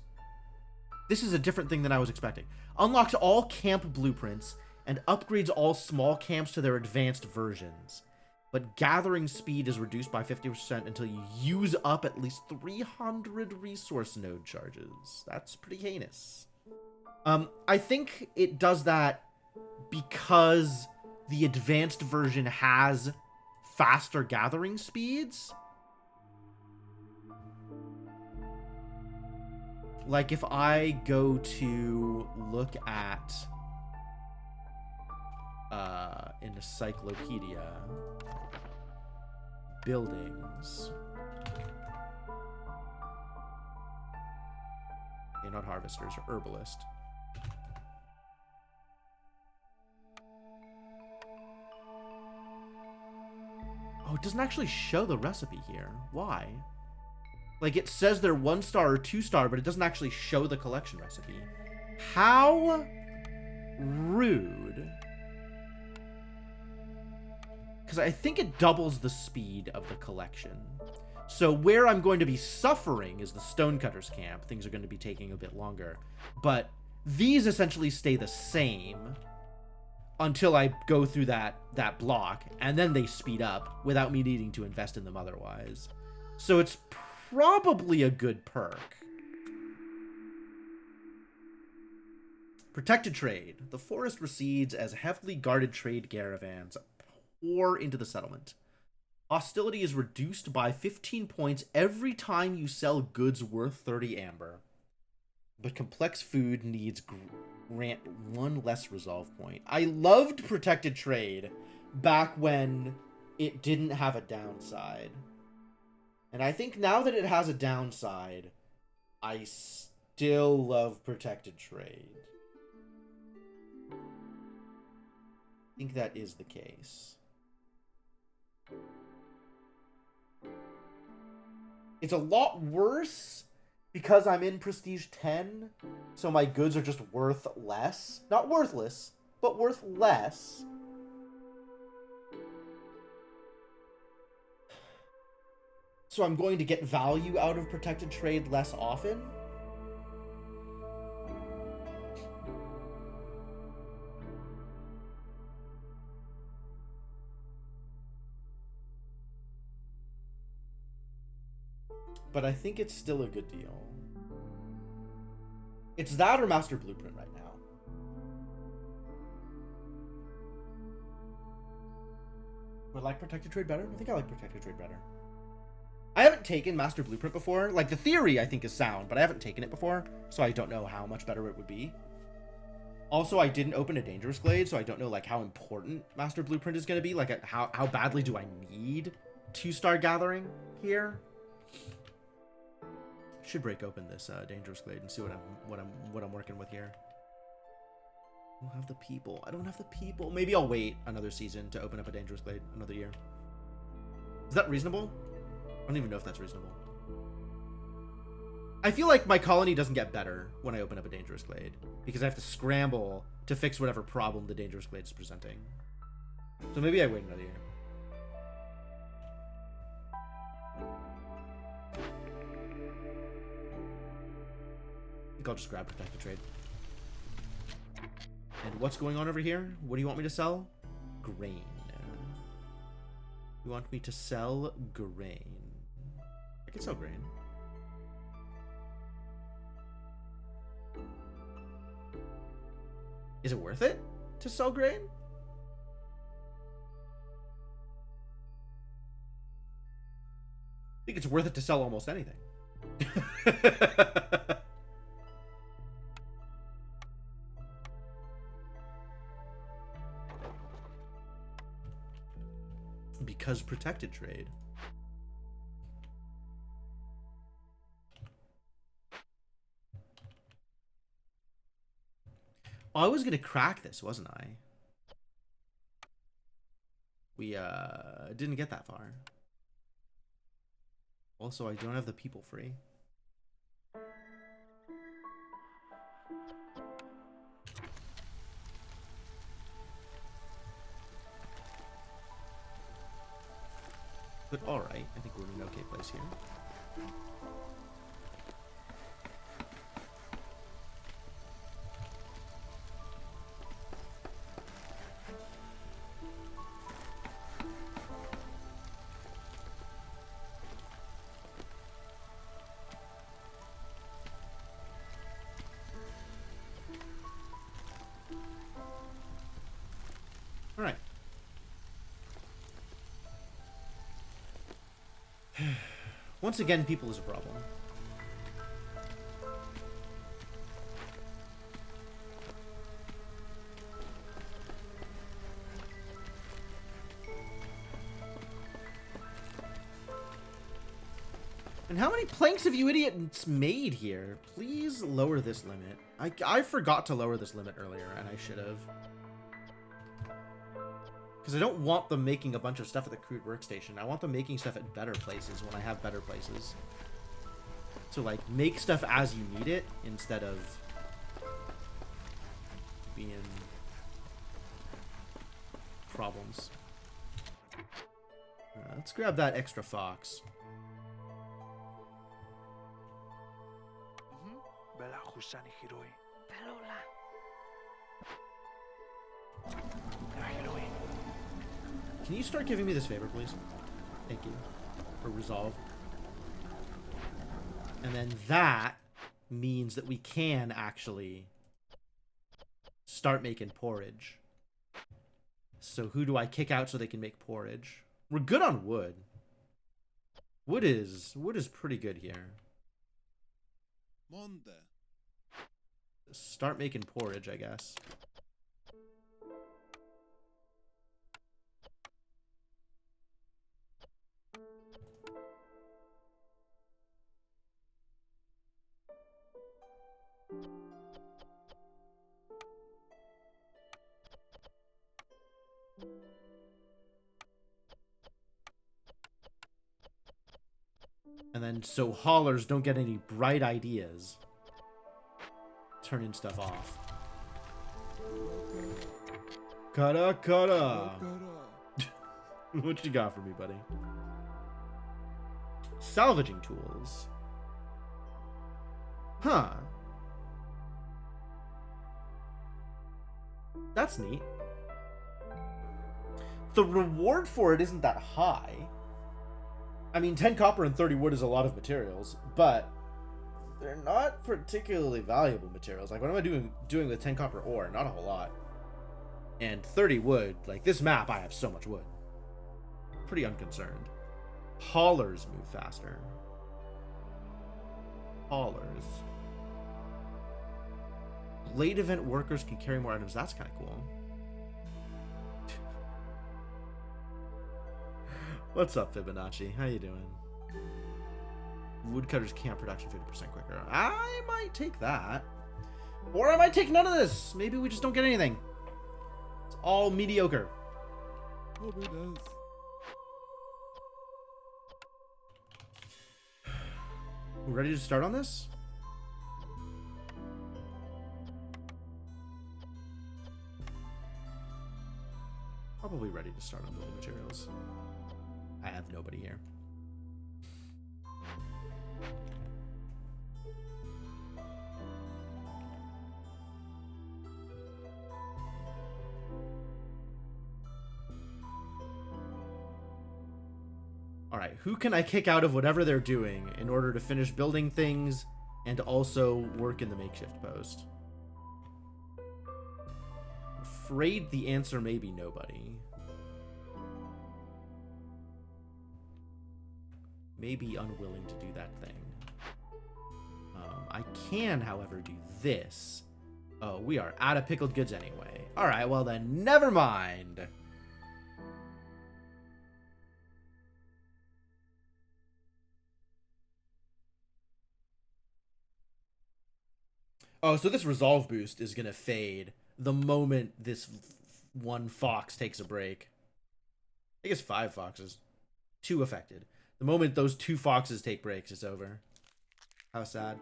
[SPEAKER 1] This is a different thing than I was expecting. Unlocks all camp blueprints and upgrades all small camps to their advanced versions. But gathering speed is reduced by 50% until you use up at least 300 resource node charges. That's pretty heinous. I think it does that because the advanced version has faster gathering speeds. Like if I go to look at encyclopedia buildings. Okay, not harvesters, herbalist. Oh, it doesn't actually show the recipe here. Why? Like, it says they're 1-star or 2-star, but it doesn't actually show the collection recipe. How rude. because I think it doubles the speed of the collection. So where I'm going to be suffering is the Stonecutters camp. Things are going to be taking a bit longer. But these essentially stay the same until I go through that block, and then they speed up without me needing to invest in them otherwise. So it's probably a good perk. Protected trade. The forest recedes as heavily guarded trade caravans pour into the settlement. Hostility is reduced by 15 points every time you sell goods worth 30 amber. But complex food needs grant one less resolve point. I loved protected trade back when it didn't have a downside. And I think now that it has a downside, I still love protected trade. I think that is the case. It's a lot worse because I'm in Prestige 10, so my goods are just worth less. Not worthless, but worth less. So I'm going to get value out of protected trade less often. But I think it's still a good deal. It's that or Master Blueprint right now. Would I like Protected Trade better? I think I like Protected Trade better. I haven't taken Master Blueprint before. Like, the theory I think is sound, but I haven't taken it before, so I don't know how much better it would be. Also, I didn't open a Dangerous Glade, so I don't know, like, how important Master Blueprint is going to be. Like, how badly do I need 2-star Gathering here? Should break open this Dangerous Glade and see what I'm working with here. I don't have the people. I don't have the people. Maybe I'll wait another season to open up a Dangerous Glade another year. Is that reasonable? I don't even know if that's reasonable. I feel like my colony doesn't get better when I open up a Dangerous Glade because I have to scramble to fix whatever problem the Dangerous Glade is presenting. So maybe I wait another year. I think I'll just grab Protected Trade. And what's going on over here? What do you want me to sell? Grain. You want me to sell grain? I can sell grain. Is it worth it to sell grain? I think it's worth it to sell almost anything. Because protected trade. Oh, I was gonna crack this, wasn't I? We didn't get that far. Also, I don't have the people free. But alright, I think we're in an okay place here. Alright. Once again, people is a problem. And how many planks have you idiots made here? Please lower this limit. I forgot to lower this limit earlier, and I should have. Because I don't want them making a bunch of stuff at the crude workstation. I want them making stuff at better places when I have better places. So, like, make stuff as you need it instead of being problems. Let's grab that extra fox. Can you start giving me this favor, please? Thank you. For resolve. And then that means that we can actually start making porridge. So who do I kick out so they can make porridge? We're good on wood. Wood is pretty good here. Start making porridge, I guess. And then so haulers don't get any bright ideas. Turning stuff off. Kata kata. What you got for me, buddy? Salvaging tools. Huh. That's neat. The reward for it isn't that high. I mean, 10 copper and 30 wood is a lot of materials, but they're not particularly valuable materials. Like, what am I doing with 10 copper ore? Not a whole lot. And 30 wood, like this map, I have so much wood. Pretty unconcerned. Haulers move faster. Haulers. Blade event workers can carry more items. That's kind of cool. What's up, Fibonacci? How you doing? Woodcutters camp production 50% quicker. I might take that. Or I might take none of this. Maybe we just don't get anything. It's all mediocre.
[SPEAKER 2] Hope it does.
[SPEAKER 1] We ready to start on this? Probably ready to start on building materials. I have nobody here. All right, who can I kick out of whatever they're doing in order to finish building things and also work in the makeshift post? Afraid the answer may be nobody. May be unwilling to do that thing. I can, however, do this. Oh, we are out of pickled goods anyway. All right, well then, never mind. Oh, so this resolve boost is going to fade the moment this one fox takes a break. I guess 5 foxes. 2 affected. The moment those 2 foxes take breaks, it's over. How sad.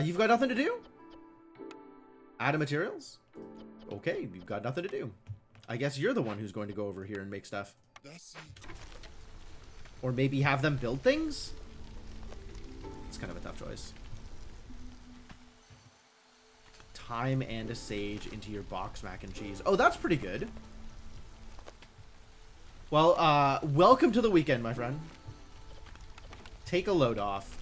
[SPEAKER 1] You've got nothing to do? Add materials? Okay, you've got nothing to do. I guess you're the one who's going to go over here and make stuff. Or maybe have them build things? It's kind of a tough choice. Thyme and a sage into your box mac and cheese. Oh, that's pretty good. Well, welcome to the weekend, my friend. Take a load off.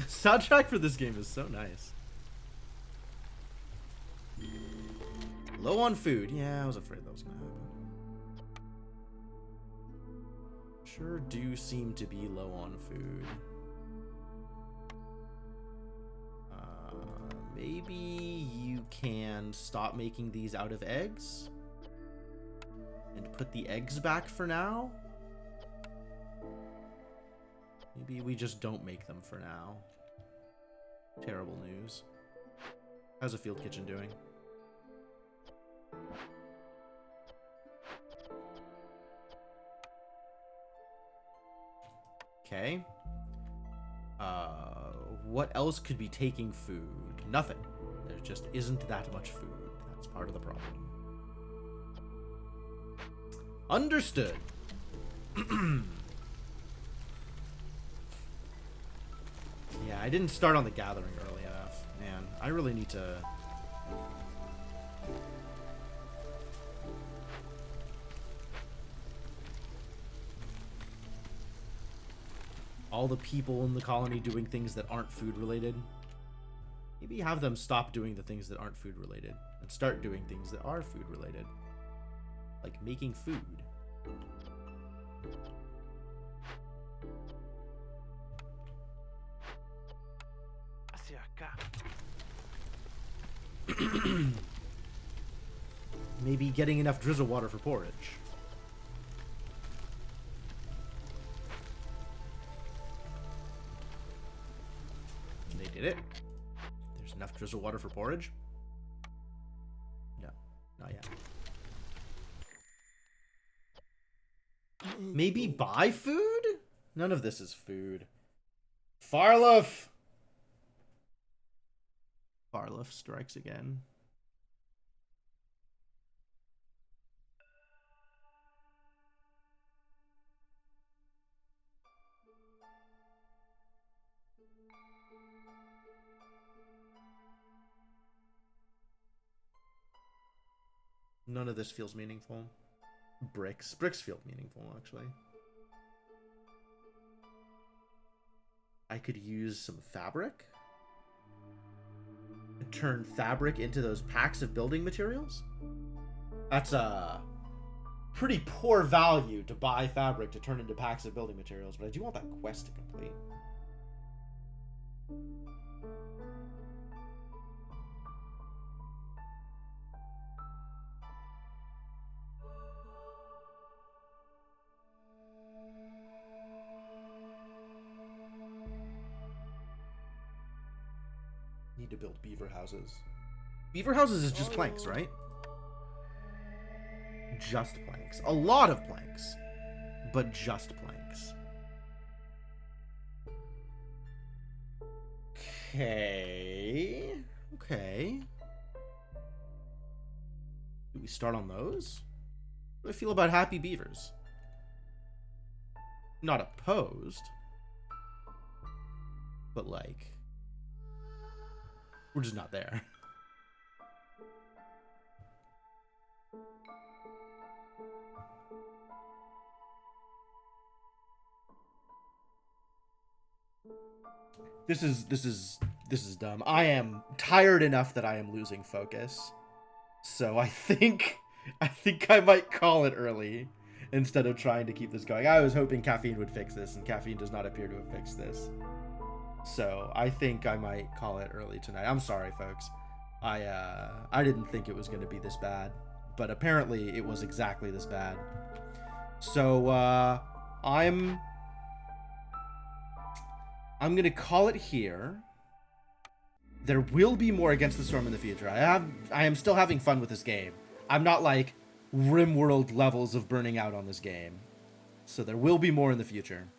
[SPEAKER 1] Soundtrack for this game is so nice. Low on food. Yeah, I was afraid that was gonna happen. Sure do seem to be low on food. Maybe you can stop making these out of eggs and put the eggs back for now. Maybe we just don't make them for now. Terrible news. How's the field kitchen doing? Okay. What else could be taking food? Nothing. There just isn't that much food. That's part of the problem. Understood. Yeah, I didn't start on the gathering early enough. Man, I really need to... all the people in the colony doing things that aren't food related. Maybe have them stop doing the things that aren't food related and start doing things that are food related. Like making food. Maybe getting enough drizzle water for porridge. They did it. There's enough drizzle water for porridge? No, not yet. Maybe buy food? None of this is food. Farluf! Farluf strikes again. None of this feels meaningful. Bricks. Bricks feel meaningful, actually. I could use some fabric. And turn fabric into those packs of building materials. That's a pretty poor value to buy fabric to turn into packs of building materials, but I do want that quest to complete. Need to build beaver houses. Beaver houses is just planks, right? Just planks. A lot of planks, but just planks. Okay. Okay. Do we start on those? What do I feel about happy beavers? Not opposed. But like... we're just not there. This is dumb. I am tired enough that I am losing focus. So I think I might call it early instead of trying to keep this going. I was hoping caffeine would fix this, and caffeine does not appear to have fixed this. So I think I might call it early tonight. I'm sorry, folks. I didn't think it was going to be this bad, but apparently it was exactly this bad. So I'm going to call it here. There will be more Against the Storm in the future. I am still having fun with this game. I'm not like RimWorld levels of burning out on this game. So there will be more in the future.